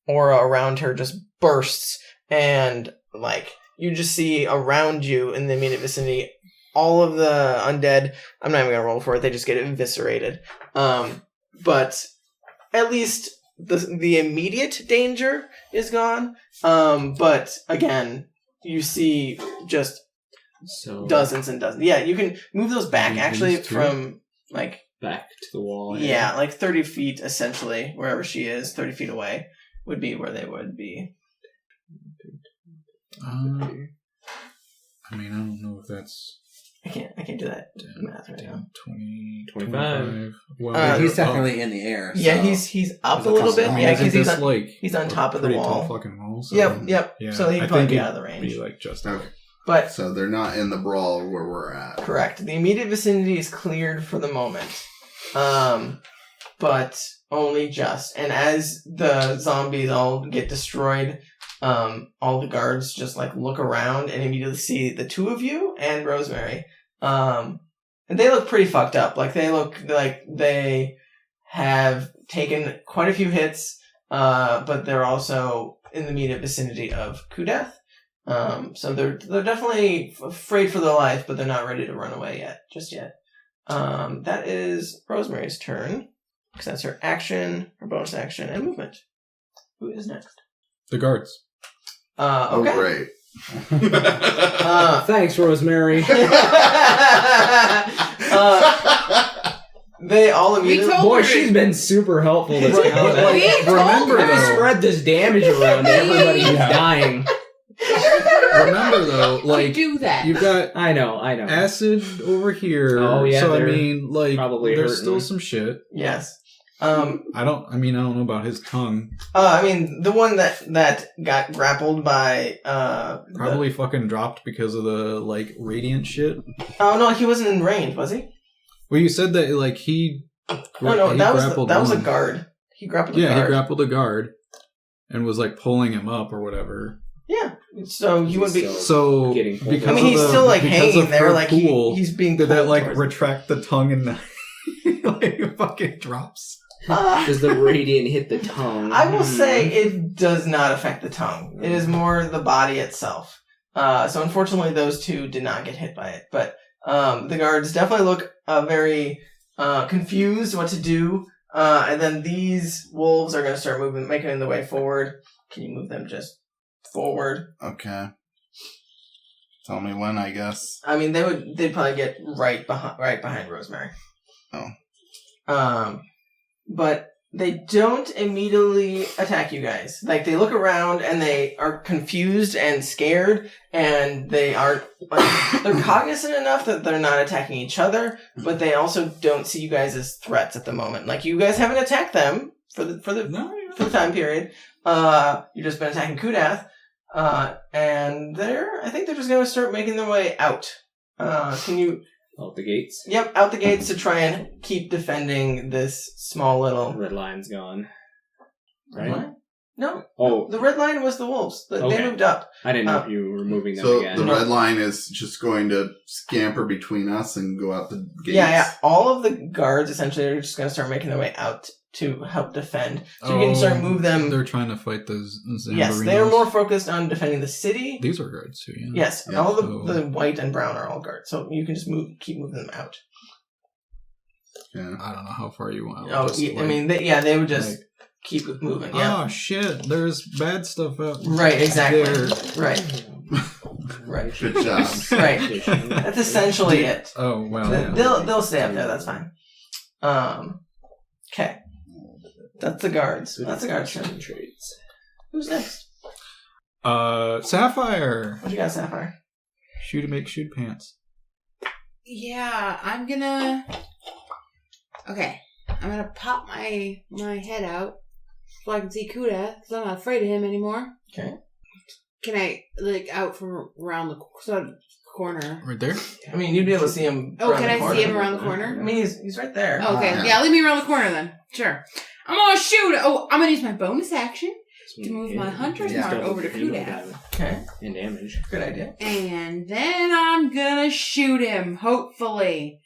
aura around her just bursts, and like you just see around you in the immediate vicinity all of the undead. I'm not even gonna roll for it. They just get eviscerated. But at least the immediate danger is gone. But again, you see just dozens and dozens. Yeah, you can move those back actually from like back to the wall. Yeah, like 30 feet essentially, wherever she is, 30 feet away would be where they would be. I mean, I don't know if that's... I can't do that math right now. 20, 25. Well, He's technically in the air. So. Yeah, he's up a little bit. I mean, Yeah, because he's on a top of the pretty wall. tall fucking wall. So, Yep. Yeah, So he I can probably think be out of the it'd range. Be like just Okay. But So they're not in the brawl where we're at. correct. The immediate vicinity is cleared for the moment. But only just. And as the zombies all get destroyed, all the guards just like look around and immediately see the two of you and Rosemary. And they look pretty fucked up. Like they look like they have taken quite a few hits, but they're also in the immediate vicinity of Kudath. So they're definitely afraid for their life, but they're not ready to run away just yet. That is Rosemary's turn, because that's her action, her bonus action, and movement. Who is next? the guards. Okay. Oh, great. Thanks, Rosemary. They all immediately... told Boy, her- she's been super helpful this Right, time. but, Like, We told remember her. though- spread this damage around to everybody who's dying. Remember though, like do that. you've got I know. acid over here. Oh, yeah, So I they're mean, like probably there's hurting. still some shit. Yes. I don't know about his tongue. I mean, the one that got grappled by Probably fucking dropped because of the like radiant shit. Oh no, he wasn't in range, was he? Well, you said that like he. No, he that was grappled a one. guard. He grappled a Yeah, guard. he grappled a guard, and was like pulling him up or whatever. Yeah, so he would be. So Getting pulled because I mean, of he's the- still like because hanging of there, her like pool, he's being. did that pulled like towards- retract the tongue and like fucking drops? Does the radiant hit the tongue? I will say it does not affect the tongue. It is more the body itself. So unfortunately, those two did not get hit by it. But the guards definitely look very confused what to do. And then they's wolves are going to start making the way forward. Can you move them just forward? Okay. Tell me when, I guess. I mean, they'd probably get right behind Rosemary. Oh. But they don't immediately attack you guys. Like, they look around and they are confused and scared, and they are, like, they're cognizant enough that they're not attacking each other, but they also don't see you guys as threats at the moment. Like, you guys haven't attacked them for the time period. You've just been attacking Kudath, and I think they're just gonna start making their way out. Can you... Out the gates. Yep, out the gates to try and keep defending this small little... Red line's gone. Red Right? line? No. Oh, The red line was the wolves. They Okay. moved up. I didn't know if you were moving them So again. the red line is just going to scamper between us and go out the gates. Yeah. All of the guards essentially are just going to start making their way out to help defend. So you can start move them. They're trying to fight the Zambarinos. Yes, they are more focused on defending the city. These are guards too. Yeah. Yes, Yeah, all so- the white and brown are all guards. So you can just keep moving them out. Yeah. I don't know how far you want. Oh, Just, I mean, they would just keep moving. Yeah. Oh shit! There's bad stuff out. Right. Exactly. there. Right. Right. Good job. Right. That's essentially it. Oh well. They'll stay up there. That's fine. Okay. That's the guards. That's the guards. Trades. Who's next? Sapphire. What you got, Sapphire? Shoot pants. Yeah, I'm gonna pop my head out so I can see Kudath because I'm not afraid of him anymore. Okay. Can I out from around the corner? Right there. I mean, you'd be able to see him. Oh, around can the I corner. see him around the corner? I mean, he's right there. Oh, okay, yeah, leave me around the corner then. Sure. I'm gonna shoot. Oh, I'm gonna use my bonus action to move my hunter's mark over to Kudath. Okay. And damage. Good idea. And then I'm gonna shoot him, hopefully.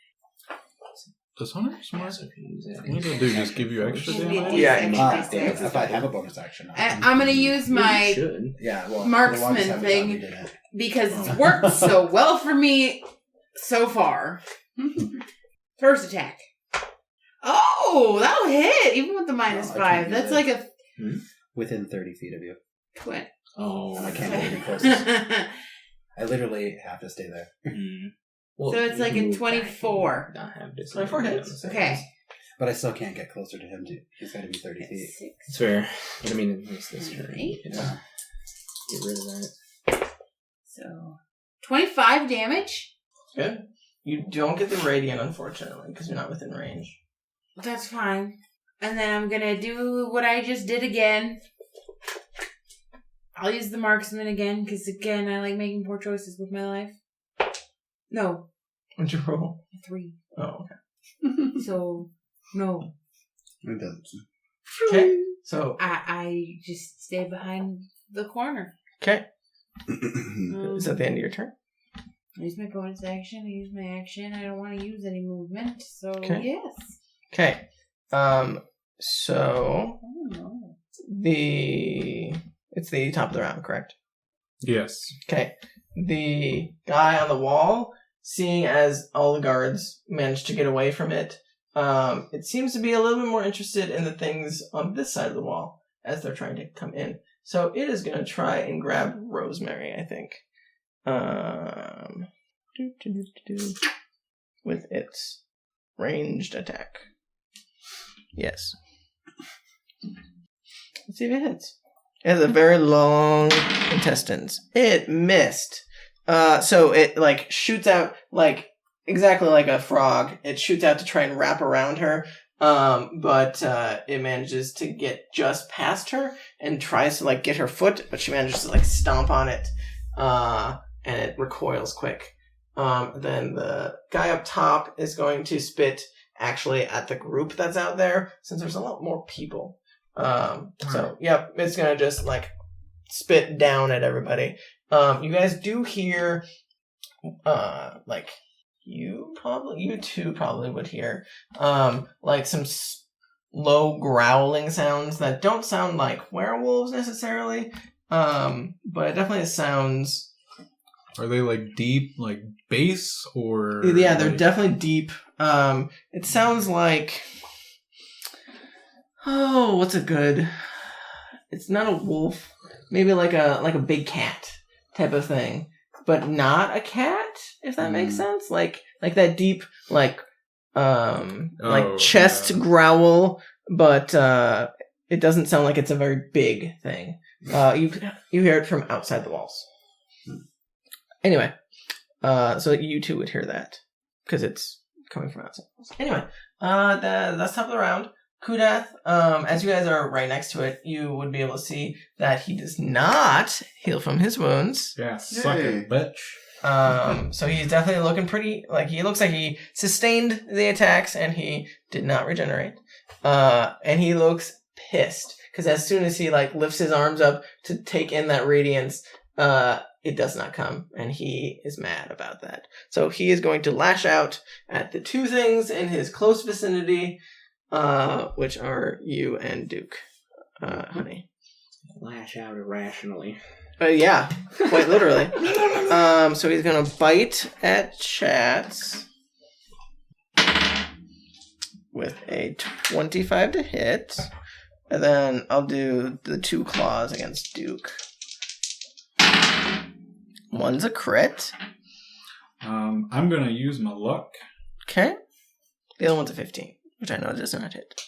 Does Hunter's Mark? So if you use that- What does it do? Just give you extra Give me a damage? Yeah. If I have a bonus action. I'm gonna use You my should. Yeah, well, marksman the longest time we thing. thought we did it. because it's worked so well for me so far. First attack. Oh, that'll hit, even with the minus No, I can't -5. use That's it. like a Within 30 feet of you. twin. Oh, I can't get any closer. I literally have to stay there. Well, So it's you like can a move back 24. and Not have 24 hits. Okay. But I still can't get closer to him. He's got to be 30 feet. 6. It's fair. But I mean, it's this turn. You 8. can get rid of that. So 25 damage. Good. You don't get the radiant, unfortunately, because you're not within range. That's fine. And then I'm gonna do what I just did again. I'll use the marksman again, because again, I like making poor choices with my life. No, What'd you roll? 3. Oh, okay. So, no. It doesn't. Okay. So, I just stay behind the corner. okay. Um, Is that the end of your turn? I use my bonus action, I use my action. I don't want to use any movement, so Okay. yes. Okay. So Oh, no. it's the top of the round, correct? Yes. Okay. The guy on the wall, seeing as all the guards managed to get away from it, it seems to be a little bit more interested in the things on this side of the wall as they're trying to come in. So it is going to try and grab Rosemary, I think. With its ranged attack. Yes. Let's see if it hits. It has a very long intestines. It missed. So it like shoots out like exactly like a frog. It shoots out to try and wrap around her. But it manages to get just past her and tries to like get her foot, but she manages to like stomp on it. And it recoils quick. Then the guy up top is going to spit actually at the group that's out there, since there's a lot more people. So, yep, it's gonna just, like, spit down at everybody. You guys do hear, like, you two probably would hear, like, some low growling sounds that don't sound like werewolves necessarily, but it definitely sounds... Are they like deep, like bass, or? Yeah, they're like... definitely deep. It sounds like... Oh, what's a good... It's not a wolf. Maybe like a big cat type of thing. But not a cat, if that makes sense. Like that deep, like chest growl, but it doesn't sound like it's a very big thing. You hear it from outside the walls. Anyway, so you two would hear that because it's coming from outside. Anyway, that's top of the round. Kudath, as you guys are right next to it, you would be able to see that he does not heal from his wounds. Yeah, suck it, bitch. So he's definitely looking pretty, like, he looks like he sustained the attacks and he did not regenerate. And he looks pissed because as soon as he, like, lifts his arms up to take in that radiance, it does not come, and he is mad about that. So he is going to lash out at the two things in his close vicinity, which are you and Duke, honey. Lash out irrationally. Yeah, quite literally. So he's gonna bite at Chats. with a 25 to hit. And then I'll do the 2 claws against Duke. One's a crit. I'm gonna use my luck. Okay. The other one's a 15, which I know does not hit.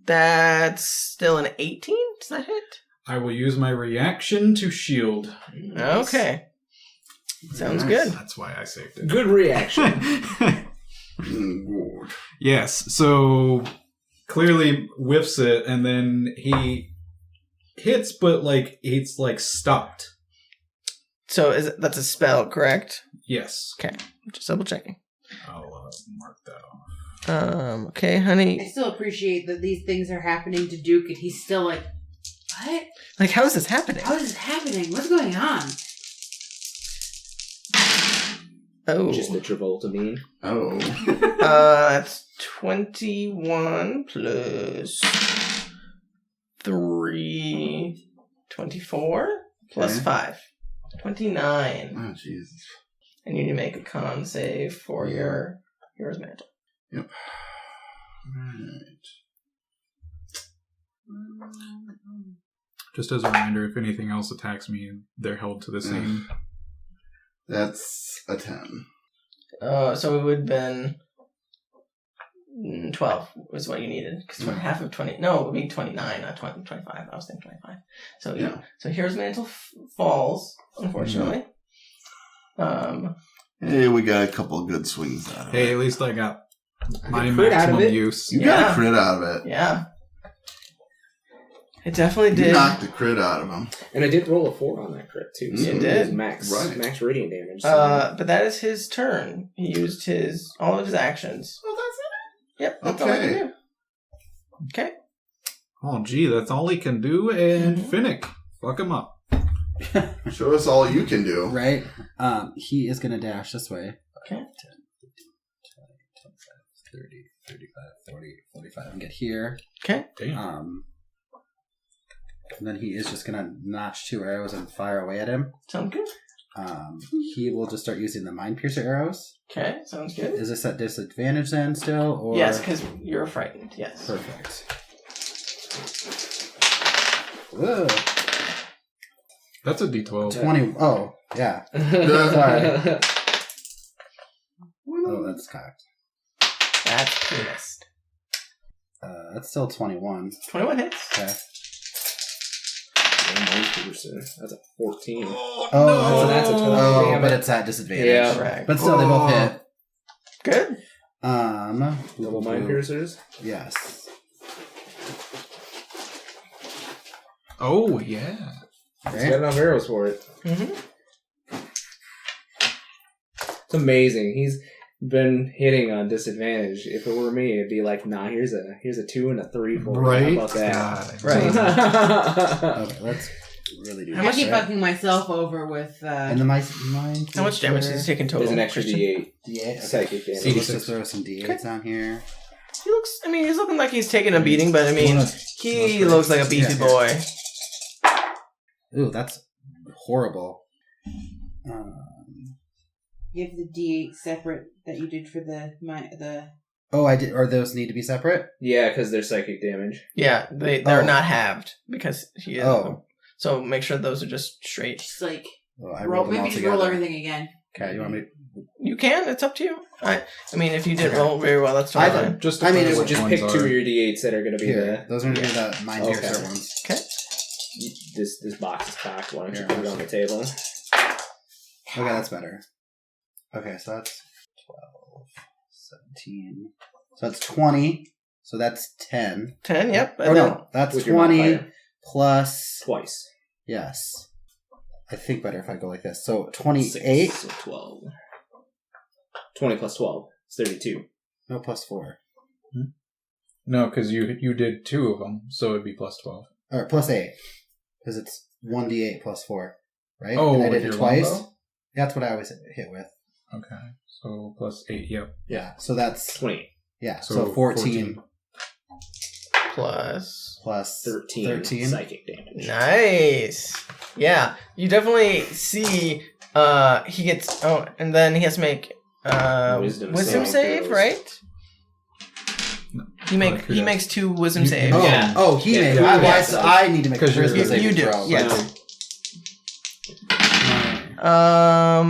That's still an 18? Does that hit? I will use my reaction to shield. Okay. Sounds Nice. good. That's why I saved it. Good reaction. Good. Yes, so clearly whiffs it, and then he hits, but like it's like stopped. So that's a spell, correct? Yes. Okay. Just double checking. I'll mark that off. Okay, I honey. still appreciate that these things are happening to Duke, and he's still like, what? Like, how is this happening? How is this happening? What's going on? Oh. Just the Travolta mean. Oh. That's 21 plus 3, 24 plus Okay. 5. 29. Oh, Jesus. And you need to make a con save for your Hero's Mantle. Yep. Alright. Just as a reminder, if anything else attacks me, they're held to the same. That's a 10. So it would have been 12 was what you needed. Because half of 20. No, it would be 29, not 20, 25. I was thinking 25. So yeah. So Hero's Mantle falls, unfortunately. Hey, we got a couple of good swings out of Hey, it. at least I got my crit out of maximum it. use. You got Yeah. a crit out of it. Yeah. It definitely You did. knocked the crit out of him. And I did roll a 4 on that crit, too. So You it did. was max radiant damage. But that is his turn. He used all of his actions. Oh, that's Yep, that's all I can Okay. do. Okay. Oh, gee, that's all he can do, and Finnick, fuck him up. it. Show us all you can do. Right? He is going to dash this way. Okay. 10, 15, 20, 25, 30, 35, 40, 45, and get here. Okay. Damn. And then he is just going to notch 2 arrows and fire away at him. Sounds good. He will just start using the Mind Piercer arrows. Okay, sounds good. Is this at disadvantage then still? Or? Yes, because you're frightened. Yes. Perfect. Whoa. That's a D12. 20. Oh, yeah. Sorry. Oh, that's cocked. That's pissed. That's still 21. 21 hits. Okay. That's a 14. Oh, that's a 20. Oh, Damn but it. it's at disadvantage. Yeah. Correct. But still, they both hit. Good. Double mind piercers. Yes. Oh, yeah. He's Right? got enough arrows for it. Mm-hmm. It's amazing. He's been hitting on disadvantage. If it were me, it'd be like, nah, here's a 2 and a 3 for me. Right? How about that? God. Right. Okay, let's really do I this. keep right? fucking myself over with. And the mind. How much damage is he taking total? There's an extra Christian? D8 D8. Okay. psychic damage. So let's just throw some D8s on here. He looks. I mean, he's looking like he's taking a beating, but I mean, he looks like a beefy Yeah. boy. Ooh, that's horrible. You have the D8 separate that you did for the. Oh, I did. Or those need to be separate? Yeah, because they're psychic damage. Yeah, they're Oh. not halved because he is. Oh. So make sure those are just straight. Just like. Oh, I roll, rolled them all maybe just together. roll everything again. Okay, you want me? You can. It's up to you. I mean, if you did Okay. roll very well, that's totally I fine. Just I mean, depends it what would Just ones pick 2 are. of your D8s that are going to be Here, those are going to be the Mind Okay. Piercer ones. Okay. this box is packed. Why don't you Here, put it on the table? Okay, that's better. Okay, so that's 12, 17. So that's 20. So that's 10. 10. Yep. Oh, And then, no. That's With your 20 modifier. plus. Twice. Yes. I think better if I go like this. So 28. 6, so 12. 20 plus 12 is 32. No, plus 4. No, because you did 2 of them, so it'd be plus 12. Or plus 8. Because it's 1d8 plus 4. Right? Oh, and I with did it your twice. longbow? That's what I always hit with. Okay, so plus 8, yep. Yeah. So that's. 28. Yeah. So So 14 plus. plus 13 psychic damage. Nice. Yeah, you definitely see. He gets. Oh, and then he has to make wisdom saving save, throws. right? He makes 2 wisdom saves. Oh, Yeah. he Yeah, made. yeah. So I need to make a 'Cause you're- charisma saving You do, throw. yes.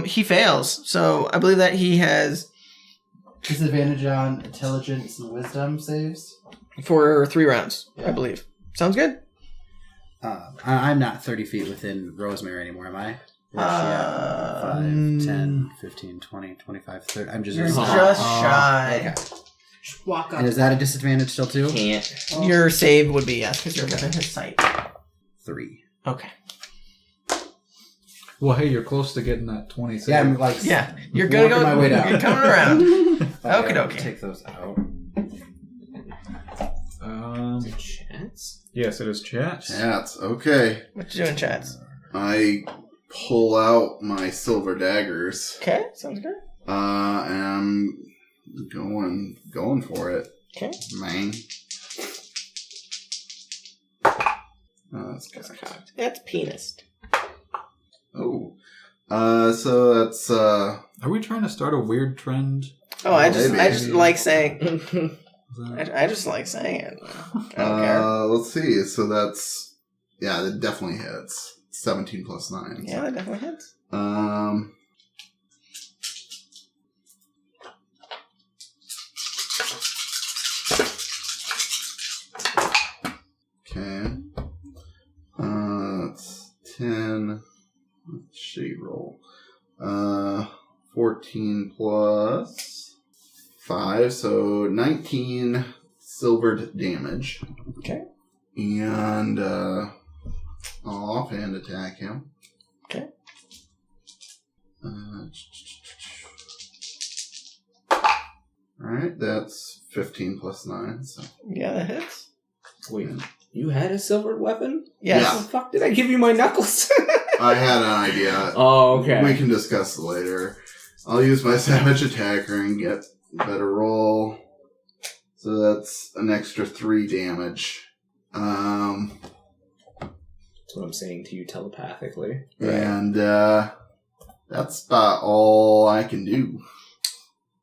He fails. So I believe that he has Disadvantage on intelligence and wisdom saves. for 3 rounds, I believe. Sounds good. I'm not 30 feet within Rosemary anymore, am I? Where's she at? 5, 10, 15, 20, 25, 30. I'm just... You're just shy. Okay. Just walk up. And is that a disadvantage still, too? Can't. Your save would be yes, because you're within his sight. 3. Okay. Well, hey, you're close to getting that 20 save. Yeah, I'm like... Yeah, you're gonna Walking go. my way down. You're coming around. Okay, Okie dokie. take those out. Chance? Yes, it is chat. Chats. Okay. What you doing, chats? I pull out my silver daggers. Okay, sounds good. And I'm going for it. Okay. Man. Oh, that's good. That's penis. Oh. So that's Are we trying to start a weird trend? Oh, I just Maybe. like saying. Is that- I just like saying it. I don't care. let's see. So that's that definitely hits. 17 plus 9. Yeah, that definitely hits. Okay. That's 10. Let's see, roll. 14 plus 5, so 19 silvered damage. Okay. And I'll offhand attack him. Okay. Alright, that's 15 plus 9. So. Yeah, that hits. Wait, you had a silver weapon? Yes. How the fuck did I give you my knuckles? I had an idea. Oh, okay. We can discuss it later. I'll use my savage attacker and get a better roll. So that's an extra 3 damage. That's what I'm saying to you telepathically. And that's about all I can do.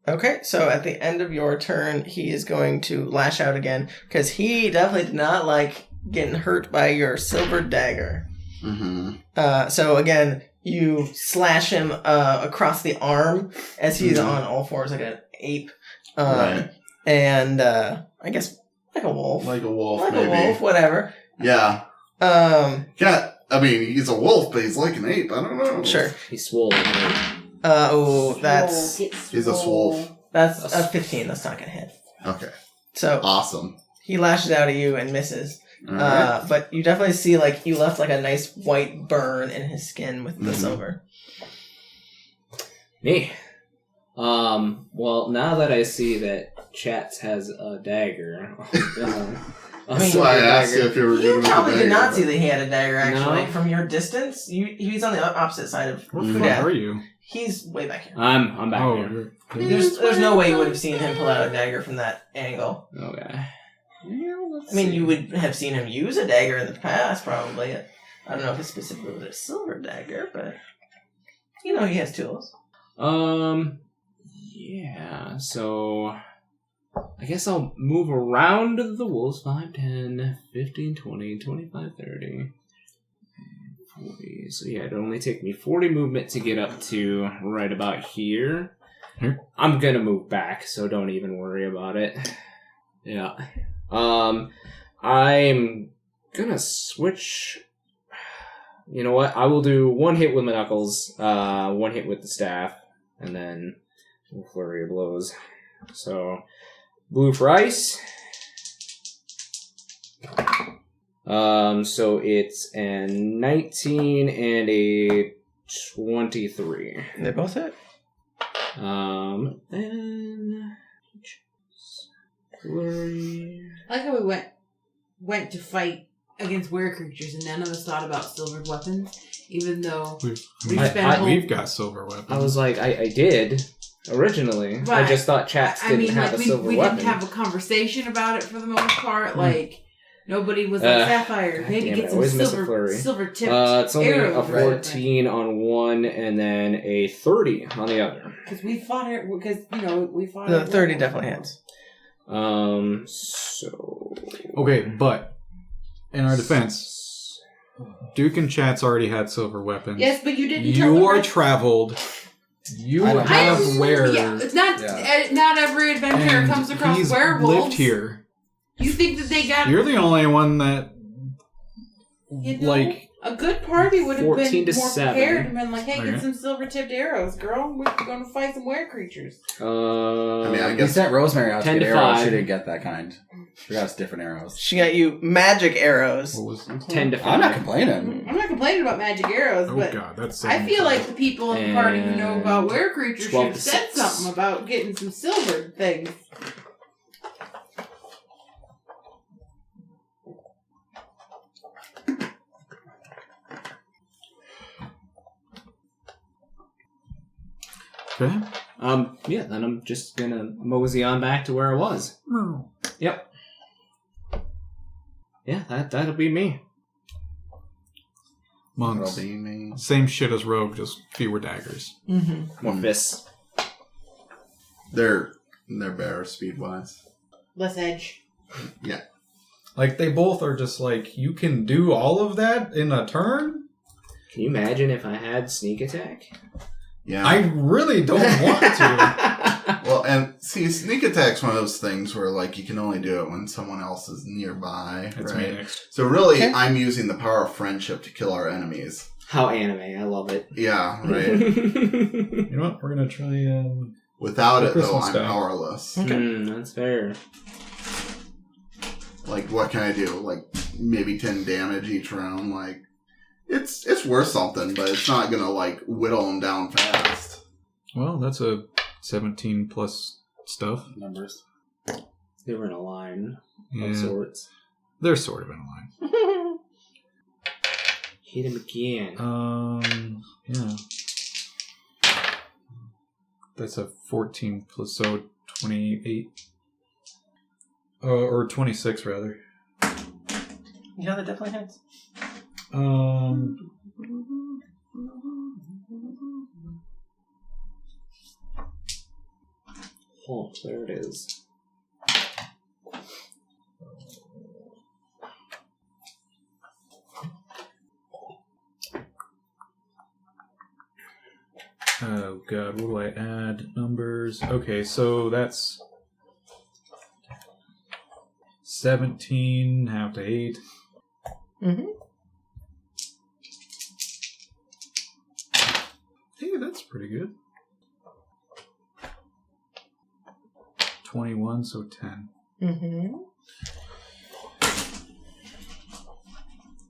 Okay, so at the end of your turn, he is going to lash out again because he definitely did not like getting hurt by your silver dagger. Mm-hmm. So again, you slash him across the arm as he's on all fours like an ape. Right. And I guess like a wolf. Like a wolf, Like maybe. a wolf, whatever. Yeah. Cat. I mean, he's a wolf, but he's like an ape. I don't know. Sure. He's swollen. Right? That's He's a swolf. That's a 15. That's not gonna hit. Okay. So Awesome. he lashes out at you and misses. All right. But you definitely see like you left like a nice white burn in his skin with the silver. Me. Well, now that I see that Chats has a dagger, That's why I asked you if you were You good with the probably did dagger, not but- see that he had a dagger actually No. from your distance. He's on the opposite side of Where the fuck Kudath. are you? He's way back here. I'm back Oh, here. There's no way you would have seen him pull out a dagger from that angle. Okay. I mean, you would have seen him use a dagger in the past, probably. I don't know if it specifically was a silver dagger, but he has tools. Yeah, so I guess I'll move around the wolves 5, 10, 15, 20, 25, 30, 40. So yeah, it'd only take me 40 movement to get up to right about here. Here? I'm gonna move back, so don't even worry about it. Yeah. I'm gonna switch. You know what? I will do one hit with my knuckles, one hit with the staff, and then a flurry of blows. So, blue for ice. So it's a 19 and a 23. They both hit. Then flurry. I like how we went to fight against were creatures and none of us thought about silvered weapons, even though We've got silver weapons. I was like, I did originally. Right. I just thought Chats didn't have a silver we weapon. didn't have a conversation about it for the most part. Like nobody was like Sapphire. God Maybe damn it, get I some always miss a silver flurry. tipped It's only arrows. a 14 on one, and then a 30 on the other. Because we fought it. Because we fought The it. 30 definitely hits. So Okay, but in our defense, Duke and Chat's already had silver weapons. Yes, but you didn't tell You are them. traveled. You I don't- have wares. Yeah, it's not. Not every adventurer and comes across he's werewolves. lived here. You think that they got? You're the only one that, You know, like, a good party would have 14 been to more 7. prepared and been like, "Hey, Okay. get some silver-tipped arrows, girl. We're going to fight some were creatures." I mean, I We guess sent Rosemary out to 10 get to arrows. 5. She didn't get that kind. She got us different arrows. She got you magic arrows. what was? 10 to 5. I'm not complaining. I'm not complaining about magic arrows, Oh but god, that's. I feel like the people in the party who know about were creatures should 12 have to said 6. something about getting some silver things. Okay. Yeah, then I'm just gonna mosey on back to where I was. Yep. Yeah, that'll be me. Monks. That'll be me. Same shit as Rogue, just fewer daggers. Mm-hmm. More fists. They're better speed wise. Less edge. Like, they both are just like, you can do all of that in a turn? Can you imagine if I had sneak attack? Yeah. I really don't want to. Well, and see, sneak attack's one of those things where, like, you can only do it when someone else is nearby, That's right? me next. So really, Okay. I'm using the power of friendship to kill our enemies. How anime, I love it. Yeah, right. You know what? We're gonna try. Without it, though, Christmas I'm style. powerless. That's fair. Like, what can I do? Like, maybe 10 damage each round. Like, it's worth something, but it's not gonna, like, whittle them down fast. Well, that's a 17 plus stuff. Numbers. They were in a line Yeah, of sorts. they're sort of in a line. Hit him again. Yeah. That's a 14 plus, so 28. Or 26, rather. Yeah, that definitely hits. Oh, there it is. Oh god, what do I add? Numbers. Okay, so that's 17, half to 8. Mm-hmm. Hey, that's pretty good. 21, so 10. Mm-hmm.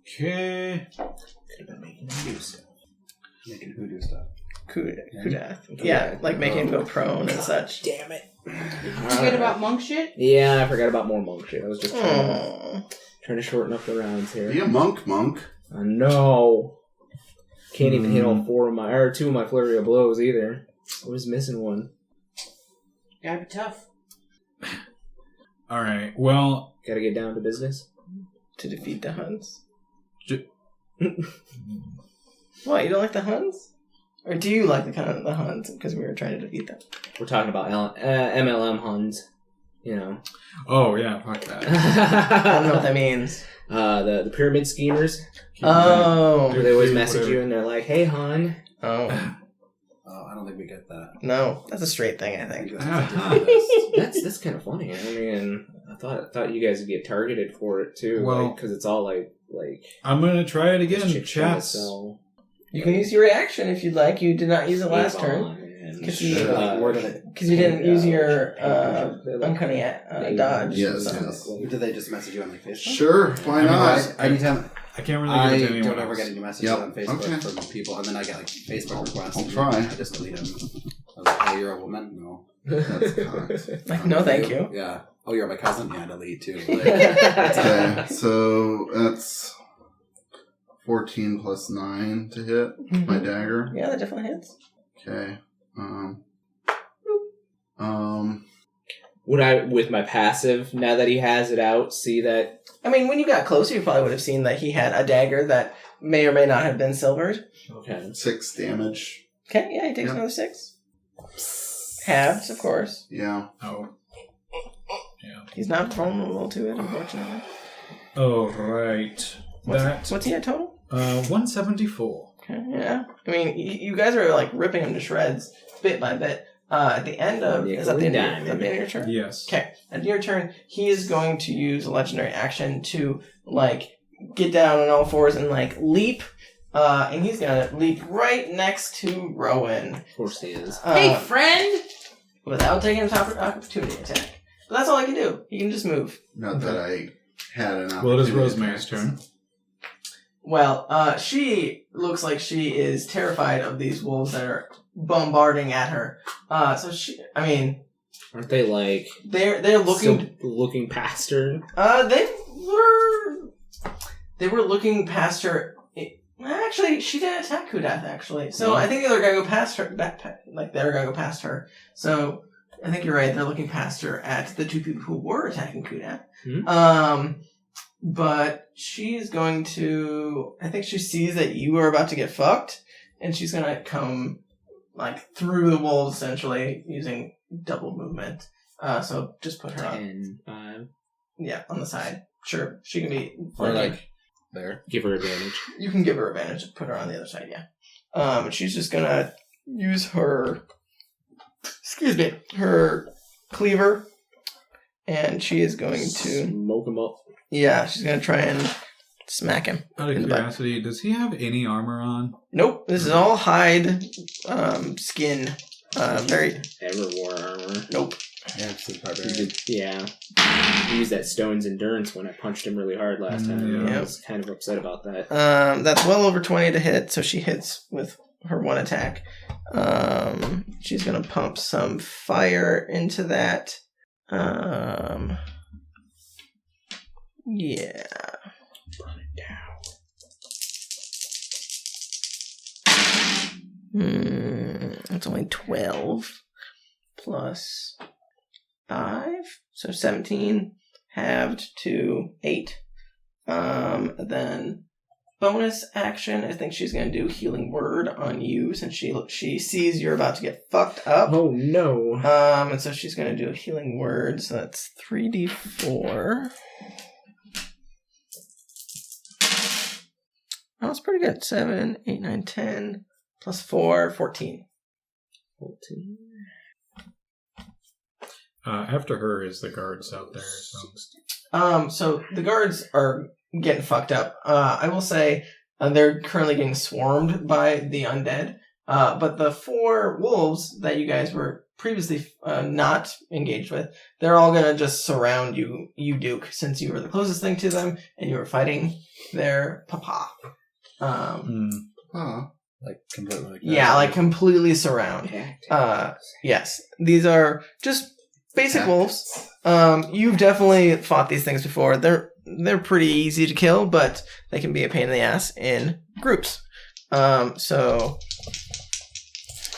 Okay. Could have been making him use it. Making hoodoo stuff. Kudath. Yeah, like making him go prone and such. Damn it. You forget about monk shit? Yeah, I forgot about more monk shit. I was just Oh. trying to shorten up the rounds here. Be a monk. No. Can't even hit all 2 of my flurry of blows either. I was missing one. Gotta be tough. Alright, well, Gotta get down to business. To defeat the Huns. J- What, you don't like the Huns? Or do you like the Huns because we were trying to defeat them? We're talking about MLM Huns. You know. oh yeah, fuck that. I don't know what that means. The pyramid schemers. Oh. Where they always Dude, message whatever. you and they're like, "Hey, hun." Oh. Oh, I don't think we get that. No, that's a straight thing, I think. That's kind of funny. I mean, I thought you guys would get targeted for it too. Well- because it's all like I'm gonna try it again. chicks trying to Chats. sell You can use your reaction if you'd like. You did not use it last turn. Avon and, Because you, Where did it? because you didn't use your They're like- uncanny dodge. Yes, so. yes. Did they just message you on like Facebook? Sure, why not? Anytime I can't really I give it to anyone don't ever else. get any messages Yep, on Facebook okay. from people, and then I get like Facebook requests. I'll and try. I just delete them. I was like, "Oh, you're a woman? No." That's cocked. Like, no, thank you. Yeah. Oh, you're my cousin? Yeah, delete too. Like, Okay, so that's 14 plus 9 to hit my Mhm. dagger. Yeah, that definitely hits. Okay. Would I, with my passive, now that he has it out, see that? I mean, when you got closer, you probably would have seen that he had a dagger that may or may not have been silvered. Okay. 6 damage. Okay, yeah, he takes Yep. another 6. Halved, of course. Yeah. Oh. Yeah. He's not vulnerable to it, unfortunately. Oh, right. What's he at total? 174. Okay, yeah. I mean, you guys are like ripping him to shreds, bit by bit. At the end of... Is that the end of your turn? Yes. Okay. At your turn, he is going to use a legendary action to, like, get down on all fours and, like, leap. And he's going to leap right next to Rowan. Of course he is. Hey, friend! Without taking an opportunity attack. But that's all I can do. He can just move. Not that I had an opportunity. Well, it is Rosemary's turn. Well, she looks like she is terrified of these wolves that are bombarding at her. So she, I mean... Aren't they, like... They're looking... looking past her? They were looking past her... Actually, she didn't attack Kudath, actually. So I think they're going to go past her. They're going to go past her. So I think you're right. They're looking past her at the two people who were attacking Kudath. Mm-hmm. But she's going to... I think she sees that you are about to get fucked. And she's going to come, like, through the wolves, essentially, using double movement. So just put her 10, 5. Yeah, on the side. Sure. She can be... Or like there. Give her advantage. You can give her advantage and put her on the other side, yeah. She's just gonna use her... Excuse me. Her cleaver. And she is going to... Smoke him up. Yeah, she's gonna try and smack him. Out of curiosity, does he have any armor on? Nope. This is all hide, skin. Very... Ever wore armor. Nope. Yeah, it's the barbarian. Yeah. He used that stone's endurance when I punched him really hard last time. Yeah. I was kind of upset about that. That's well over 20 to hit, so she hits with her one attack. She's gonna pump some fire into that. Yeah. Burn it down. It's only 12 plus 5, so 17 halved to 8. Then bonus action, I think she's going to do healing word on you since she sees you're about to get fucked up. Oh no. And so she's going to do a healing word, so that's 3d4. Oh, that's pretty good. 7, 8, 9, 10 plus 4, 14. 14. After her is the guards out there. So the guards are getting fucked up. I will say they're currently getting swarmed by the undead. But the 4 wolves that you guys were previously not engaged with, they're all gonna just surround you, Duke, since you were the closest thing to them and you were fighting their papa. Like completely. Like yeah, like completely surround. Yes, these are just basic wolves. You've definitely fought these things before. They're pretty easy to kill, but they can be a pain in the ass in groups. So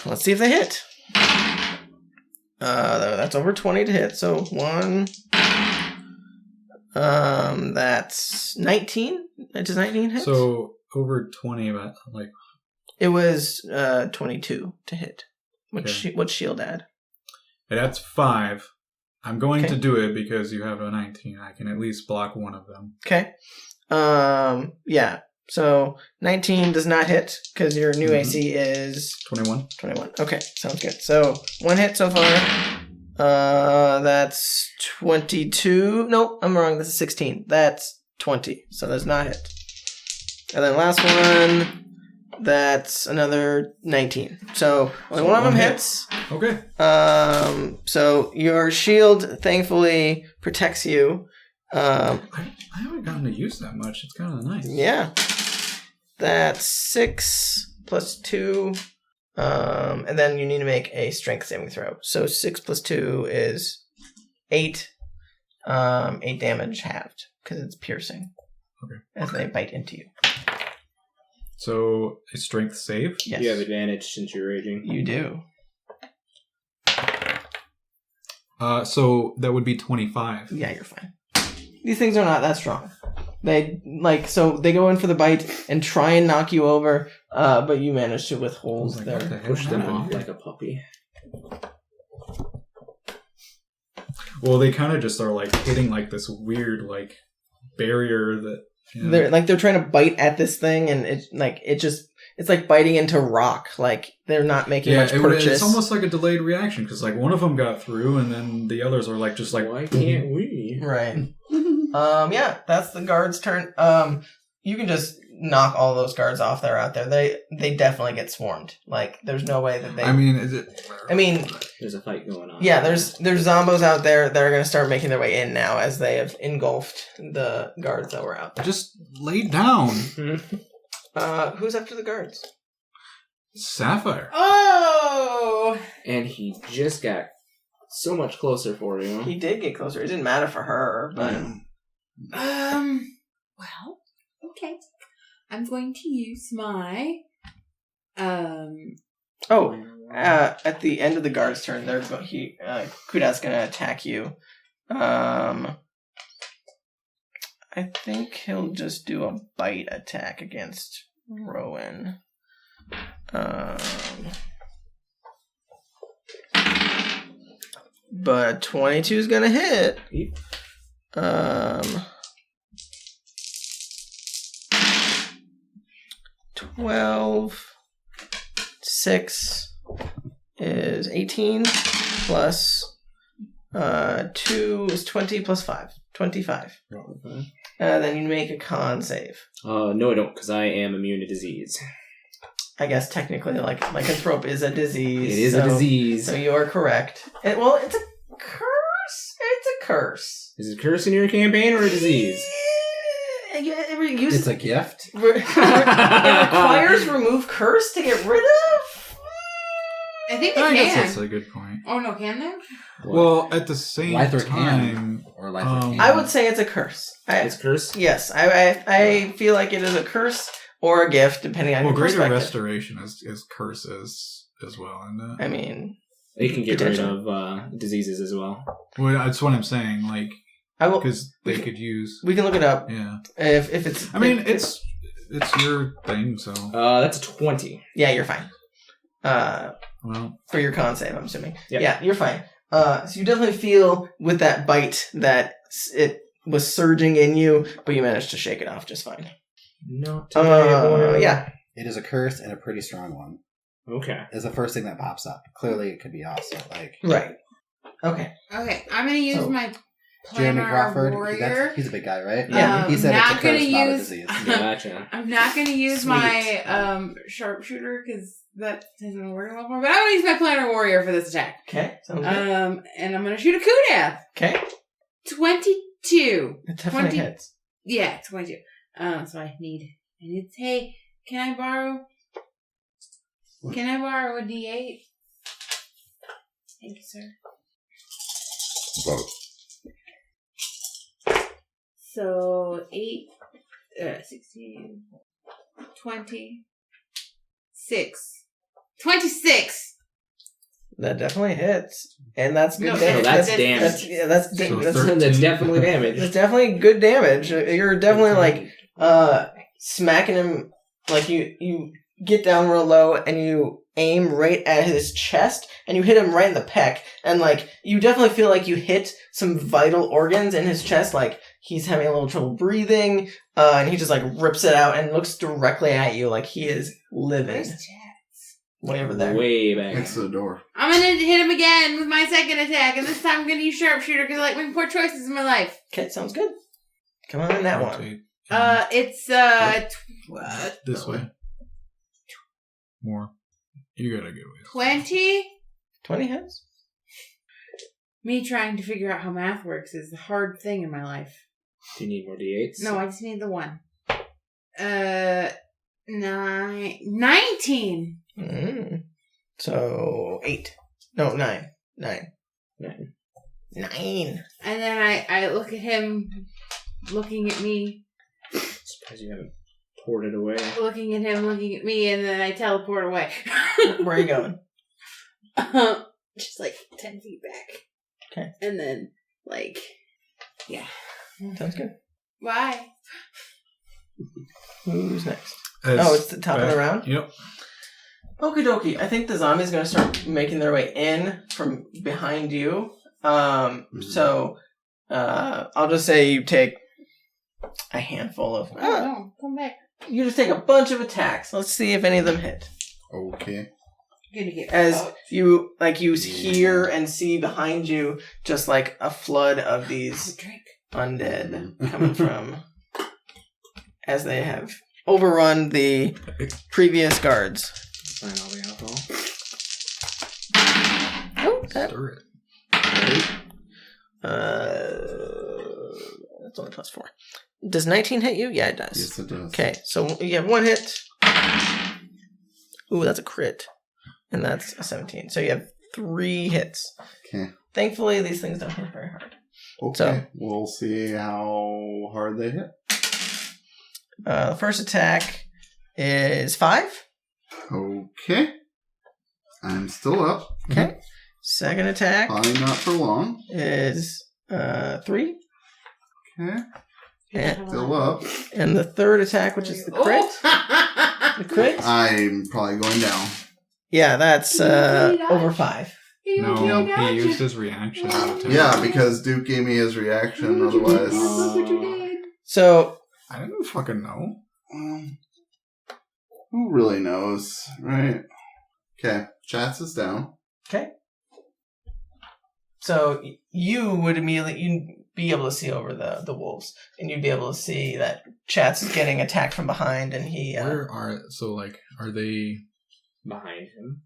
let's see if they hit. That's over 20 to hit. So 1. That's 19. Does 19 hit? So over 20, but like it was 22 to hit. Okay. What's shield add? That's 5. I'm going to do it because you have a 19. I can at least block one of them. Okay. Yeah. So 19 does not hit because your new AC is 21. 21. Okay, sounds good. So 1 hit so far. That's 22. Nope, I'm wrong. This is 16. That's 20. So that's not hit. And then last one. That's another 19. So only one of them hits. Okay. So your shield thankfully protects you. I haven't gotten to use that much. It's kind of nice. Yeah. That's 6 plus 2. And then you need to make a strength saving throw. So 6 plus 2 is 8. 8 damage halved because it's piercing. Okay. As they bite into you. So a strength save? Yes. You have advantage since you're raging. You do. So that would be 25. Yeah, you're fine. These things are not that strong. They they go in for the bite and try and knock you over, but you manage to withhold Like, their what the heck Push them happened off here? like a puppy. Well, they kind of just are like hitting like this weird like barrier that They're trying to bite at this thing, and it's like biting into rock. Like they're not making much purchase. It's almost like a delayed reaction because like one of them got through, and then the others are like just like, why can't we? Right. Yeah, that's the guard's turn. You can just knock all those guards off that are out there. They definitely get swarmed. Like there's no way that they. I mean, there's a fight going on. Yeah, there's zombos out there that are going to start making their way in now as they have engulfed the guards that were out there. Just lay down. Who's after the guards? Sapphire. Oh! And he just got so much closer for you. He did get closer. It didn't matter for her, but Well, okay. I'm going to use my at the end of the guard's turn, Kudath's going to attack you. I think he'll just do a bite attack against Rowan. But 22 is going to hit. 12, 6 is 18, plus 2 is 20, plus 5, 25. Then you make a con save. No, I don't, because I am immune to disease. I guess technically, lycanthrope is a disease. It is a disease. So you are correct. It's a curse. It's a curse. Is it a curse in your campaign or a disease? It's a gift. It requires remove curse to get rid of? I think they I guess can. that's a good point. Oh, no, can they? Well, at the same Lither time... Or Lither can. I would say it's a curse. It's a curse? Yes. I feel like it is a curse or a gift, depending on your Greater perspective. Restoration is curses as well, isn't it? I mean... They can get rid of diseases as well. Well, that's what I'm saying, like... Because they could use... We can look it up. Yeah. If it's... I mean, it's your thing, so... That's a 20. Yeah, you're fine. Well... For your con save, I'm assuming. Yep. Yeah, you're fine. So you definitely feel with that bite that it was surging in you, but you managed to shake it off just fine. No. Yeah. It is a curse and a pretty strong one. Okay. Is the first thing that pops up. Clearly, it could be also Right. Okay. Okay, I'm going to use my Jeremy Planar Crawford. Warrior. He's a big guy, right? Yeah. He said it's a Not gonna curse, not a use- disease. Gotcha. I'm not going to use Sweet. my sharpshooter because that doesn't work well for me. But I'm going to use my Planar Warrior for this attack. Okay. Sounds good. And I'm going to shoot a Kudath. Okay. 22. It definitely 20. hits. Yeah, 22. So I need to say, can I borrow a D8? Thank you, sir. So 8, 16, 26. 26! That definitely hits. And that's good No, damage. that's damage. That's definitely damage. That's definitely good damage. You're definitely smacking him, like you get down real low and you aim right at his chest and you hit him right in the pec, and you definitely feel like you hit some vital organs in his chest, like he's having a little trouble breathing, and he just rips it out and looks directly at you like he is livid. Where's Chats? Way over there. Way back. Next to the door. I'm gonna hit him again with my second attack, and this time I'm gonna use sharpshooter because I like making poor choices in my life. Okay, sounds good. Come on in that one. Rotate. It's This way. More. You got a good way. 20. 20 hits. Me trying to figure out how math works is the hard thing in my life. Do you need more D8s? No, I just need the one. 19. So 8. No, 9. 9. 9. 9. And then I look at him, looking at me, Surprised you haven't poured it away. looking at him, looking at me, and then I teleport away. Where are you going? Just 10 feet back. Okay. And then, yeah. Sounds good. Bye. Who's next? It's the top of the round? Yep. Okie dokie. I think the zombies are going to start making their way in from behind you. So I'll just say you take a handful of. no, come back. You just take a bunch of attacks. Let's see if any of them hit. Okay. Gonna get As you hear and see behind you, just like a flood of these undead coming from, as they have overrun the previous guards. Sign all the alcohol. Oh, that, Stir it. that's only +4. Does 19 hit you? Yeah, it does. Yes, it does. Okay, so you have 1 hit. Ooh, that's a crit. And that's a 17. So you have 3 hits. Okay. Thankfully, these things don't hit very hard. Okay. So- We'll see how hard they hit. The first attack is 5. Okay. I'm still up. Okay. Second attack Probably not for long. is 3. Okay. And, Still up. and the third attack, which is the crit. The crit? I'm probably going down. Yeah, that's over 5. No, he used his reaction. to- Yeah, because Duke gave me his reaction. Otherwise, Look what you did. So, I didn't fucking know. who really knows, right? Okay, Chats is down. okay. So you would immediately you'd be able to see over the wolves, and you'd be able to see that Chats is getting attacked from behind, and he. Are they? Behind him.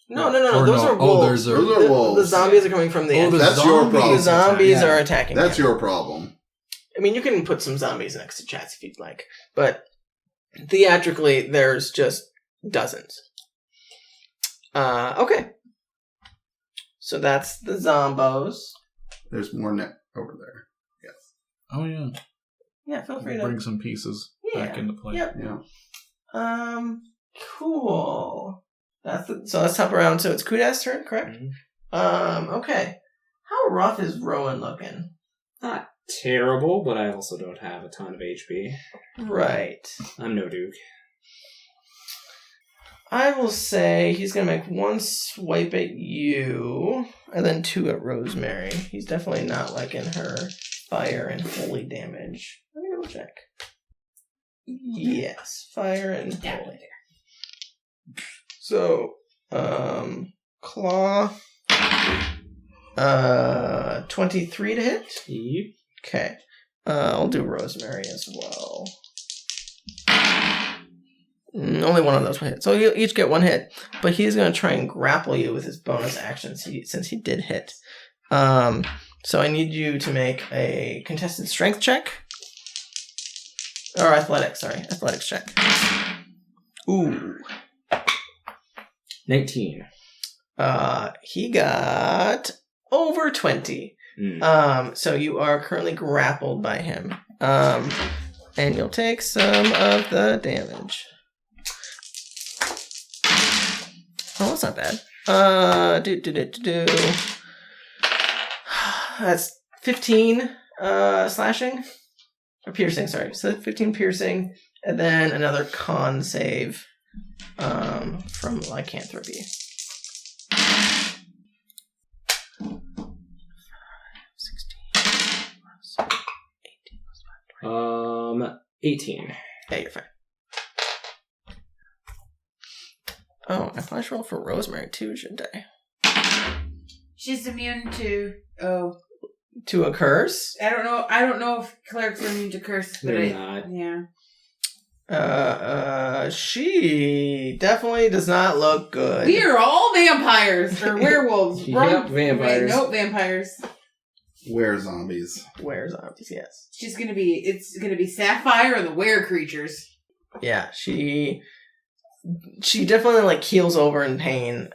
No. Or Those no. are wolves. Those are wolves. The zombies are coming from the end. That's your problem. The zombies Yeah. are attacking. That's him. your problem. I mean, you can put some zombies next to Chats if you'd like, but theatrically, there's just dozens. Okay. So that's the zombos. There's more net over there. Yes. Oh yeah. Yeah, feel free to Bring some pieces back into play. Yep. Yeah. Cool. So let's hop around. So it's Kudath's turn, correct? Okay. How rough is Rowan looking? Not terrible, but I also don't have a ton of HP. Right. I'm no Duke. I will say he's going to make 1 swipe at you, and then 2 at Rosemary. He's definitely not liking her fire and holy damage. Let me double check. Yes, fire and holy. So, claw, 23 to hit. Yep. Okay, I'll do Rosemary as well. Only one of those will hit. So you'll each get 1 hit, but he's going to try and grapple you with his bonus actions since he did hit. So I need you to make a contested strength check. Or athletics check. Ooh. 19. He got over 20. So you are currently grappled by him. And you'll take some of the damage. Oh, that's not bad. That's 15 slashing. Or piercing, sorry. So 15 piercing, and then another con save from lycanthropy. 18. Yeah, you're fine. Oh, I probably should roll for Rosemary too, shouldn't I? She's immune to. To a curse? I don't know if clerics are immune to curse, but They're not. yeah. She definitely does not look good. We are all vampires or werewolves. Yep, vampires. Wait, nope, vampires. Where zombies? Where zombies? Yes. It's gonna be Sapphire or the were creatures. Yeah, she definitely like keels over in pain.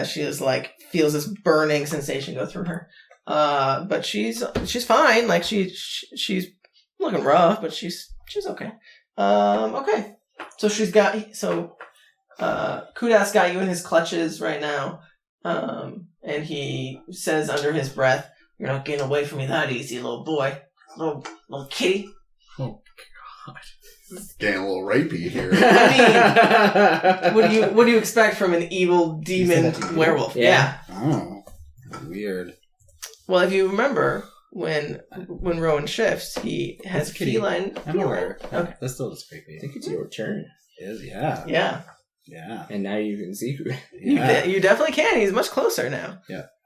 She is like feels this burning sensation go through her. But she's fine. Like she's looking rough, but she's okay. Okay. So Kudath got you in his clutches right now. And he says under his breath, "You're not getting away from me that easy, little boy, little kitty." Oh God. It's getting a little rapey here. What do you expect from an evil demon You said that to you? werewolf? Yeah. Oh. Weird. Well, if you remember, when Rowan shifts, he has Kitty. feline. I'm aware. Okay. That's still just I creepy. think it's your turn. It is, yeah. Yeah. Yeah. And now you can see who. You definitely can. He's much closer now.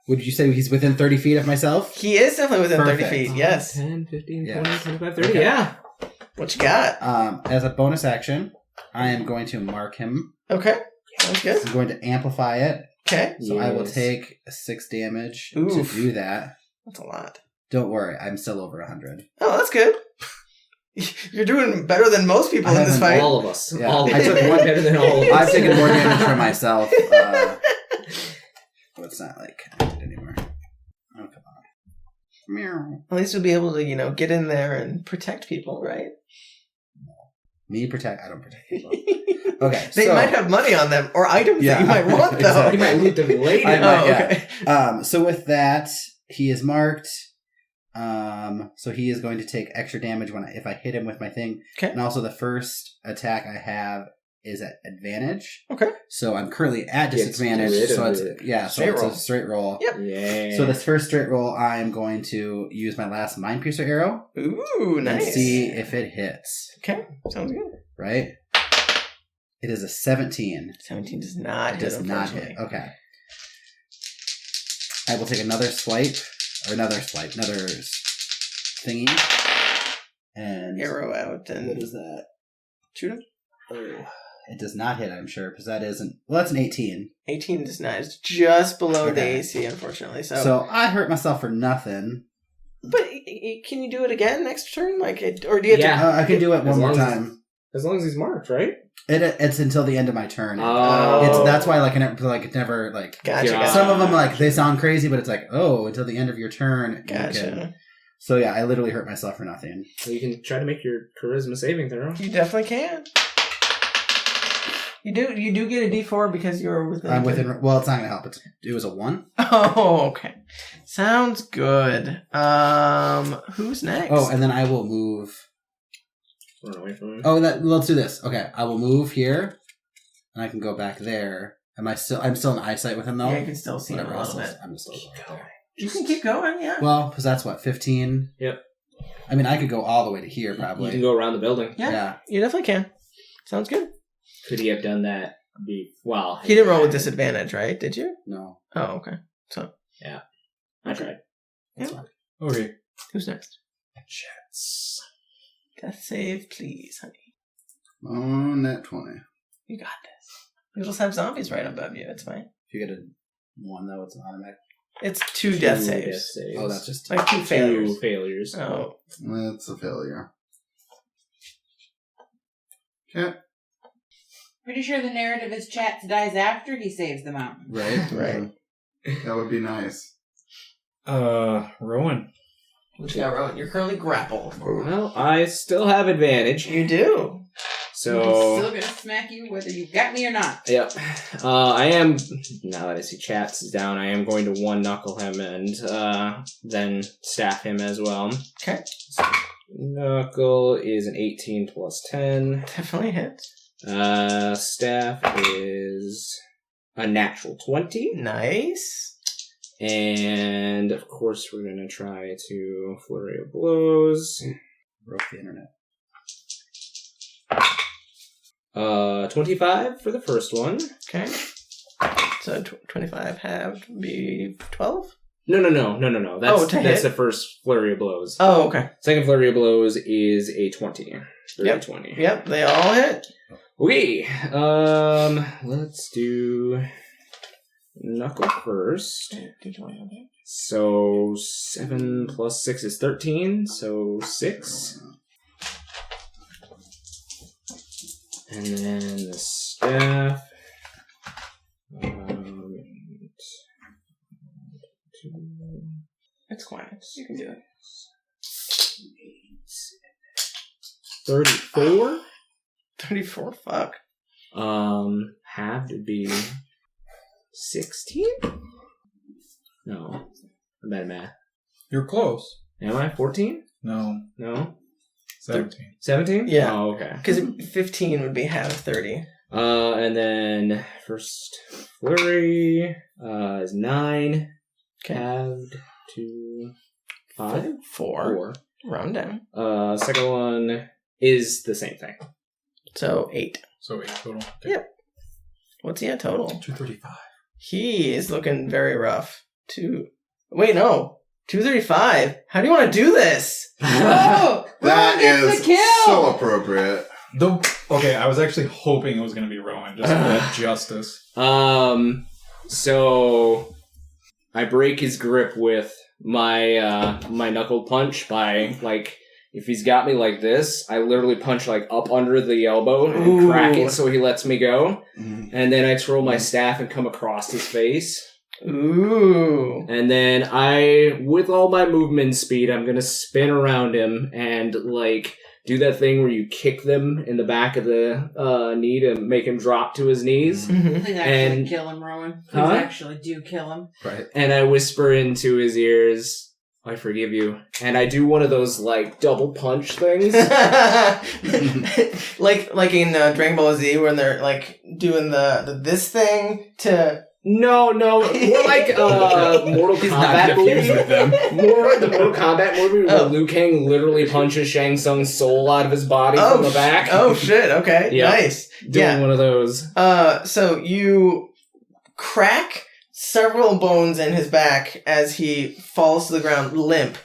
Would you say he's within 30 feet of myself? He is definitely within Perfect. 30 feet. Yes. 10, 15, Yeah. 20, 25, 30. Okay. Yeah. What you got? As a bonus action, I am going to mark him. Okay. Sounds good. I'm going to amplify it. Okay. So I will Yes. take 6 damage to Oof. do that. That's a lot. Don't worry, I'm still over 100. Oh, that's good. You're doing better than most people I in this haven't fight. All of us. Yeah. All of I us. took one better than all of us. I've taken more damage for myself. But it's not like connected anymore. Oh, come on. Meow. At least you'll be able to, get in there and protect people, right? Me protect. I don't protect people. Okay, They so might have money on them or items Yeah, that you might want, though. exactly. You might loot them later. I might, Oh, yeah. okay. So with that, he is marked. So he is going to take extra damage if I hit him with my thing. Okay. And also the first attack I have is at advantage. Okay. So I'm currently at Gets disadvantage. rid So of it's it. so Straight it's roll. a straight roll. Yep. Yeah. So this first straight roll, I'm going to use my last Mind Piercer arrow Ooh, nice. and see if it hits. Okay, sounds good. Right? It is a 17. 17 does not It hit, does not hit. unfortunately. Okay. I will take another another thingy. And Arrow out what and is that? shoot him. Oh, it does not hit, I'm sure, because that isn't. Well, that's an 18. 18 does not. It's just below the Okay. AC, unfortunately. So, So I hurt myself for nothing. but can you do it again next turn? Or do you have Yeah. I can do it As one more long as- time. As long as he's marked, right? It's until the end of my turn. Oh. That's why it never to? Gotcha. Yeah. Some of them they sound crazy, but it's until the end of your turn. you Gotcha. can- So yeah, I literally hurt myself for nothing. So you can try to make your charisma saving throw. You definitely can. You do get a D4 because you're within. I'm within. Well, it's not gonna help. It was a 1. Oh, okay. Sounds good. Who's next? Oh, and then I will move. Run away from him. Let's do this. Okay, I will move here, and I can go back there. I'm still in eyesight with him though. yeah, you can still see him a Whatever. little bit. I'm still going. You can keep going, yeah. Well, because that's what 15. Yep. I mean, I could go all the way to here You probably. can go around the building. Yeah. You definitely can. Sounds good. Could he have done that? Well, He didn't roll with disadvantage, right? Did you? No. Oh, okay. So, I tried. Okay. who's next? Jets. Death save, please, honey. Oh, net 20. You got this. You just have zombies right above you. It's fine. If you get a 1 though, it's an automatic. It's two death saves. Oh, that's just Like two failures. Two failures. Oh. That's a failure. Okay. Pretty sure the narrative is Chat dies after he saves the mountain. right. Right. That would be nice. Rowan. What you got, Rowan? You're currently grappled. Well, I still have advantage. You do. Still So, gonna smack you whether you got me or not. yep. I am, now that I see Chats is down, I am going to one knuckle him and then staff him as well. Okay. Knuckle is an 18 plus 10. Definitely hits. Staff is a natural 20. Nice. And of course, we're going to try to flurry of blows. Broke the internet. 25 for the first one. Okay. So 25 halved would be 12? No. That's, to that's hit? the first flurry of blows. Oh, okay. Second flurry of blows is a 20. Yep. 20. Yep, they all hit. Okay. Let's do knuckle first. So 7 plus 6 is 13. So 6. And then the staff. It's quiet. You can do it. 34. 34? Fuck. Halved would be 16? No. I'm bad at math. You're close. Am I 14? No. No. 17. 17? Yeah. Oh, okay. Because 15 would be half 30. And then first flurry is 9. Okay. Halved 2, 5, 4. Round down. Second one is the same thing. So 8. So 8 total. Okay. Yep. What's he at total? 235. He is looking very rough. Wait, no. 235? How do you want to do this? Oh, That Rowan gets is the kill. so appropriate. Okay, I was actually hoping it was going to be Rowan, just for that justice. So I break his grip with my my knuckle punch by, like, if he's got me like this, I literally punch, like, up under the elbow and crack it so he lets me go. And then I twirl my staff and come across his face. Ooh. And then with all my movement speed, I'm gonna spin around him and, like, do that thing where you kick them in the back of the knee to make him drop to his knees. Mm-hmm. Please actually And- kill him, Rowan. Please Huh? actually do kill him. Right. And I whisper into his ears, I forgive you. And I do one of those, like, double punch things. like in Dragon Ball Z when they're like doing the this thing to No, more like Mortal He's not Kombat confused movie. with them. More like the Mortal Kombat movie where Oh. Liu Kang literally punches Shang Tsung's soul out of his body from the back. Oh shit, okay. Yeah. Nice. Doing one of those. So you crack several bones in his back as he falls to the ground limp.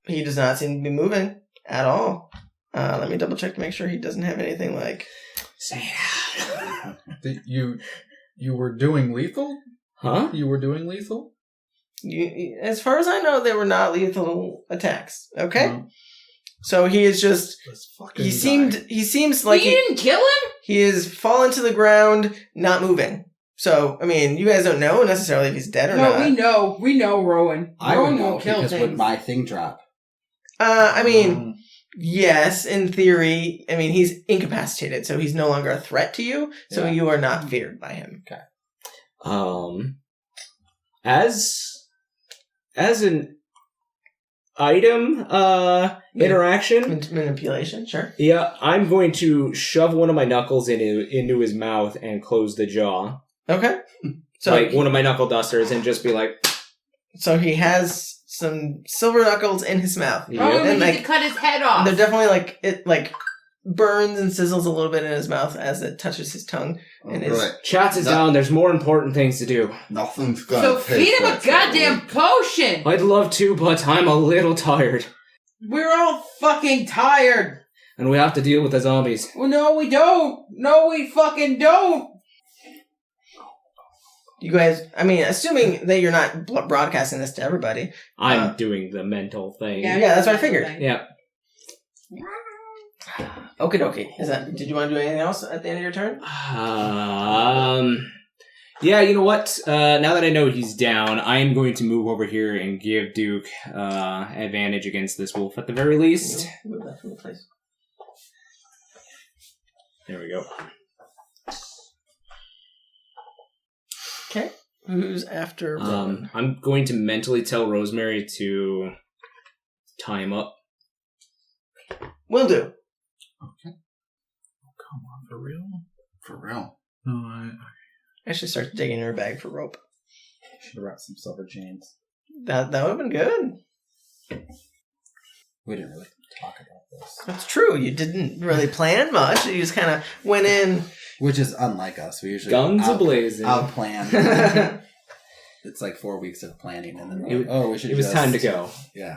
He does not seem to be moving at all. Let me double check to make sure he doesn't have anything like You were doing lethal? Huh? You were doing lethal? as far as I know, they were not lethal attacks. Okay? No. So he is just Let's fucking he die. seems like you didn't kill him? he is fallen to the ground, not moving. So, I mean, you guys don't know necessarily if he's dead or No, not. we know Rowan. I Rowan would know won't kill because things. would my thing drop? I mean, yes, in theory. I mean, he's incapacitated, so he's no longer a threat to you. So Yeah. you are not feared by him. As an item interaction, Manipulation, sure. yeah, I'm going to shove one of my knuckles into his mouth and close the jaw. Okay. So, Like one of my knuckle dusters and just be like, so he has some silver knuckles in his mouth. Oh, yeah. we And, need like, to cut his head off. They're definitely like it burns and sizzles a little bit in his mouth as it touches his tongue. And his, Right. Chats is down, there's more important things to do. Nothing's gonna So take feed him a that goddamn potion! I'd love to, but I'm a little tired. We're all fucking tired! And we have to deal with the zombies. Well, no, we don't! No, we fucking don't! you guys, I mean, assuming that you're not broadcasting this to everybody. I'm doing the mental thing. Yeah, that's what I figured. Yeah. Okie dokie. Did you want to do anything else at the end of your turn? Yeah, you know what? Now that I know he's down, I'm going to move over here and give Duke advantage against this wolf at the very least. Move that from the place. There we go. Okay. Who's after Rowan? I'm going to mentally tell Rosemary to tie him up. Will do. Come on, for real? For real. No, I should start digging in her bag for rope. Should have brought some silver chains. That would have been good. We didn't really talk about this. That's true. You didn't really plan much. You just kind of went in. Which is unlike us. We usually Guns a-blazing. outplan. It's like 4 weeks of planning, and then we should. It was time to go. Yeah.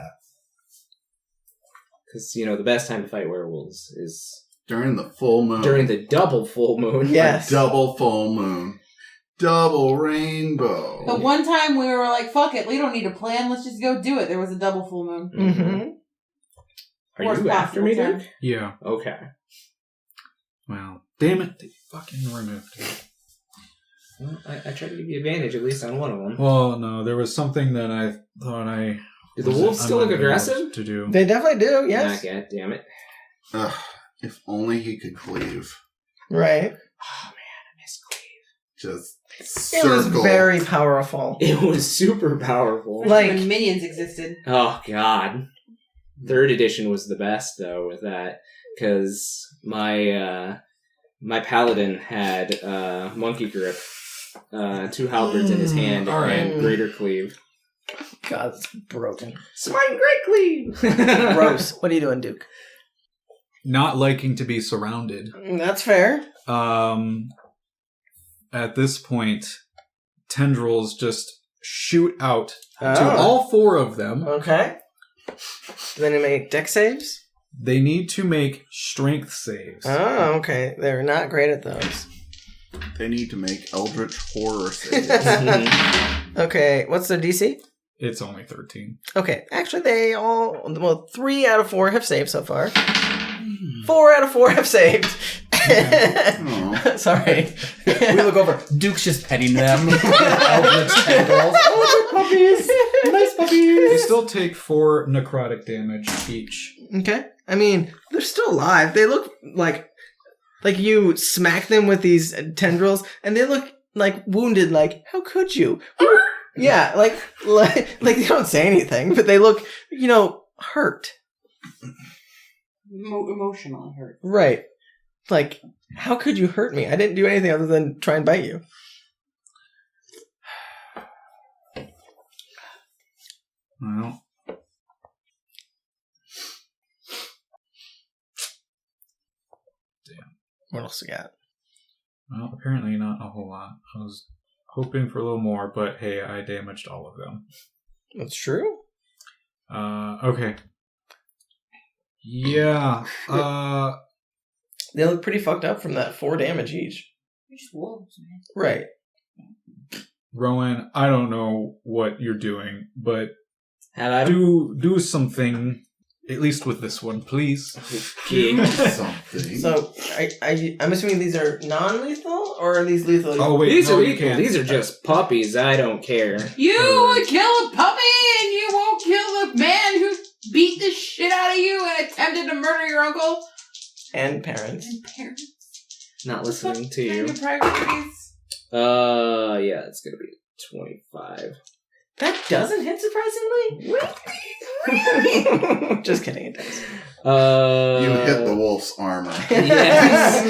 Because, the best time to fight werewolves is During the full moon. during the double full moon. Yes. Double full moon. Double rainbow. The one time we were like, fuck it, we don't need a plan, let's just go do it. There was a double full moon. Mm-hmm. Are Worst you after me, possible Duke? yeah. Okay. Well, damn it. They fucking removed it. Well, I tried to give you advantage at least on one of them. Well, no, there was something that I thought I... Do the wolves still look I might be able aggressive? To do. They definitely do. Yes. Ah, God damn it. Ugh, if only he could cleave. Right. Oh, man, I miss Cleve. Just It circle. was very powerful. It was super powerful. Like- when minions existed. Oh, God. 3rd edition was the best, though, with that. Because my paladin had monkey grip, 2 halberds in his hand, all right. and greater cleave. God, it's broken. Smite greatly. Gross. What are you doing, Duke? Not liking to be surrounded. That's fair. At this point, tendrils just shoot out to Oh. all 4 of them. Okay. Do they make deck saves? They need to make strength saves. Oh, okay. They're not great at those. They need to make Eldritch Horror saves. Okay, what's their DC? It's only 13. Okay, actually, 3 out of 4 have saved so far. 4 out of 4 have saved. Oh. Sorry. We look over. Duke's just petting them. Eldritch tendrils. Oh, puppies. Nice They puppies. still take 4 necrotic damage each. Okay. I mean, they're still alive. They look like you smack them with these tendrils, and they look like wounded. Like, how could you? Yeah, like they don't say anything, but they look, hurt. Emotionally hurt. Right. Like, how could you hurt me? I didn't do anything other than try and bite you. Well, What else we got? well, apparently not a whole lot. I was hoping for a little more, but hey, I damaged all of them. That's true. Okay. Yeah. They look pretty fucked up from that 4 damage each. You're just wolves, man. Right. Rowan, I don't know what you're doing, but Had I do something, at least with this one, please. Something. So, I'm assuming these are non-lethal, or are these lethal? Oh, wait. These no, are you equal. can't. These are just puppies. I don't care. You would kill a puppy and you won't kill the man who beat the shit out of you and attempted to murder your uncle And parents. and parents. Not listening to Kind you. of priorities. Yeah, it's gonna be 25. That doesn't hit, surprisingly. Just kidding, it does. You hit the wolf's armor. Yes.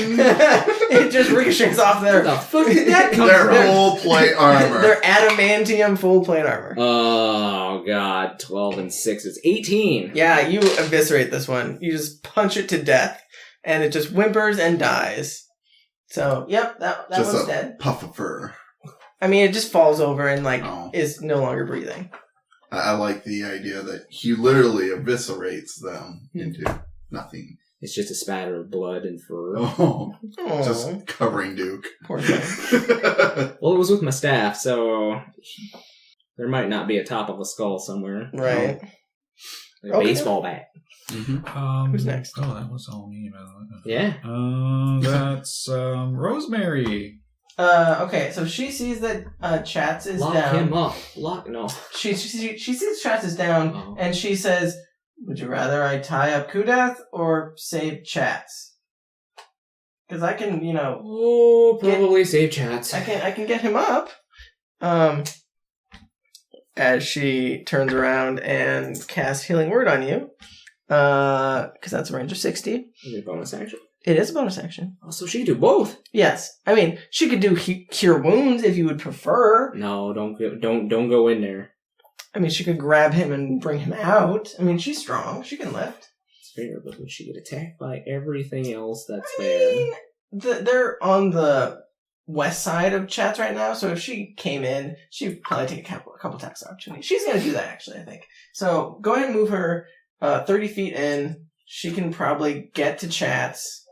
It just ricochets off Where the their fuck did that come Their from? full plate armor. their adamantium full plate armor. Oh god, 12 and 6 is 18. Yeah, you eviscerate this one. You just punch it to death, and it just whimpers and dies. So, yep, that Just one's a dead. puff of fur. I mean, it just falls over and, Oh. is no longer breathing. I like the idea that he literally eviscerates them into nothing. It's just a spatter of blood and fur. Oh, Oh, just covering Duke. poor thing. Well, it was with my staff, so there might not be a top of a skull somewhere. Right. Like a Okay. baseball bat. Who's next? Oh, that was all me. By the way. Yeah. That's Rosemary. Okay, so she sees that Chats is Lock down. him up. No. She sees Chats is down, Oh. and she says, "Would you rather I tie up Kudath or save Chats? Because I can, Oh, probably save chats. I can get him up." As she turns around and casts Healing Word on you, because that's a range of 60. Is it a bonus action? It is a bonus action. Oh, so she can do both. Yes, I mean she could do Cure Wounds if you would prefer. No, don't go in there. I mean, she could grab him and bring him out. I mean, she's strong. She can lift. It's fair, but would she get attacked by everything else that's I there? mean, they're on the west side of Chats right now, so if she came in, she'd probably take a couple attacks of opportunity. She's going to do that, actually, I think. So go ahead and move her 30 feet in. She can probably get to Chats.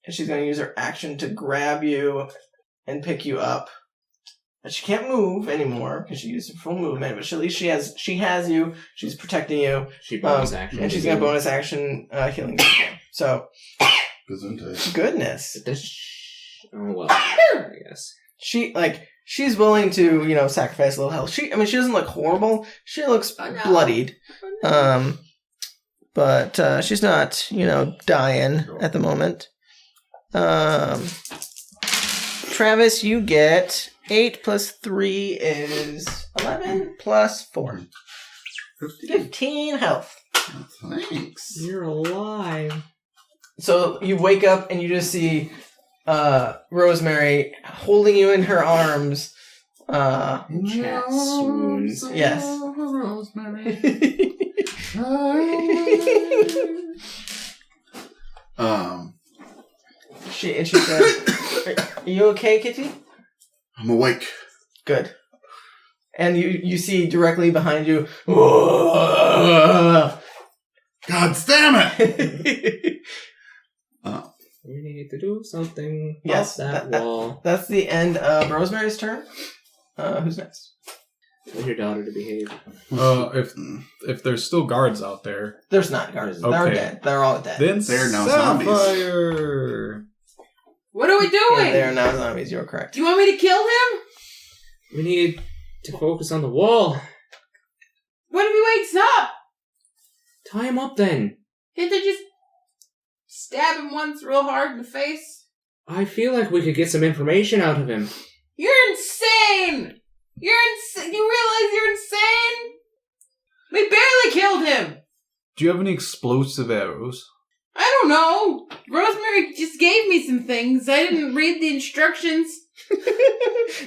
And she's going to use her action to grab you and pick you up. But she can't move anymore because she used her full movement. But at least she has you. She's protecting you. She bonus action. And she's going to bonus action healing. So, Gesundheit. goodness. Oh, well, I guess. She's willing to, sacrifice a little health. She doesn't look horrible. She looks bloodied. But she's not, dying at the moment. Travis, you get 8 plus 3 is 11 plus 4. 15 health. Thanks. You're alive. So you wake up and you just see Rosemary holding you in her arms, Chat swoons. Yes. She says, "Are you okay, Kitty?" I'm awake. Good. And you see directly behind you. God damn it! We need to do something. Yes, off that wall. That's the end of Rosemary's turn. Who's next? Tell your daughter to behave. If there's still guards out there, there's not guards. Okay. They're dead. They're all dead. Then they're now zombies. Sapphire. What are we doing? Yeah, they are now zombies. You're correct. Do you want me to kill him? We need to focus on the wall. What if he wakes up? Tie him up then. Can't they just stab him once real hard in the face? I feel like we could get some information out of him. You're insane! You realize you're insane? We barely killed him! Do you have any explosive arrows? I don't know. Rosemary just gave me some things. I didn't read the instructions.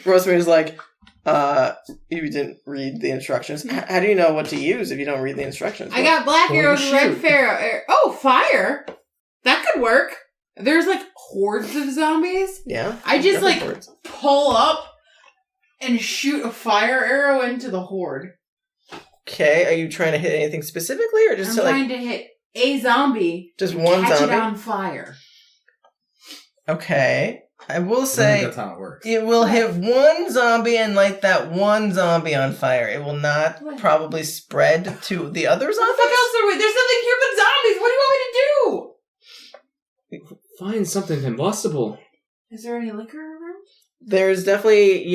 Rosemary's like, you didn't read the instructions. How do you know what to use if you don't read the instructions? I got black arrows and red arrows. Oh, fire! That could work. There's like hordes of zombies. Yeah. I just like hordes. pull up and shoot a fire arrow into the horde. Okay, are you trying to hit anything specifically, or just I'm to trying to hit a zombie. Just one catch zombie? it on fire. Okay. I will I say think that's how it works. it will hit one zombie and light that one zombie on fire. It will not What? probably spread to the other What zombies. the fuck else are we? There's nothing here but zombies. What do you want me to do? Find something combustible. Is there any liquor around? There's definitely,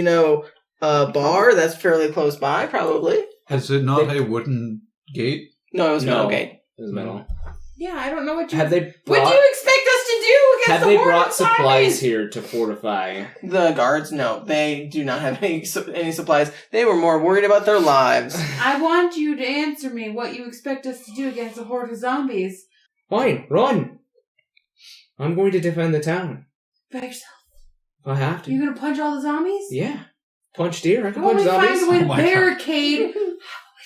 a bar that's fairly close by, probably. Has it not a wooden gate? No, it was metal No. gate. It was metal. Yeah, I don't know what you... Have they What brought, do you expect us to do against have the they horde brought of supplies zombies? here to fortify? The guards, no, they do not have any supplies. They were more worried about their lives. I want you to answer me what you expect us to do against a horde of zombies. Fine, run! I'm going to defend the town. By yourself. I have to. You gonna punch all the zombies? Yeah. Punch deer, I can How will punch we zombies. find a way to Oh my God. barricade? How will we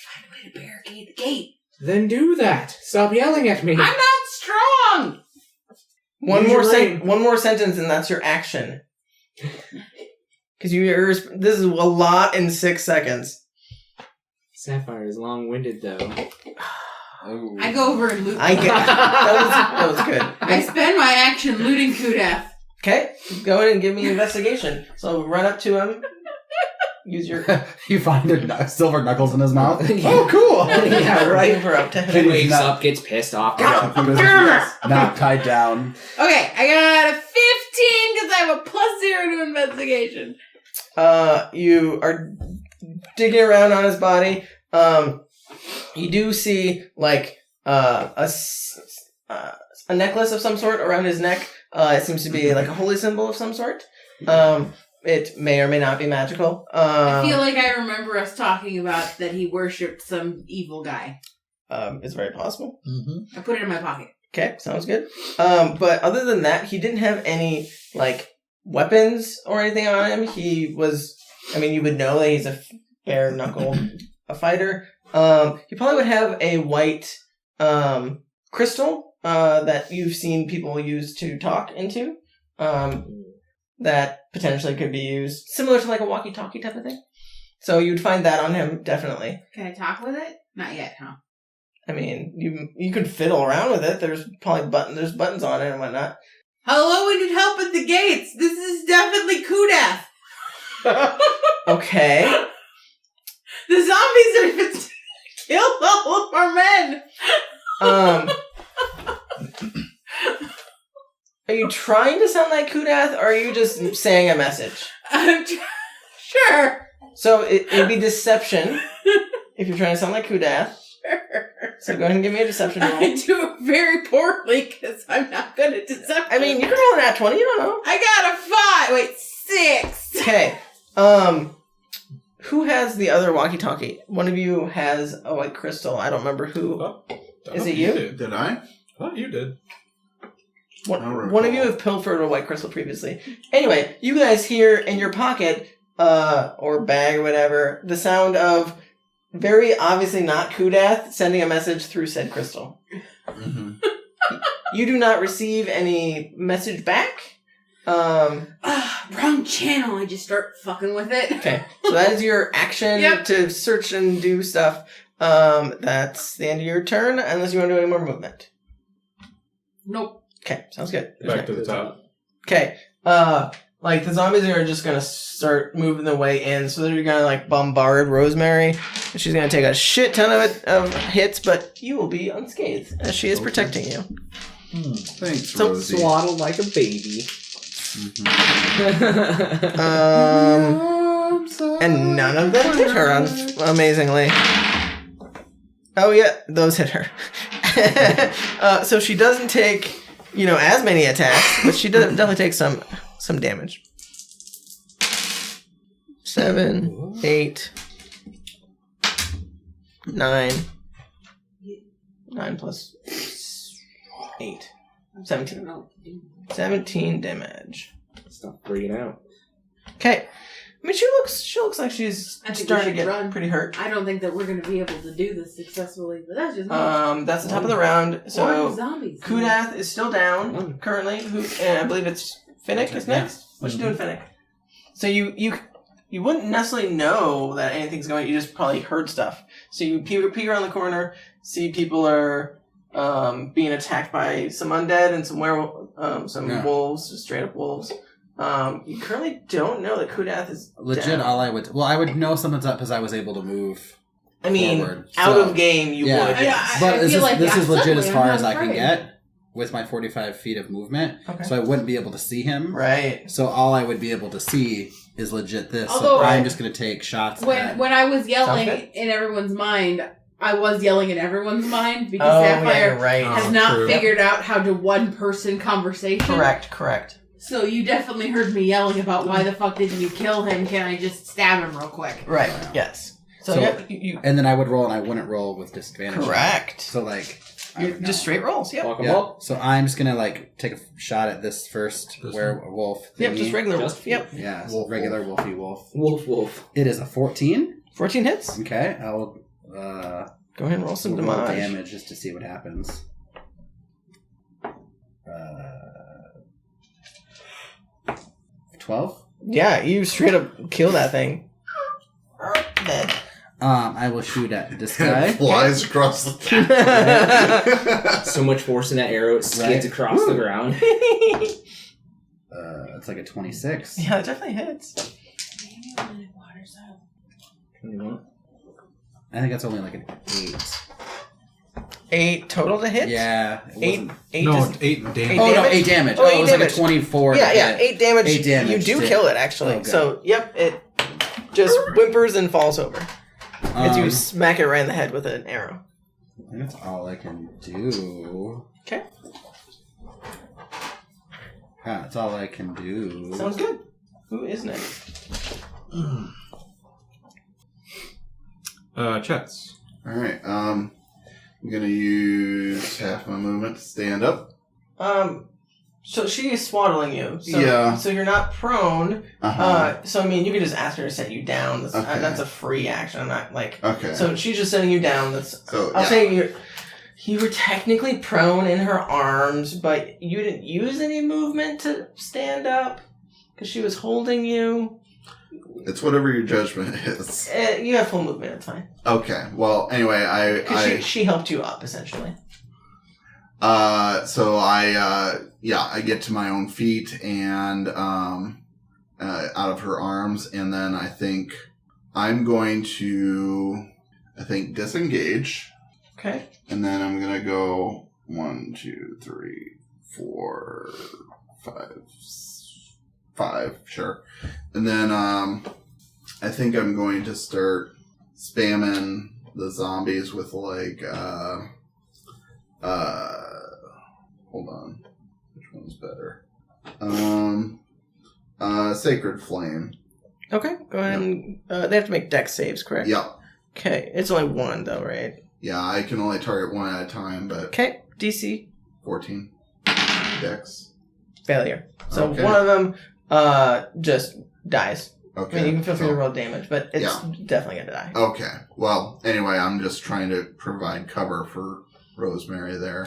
find a way to barricade the gate? Then do that. Stop yelling at me. I'm not strong! One Use more your brain. one more sentence, and that's your action. Because this is a lot in 6 seconds. Sapphire is long-winded, though. Oh. I go over and loot. I get that was good. I spend my action looting Kudath. Okay, go ahead and give me an investigation. So run up to him. Use your You find silver knuckles in his mouth. oh cool. Yeah, right. Move her up to He him. wakes up, gets pissed off. Not tied down. Okay, I got a 15 because I have a +0 to investigation. You are digging around on his body. You do see like a necklace of some sort around his neck. It seems to be like a holy symbol of some sort. It may or may not be magical. I feel like I remember us talking about that he worshipped some evil guy. It's very possible. Mm-hmm. I put it in my pocket. Okay, sounds good. But other than that, he didn't have any like weapons or anything on him. He was, you would know that he's a bare knuckle a fighter. He probably would have a white crystal that you've seen people use to talk into. That potentially could be used similar to like a walkie-talkie type of thing. So you'd find that on him definitely. Can I talk with it? Not yet, huh? You could fiddle around with it. There's probably buttons on it and whatnot. Hello, we need help at the gates. This is definitely Kudath. Okay. The zombies are killed all of our men. Are you trying to sound like Kudath, or are you just saying a message? Sure. So it'd be deception if you're trying to sound like Kudath. So go ahead and give me a deception roll. I do it very poorly because I'm not good at deception. You can roll an at 20, you don't know. I got a 5. Wait, 6. Okay. Who has the other walkie-talkie? One of you has a white crystal. I don't remember who. Is it you? Did I? I thought you did. One of you have pilfered a white crystal previously. Anyway, you guys hear in your pocket, or bag or whatever, the sound of very obviously not Kudath sending a message through said crystal. Mm-hmm. You do not receive any message back. Wrong channel. I just start fucking with it. Okay, so that is your action to search and do stuff. That's the end of your turn, unless you want to do any more movement. Nope. Okay, sounds good. Back to the top. Okay, like the zombies are just gonna start moving their way in, so they're gonna like bombard Rosemary. She's gonna take a shit ton of hits, but you will be unscathed as she is protecting you. Thanks, So Rosie. Swaddled like a baby. And none of them hit her, amazingly. Oh yeah, those hit her. So she doesn't take, as many attacks, but she does definitely take some damage. 7, 8, 9. 9 plus 8. 17. 17 damage. Stop freaking out. Okay. I mean, she looks like she's I think starting we to get should run. pretty hurt. I don't think that we're going to be able to do this successfully, but that's just me. That's the top of the round. Or the So zombies. Kudath is still down currently. I believe it's Finnick is next. What's she doing, Finnick? So you wouldn't necessarily know that anything's going. You just probably heard stuff. So you peek around the corner, see people are being attacked by some undead and some wolves, just straight up wolves. You currently don't know that Kudath is Legit, down. I would know something's up because I was able to move. I mean, forward. out So, of game, you yeah. would. Yes. But I this feel is like this is legit as suddenly far I'm as not I can afraid. get with my 45 feet of movement. Okay. So I wouldn't be able to see him. Right. So all I would be able to see is legit this. Although- so I'm just going to take shots at... When I was yelling Sounds good. in everyone's mind, I was yelling in everyone's mind because Oh, yeah, Sapphire you're right. has Oh, not true. figured out how to one-person conversation. Correct. So you definitely heard me yelling about why the fuck didn't you kill him? Can I just stab him real quick? Right. Yes. So, So- yep, you And then I would roll, and I wouldn't roll with disadvantage. correct. So, like... I You would know. just straight rolls. Yep. Walk 'em Yeah. up. So I'm just going to, take a shot at this first This werewolf Yep. thingy. Just regular Just- wolf. Yep. Yeah, Wolf, regular wolfy wolf. Wolf. It is a 14. 14 hits. Okay, I'll Go ahead and roll some roll damage. damage just to see what happens. 12. Yeah, you straight up kill that thing. Dead. I will shoot at this guy. Flies across the top. So much force in that arrow, it skids Right. across the ground. It's like a 26. Yeah, it definitely hits. I think that's only like an 8. 8 total to hit. Yeah. It 8. wasn't- 8. No, just- 8 damage. Oh, no, damage? 8 damage. Oh, Oh, 8 it was like damage. a 24. Yeah, to yeah. hit. 8 damage. 8 damage You do to- kill it actually. Okay. So yep, it just whimpers and falls over as you smack it right in the head with an arrow. I think that's all I can do. Okay. Yeah, that's all I can do. Sounds good. Who is next? Chets. Alright, I'm gonna use half my movement to stand up. So she is swaddling you. So, Yeah. So you're not prone. Uh-huh. So I mean, you could just ask her to set you down. That's, Okay. that's a free action. I'm not like. Okay. So she's just setting you down. That's. So, I'll yeah. say you were technically prone in her arms, but you didn't use any movement to stand up because she was holding you. It's whatever your judgment is. You have full movement. It's fine. Okay. Well, anyway, Because she helped you up essentially. So I get to my own feet and out of her arms, and then I think I'm going to disengage, Okay. and then I'm gonna go 1, 2, 3, 4, 5, sure, and then I think I'm going to start spamming the zombies with hold on. Which one's better? Sacred Flame. Okay. Go ahead and they have to make dex saves, correct? Yep. Okay. It's only one though, right? Yeah, I can only target one at a time, but Okay. DC 14. Dex. failure. So Okay. one of them just dies Okay. I mean, you can feel free to roll damage, but it's definitely going to die. Okay. Well, anyway, I'm just trying to provide cover for Rosemary there.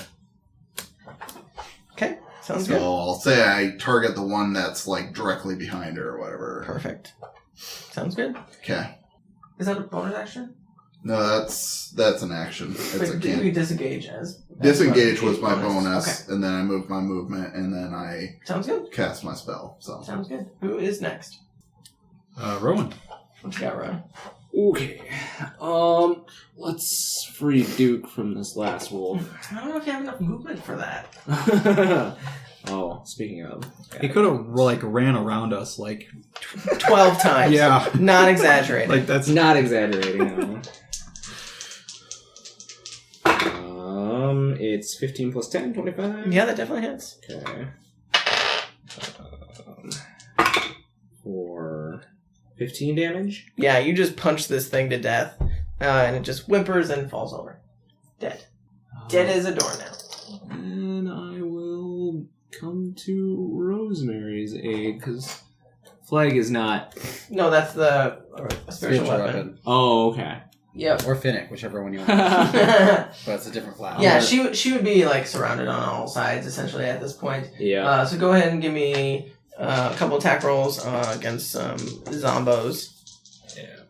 Okay. Sounds So good. I'll say I target the one that's like directly behind her or whatever. Perfect. Sounds good. Okay. Is that a bonus action? No, that's an action. It's Wait, a did can't. we disengage as Disengage was my bonus, Okay. and then I moved my movement, and then I Sounds good. cast my spell. So Sounds good. Who is next? Rowan. What you got, Ron? Okay. Let's free Duke from this last wolf. I don't know if you have enough movement for that. Oh, speaking of, He could have ran around us 12 times. yeah, Not exaggerating. that's not exaggerating. No. It's 15 plus 10, 25. Yeah, that definitely hits. Okay. For 15 damage. Yeah, you just punch this thing to death, and it just whimpers and falls over. Dead. Dead as a doornail. And I will come to Rosemary's aid, because Flag is not... No, that's the spiritual weapon. Oh, okay. Yep. Or Finnick, whichever one you want. Yeah, But it's a different class. she would be like surrounded on all sides essentially at this point. Yeah. So go ahead and give me a couple attack rolls against some zombos. Yeah.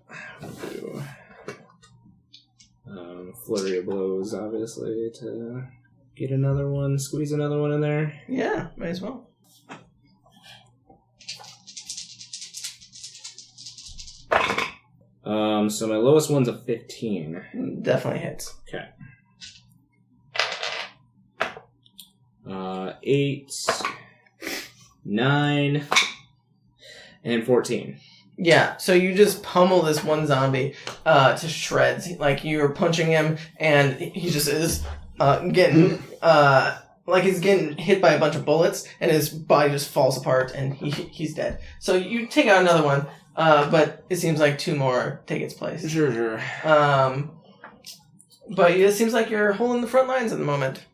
Flurry of blows, obviously, to get another one, squeeze another one in there. Yeah, might as well. So my lowest one's a 15. Definitely hits. Okay. 8, 9, and 14. Yeah, so you just pummel this one zombie to shreds. Like, you're punching him, and he just is getting... like he's getting hit by a bunch of bullets, and his body just falls apart, and he's dead. So you take out another one, but it seems like 2 more take its place. Sure. But it seems like you're holding the front lines at the moment.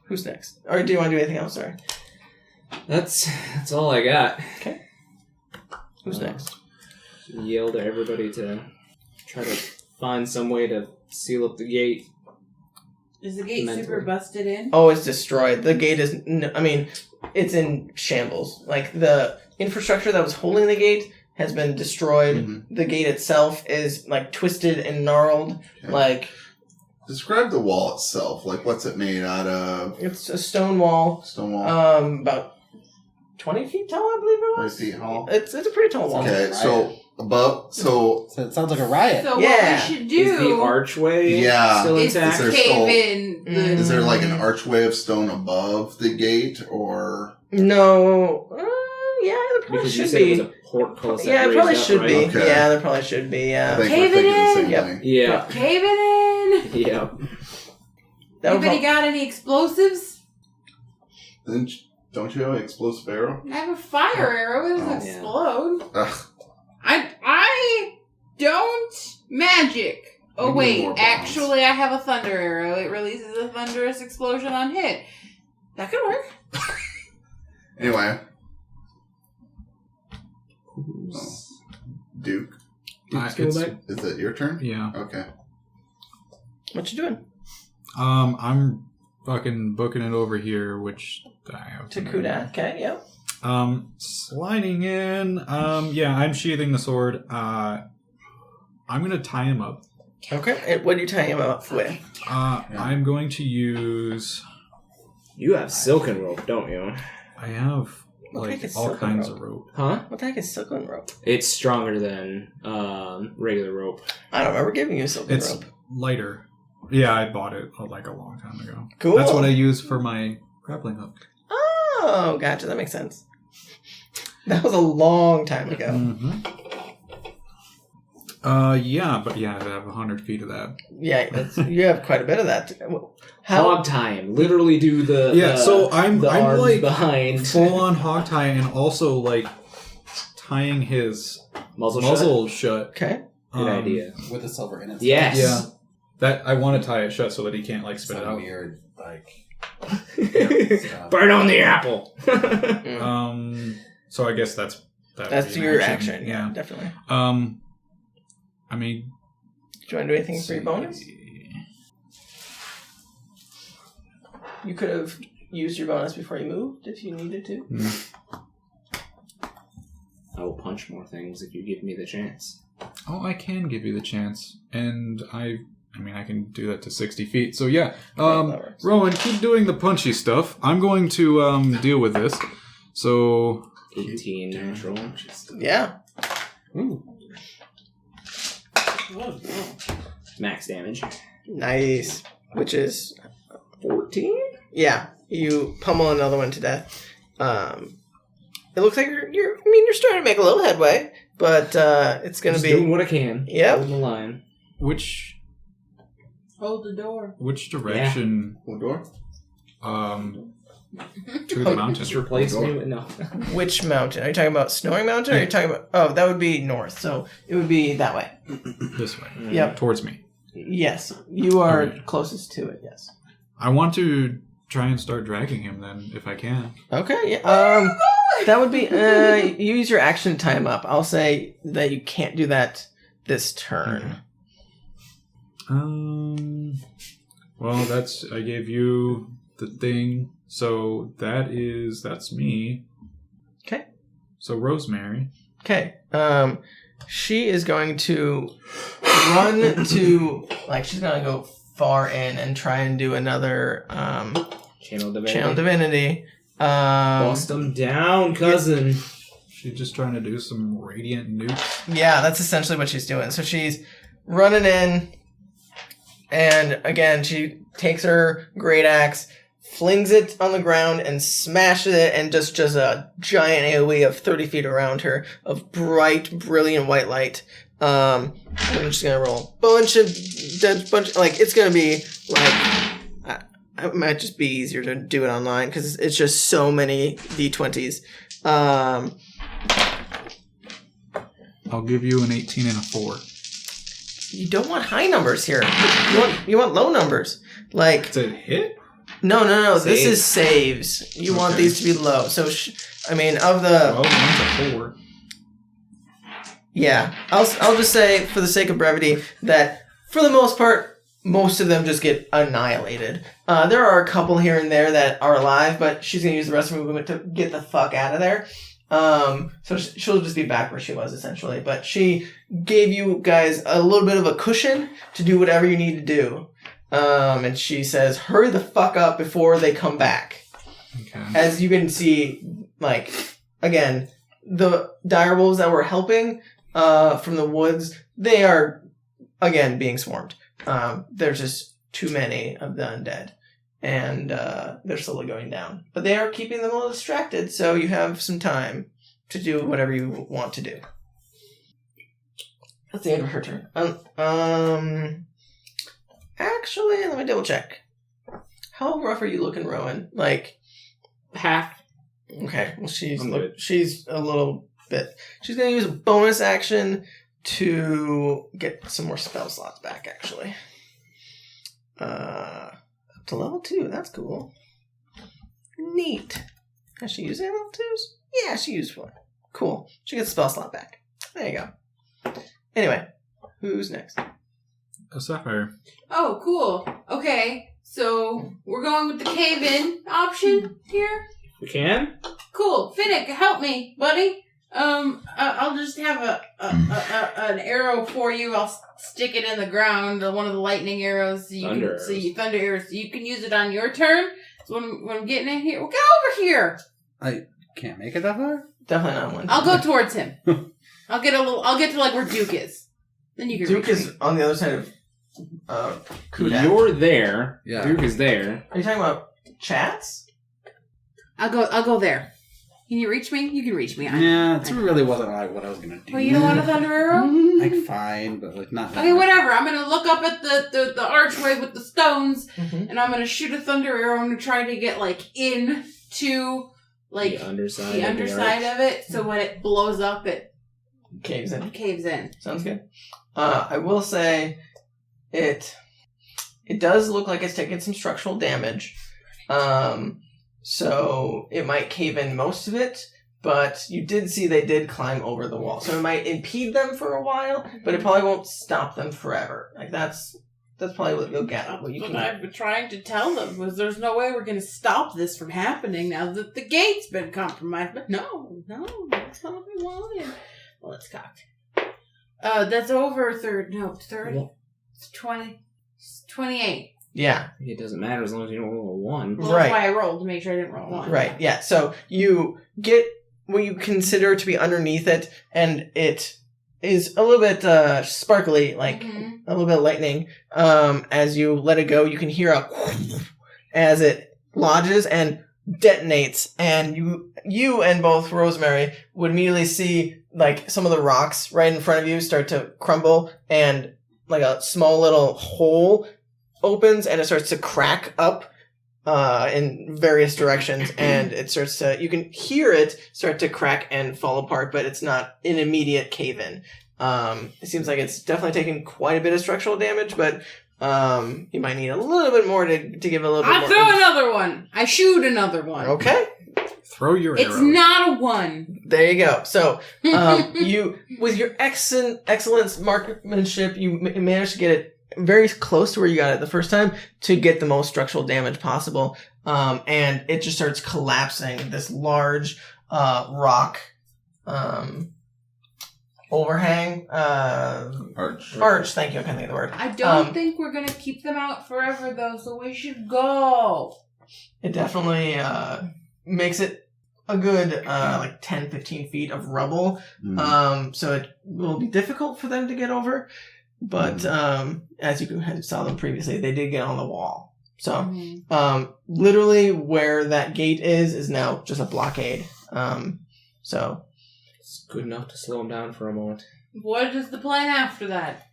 Who's next? Or do you want to do anything else? Sorry. That's all I got. Okay. Who's next? Yell to everybody to try to find some way to seal up the gate. Is the gate Mentally. super busted in? Oh, it's destroyed. The gate is... it's in shambles. Like, the infrastructure that was holding the gate has been destroyed. Mhm. The gate itself is, like, twisted and gnarled. Okay. Like, describe the wall itself. Like, what's it made out of? it's a stone wall. Stone wall. About 20 feet tall, I believe it 20 was. feet tall. It's a pretty tall wall. Okay, so above. So So it sounds like a riot. So Yeah. what we should Is the do archway Yeah. still is intact? there cave still- in the... is there like an archway of stone above the gate, or No. Yeah, there probably Because you should said it was be. a portcullis that Yeah, it raised probably up, should right? be. Okay. Yeah, there probably should be. I Yeah. think Cave we're it thinking the same in! thing. Yeah. Cave it in! Yeah. That would Anybody got any explosives? Don't you have an explosive arrow? I have a fire arrow. It doesn't Oh, yeah. explode. Ugh. I don't magic. Oh We need wait, more bombs. actually I have a thunder arrow. It releases a thunderous explosion on hit. That could work. Anyway, Duke, it's, is it your turn? yeah. Okay. What you doing? I'm fucking booking it over here, which I have To Kudath. Okay, yeah. Sliding in. Yeah, I'm sheathing the sword. I'm gonna tie him up. Okay. And what are you tying him up with? I'm going to use. You have silken rope, don't you? I have What the heck like is all silken kinds rope? of rope. Huh? What the heck is silken rope? It's stronger than regular rope. I don't remember giving you silken It's rope. lighter. Yeah, I bought it like a long time ago. Cool. That's what I use for my grappling hook. Oh, gotcha. That makes sense. That was a long time ago. Mm-hmm. Yeah, but yeah, I have 100 feet of that. Yeah, you have quite a bit of that. How? Hog time. Literally do the So I'm arms like behind full on hog tie and also like tying his muzzle. shut. Okay. Good idea. With the silver in it. Yes. Yeah. That I want to tie it shut so that he can't like spit it So out. weird. Like. Burn on the apple. So I guess that's that That's would be an your action. Yeah, definitely. I mean, do you want to do anything for your bonus? You could have used your bonus before you moved if you needed to. I will punch more things if you give me the chance. Oh, I can give you the chance, and I mean, I can do that to 60 feet. So yeah, Rowan, keep doing the punchy stuff. I'm going to deal with this. So 18 natural. Yeah. Ooh. Max damage. Nice. Which is 14? Yeah. You pummel another one to death. It looks like you're starting to make a little headway, but it's going to be doing what I can. Yep. Holding the line. Hold the door. Which direction? What door? To the mountain. Just replace me with no. Which mountain? Are you talking about Snoring Mountain? Or are you talking about... Oh, that would be north, so it would be that way. This way. Yep. Towards me. Yes. You are Okay. closest to it, yes. I want to try and start dragging him then, if I can. Okay, yeah. That would be... you use your action to tie him up. I'll say that you can't do that this turn. Well, I gave you the thing, so that's me. Okay. So Rosemary. Okay. She is going to run to... she's going to go far in and try and do another Channel Divinity. Channel Divinity. Bust them down, cousin. She's just trying to do some radiant nukes. Yeah, that's essentially what she's doing. So she's running in, and again, she takes her great axe, flings it on the ground, and smashes it, and just a giant AoE of 30 feet around her of bright, brilliant white light. I'm just gonna roll a bunch. It's gonna be it might just be easier to do it online because it's just so many D20s. I'll give you an 18 and a 4. You don't want high numbers here. You want low numbers. Is it hit? No. Saves. This is saves. You want these to be low. So, of the... Oh, mine's a 4. Yeah. I'll just say, for the sake of brevity, that for the most part, most of them just get annihilated. There are a couple here and there that are alive, but she's going to use the rest of her movement to get the fuck out of there. So she'll just be back where she was, essentially. But she gave you guys a little bit of a cushion to do whatever you need to do. And she says, hurry the fuck up before they come back. Okay. As you can see, again, the direwolves that were helping from the woods, they are, again, being swarmed. There's just too many of the undead. And they're slowly going down. But they are keeping them a little distracted, so you have some time to do whatever you want to do. That's the end of her turn. Actually, let me double check. How rough are you looking, Rowan? Half. Okay, well, she's a little bit... She's going to use a bonus action to get some more spell slots back, actually. Up to level 2, that's cool. Neat. Has she used any level 2s? Yeah, she used one. Cool. She gets a spell slot back. There you go. Anyway, who's next? A Sapphire. Oh, cool. Okay, so we're going with the cave-in option here. We can? Cool. Finnick, help me, buddy. I'll just have an arrow for you. I'll stick it in the ground, one of the lightning arrows. Thunder arrows. So you can use it on your turn. So when I'm getting in here, well, get over here. I can't make it that far? Definitely not one. I'll go towards him. I'll get to where Duke is. Then you can Duke is on the other side of Kudath. You're there. Yeah. Duke is there. Are you talking about chats? I'll go there. Can you reach me? You can reach me. Yeah, it really wasn't what I was gonna do. Well, you don't want a thunder arrow? Fine, but not. Okay, whatever. I'm gonna look up at the archway with the stones, and I'm gonna shoot a thunder arrow. I'm gonna try to get into the underside of it, so when it blows up, it caves in. Sounds good. I will say it does look like it's taking some structural damage. So it might cave in most of it, but you did see they did climb over the wall. So it might impede them for a while, but it probably won't stop them forever. Like, that's probably what you'll get. What you But can I've been trying to tell them was there's no way we're going to stop this from happening now that the gate's been compromised. But no, that's not what we wanted. Well, it's cocked. That's over third. No, 30. Well, It's 20. It's 28. Yeah. it doesn't matter as long as you don't roll a 1. Well, Right. that's why I rolled to make sure I didn't roll 1. Right, yeah. So you get what you consider to be underneath it, and it is a little bit sparkly, like Mhm. a little bit lightning. As you let it go, you can hear a as it lodges and detonates, and you and both Rosemary would immediately see like some of the rocks right in front of you start to crumble, and like a small little hole opens, and it starts to crack up in various directions, and it starts to, you can hear it start to crack and fall apart, but it's not an immediate cave-in. It seems like it's definitely taken quite a bit of structural damage, but you might need a little bit more to give it a little bit I more. throw another one. I shoot another one. Okay, Throw your It's arrows. not a 1. there you go. So you, with your excellent marksmanship, you managed to get it very close to where you got it the first time to get the most structural damage possible. And it just starts collapsing. This large rock overhang arch. Thank you. I can't think of the word. I don't think we're going to keep them out forever, though, so we should go. It definitely makes it a good like 10, 15 feet of rubble. So it will be difficult for them to get over. But as you saw them previously, they did get on the wall. So literally where that gate is now just a blockade. So It's good enough to slow them down for a moment. What is the plan after that?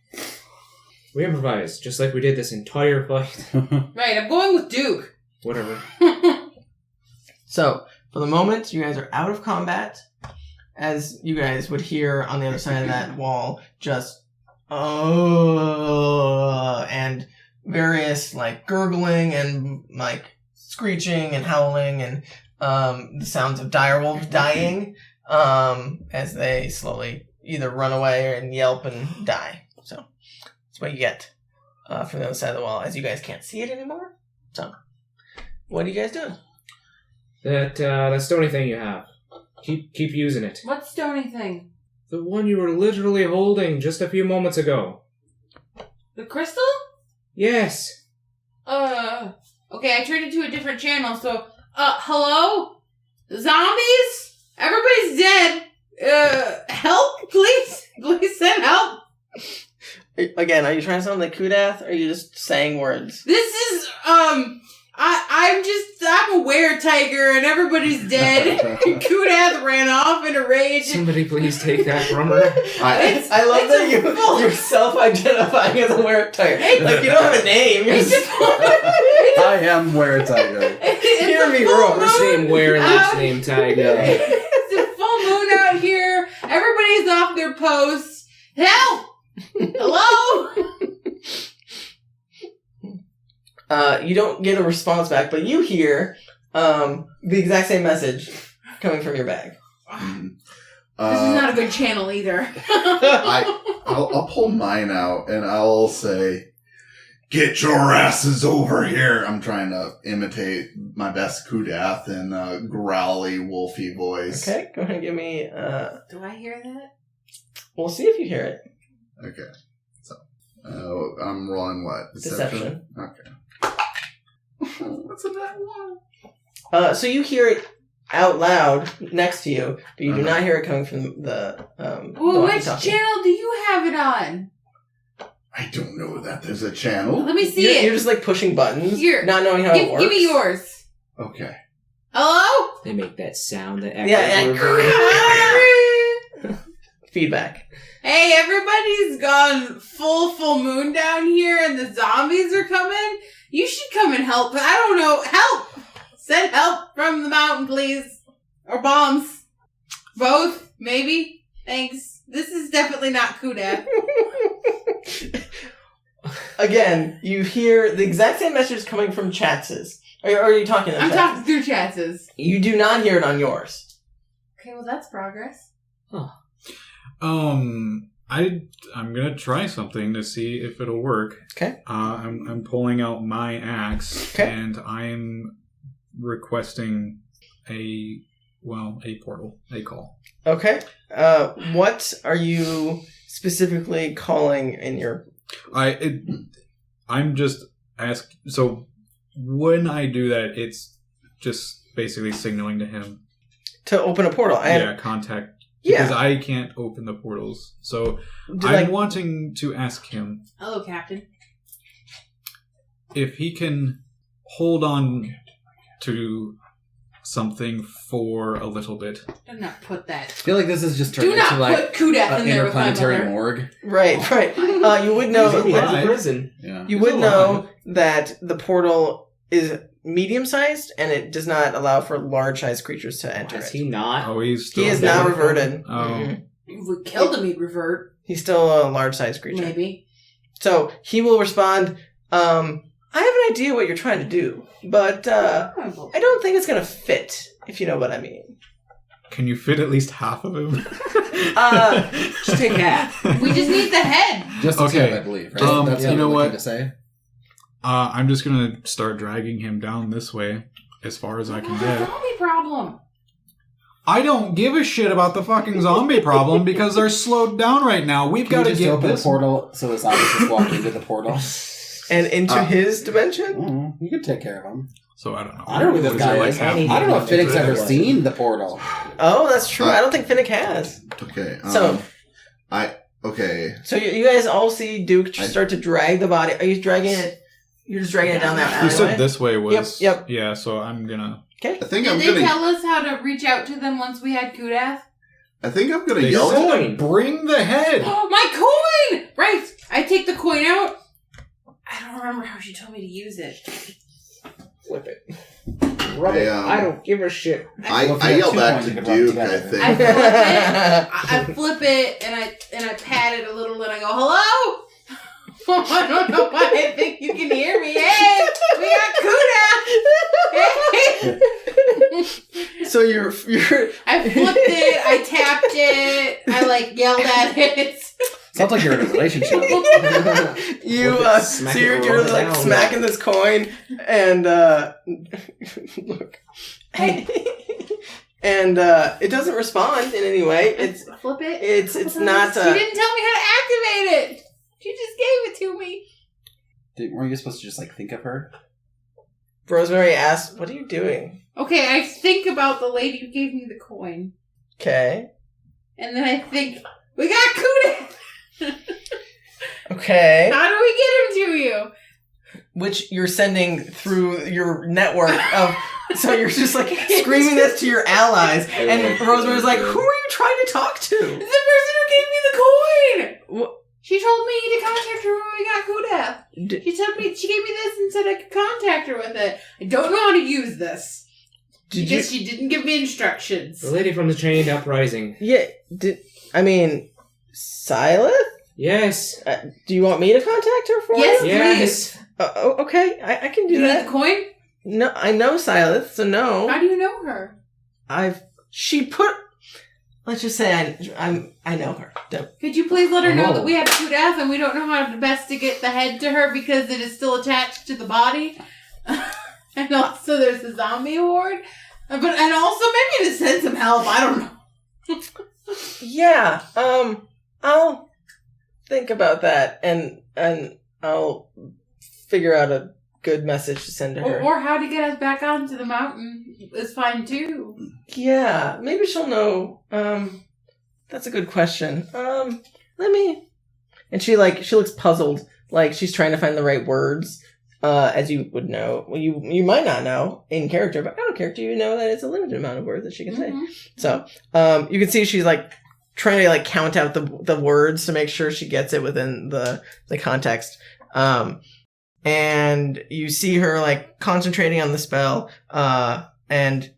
We improvise, just like we did this entire fight. Right, I'm going with Duke. Whatever. So, for the moment, you guys are out of combat. As you guys would hear on the other side of that wall, just and various like gurgling and like screeching and howling and the sounds of direwolves dying as they slowly either run away and yelp and die. So that's what you get from the other side of the wall, as you guys can't see it anymore. So what are you guys doing? That stony thing you have. Keep using it. What stony thing? The one you were literally holding just a few moments ago. The crystal? Yes. Okay, I turned it to a different channel, so, hello? Zombies? Everybody's dead. Help, please? Please send help. Again, are you trying to sound like Kudath, or are you just saying words? This is, I'm a were-tiger and everybody's dead. Kudath ran off in a rage. Somebody please take that from her. I love that you're self-identifying as a were-tiger. Like, you don't have a name. You're just... I am were-tiger. Hear me roar. First name Were, last name Tiger. It's a full moon out here. Everybody's off their posts. Help! Hello? You don't get a response back, but you hear the exact same message coming from your bag. This is not a good channel either. I'll pull mine out and I'll say, "Get your asses over here." I'm trying to imitate my best Kudath in a growly, wolfy voice. Okay, go ahead and give me... Do I hear that? We'll see if you hear it. Okay. So, I'm rolling what? Deception. Okay. What's in that one? So you hear it out loud next to you, but you do not hear it coming from the Well, which walkie-talkie. channel do you have it on? I don't know that there's a channel. Let me see You're it. just like pushing buttons, Here. not knowing how it works. Give me yours. Okay. Hello? They make that sound that echoes Yeah, reverb. feedback. Hey, everybody's gone full moon down here and the zombies are coming. You should come and help. I don't know. Help! Send help from the mountain, please. Or bombs. Both, maybe. Thanks. This is definitely not Kudath. Again, you hear the exact same message coming from Chatz's. Are you talking to I'm Chatz's? talking through Chatz's. You do not hear it on yours. Okay, well that's progress. I'm gonna try something to see if it'll work. Okay. I'm pulling out my axe, Okay. and I'm requesting a portal, a call. Okay. What are you specifically calling in your... I'm just asking. So when I do that, it's just basically signaling to him. To open a portal. And Contact. Yeah. Because I can't open the portals. So Did, I'm wanting to ask him Hello, Captain. if he can hold on to something for a little bit. Do not put that. I feel like this is just turning Do not into like put Kudath an in there with my interplanetary mother. morgue. Right. You would know... He's in prison. Yeah. You would know that the portal is medium-sized, and it does not allow for large-sized creatures to enter Is it. he not? Oh, he's He still is now there? reverted. Oh. Mhm. If we killed him, he'd revert. He's still a large-sized creature. Maybe. So he will respond, I have an idea what you're trying to do, but I don't think it's going to fit, if you know what I mean. Can you fit at least half of him? Just take half. We just need the head. Just a Okay. tip, I believe. Right? You know we're what? looking to say. I'm just gonna start dragging him down this way as far as I can get. Zombie problem. I don't give a shit about the fucking zombie problem because they're slowed down right now. We've Can got you to just get open this. the portal so the zombies just walk into the portal? And into his dimension? Mm, you can take care of them. So I don't know. I don't know who this Is guy there, like, is. half- I don't know if Finnick's ever seen the portal. Oh, that's true. I don't think Finnick has. Okay. So- Okay. So you guys all see Duke start to drag the body. Are you dragging it? You're just dragging it down that You alleyway? said this way was. Yep. Yeah, so I'm gonna. I think Did I'm they gonna. tell us how to reach out to them once we had Kudath? I think I'm gonna They yell. said, bring the head. Oh, my coin! Right. I take the coin out. I don't remember how she told me to use it. Flip it. Rub it. I don't give a shit. I Well, if you yell have back 2 to coins, you Duke. can rub I them think. I flip it. I flip it and I pat it a little and I go, hello? I don't know why I think you can hear me. Hey, we got Kudath. Hey. So you're I flipped it. I tapped it. I yelled at it. Sounds like you're in a relationship. you Smack so it you're rub it like down. smacking this coin and look. And it doesn't respond in any way. It's Flip it. it's not She didn't tell me how to activate it. She just gave it to me. Weren't you supposed to just think of her? Rosemary asked, "What are you doing?" Okay, I think about the lady who gave me the coin. Okay. And then I think, we got Kudath! Okay. How do we get him to you? Which you're sending through your network of. So you're just screaming this to your allies, and Rosemary's like, "Who are you trying to talk to?" The person who gave me the coin! What? She told me to contact her when we got Kudath. She gave me this and said I could contact her with it. I don't know how to use this. Because she didn't give me instructions. The lady from the Chained Uprising. Yeah. Silas? Yes. Do you want me to contact her for Yes, you? Yes. Okay. I can do You need that. the coin? No, I know Silas, so no. How do you know her? Let's just say I know her. Could you please let her know Oh. that we have Kudath and we don't know how best to get the head to her because it is still attached to the body? And also there's the zombie horde. And also maybe to send some help. I don't know. Yeah. I'll think about that and I'll figure out a good message to send to her. Or how to get us back onto the mountain is fine too. Yeah, maybe she'll know. That's a good question. Let me. And she looks puzzled, like she's trying to find the right words. As you would know, well, you might not know in character, but out of character, you know that it's a limited amount of words that she can say. So, you can see she's trying to count out the words to make sure she gets it within the context. And you see her concentrating on the spell, and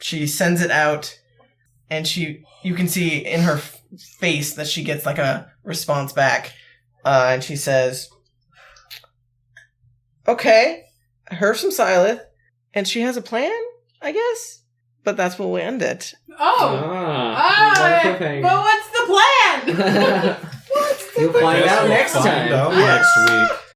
she sends it out, and you can see in her face that she gets a response back, and she says, "Okay, I heard from Silith, and she has a plan, I guess, but that's where we end it. But what's the plan? You'll find out next time. Next week.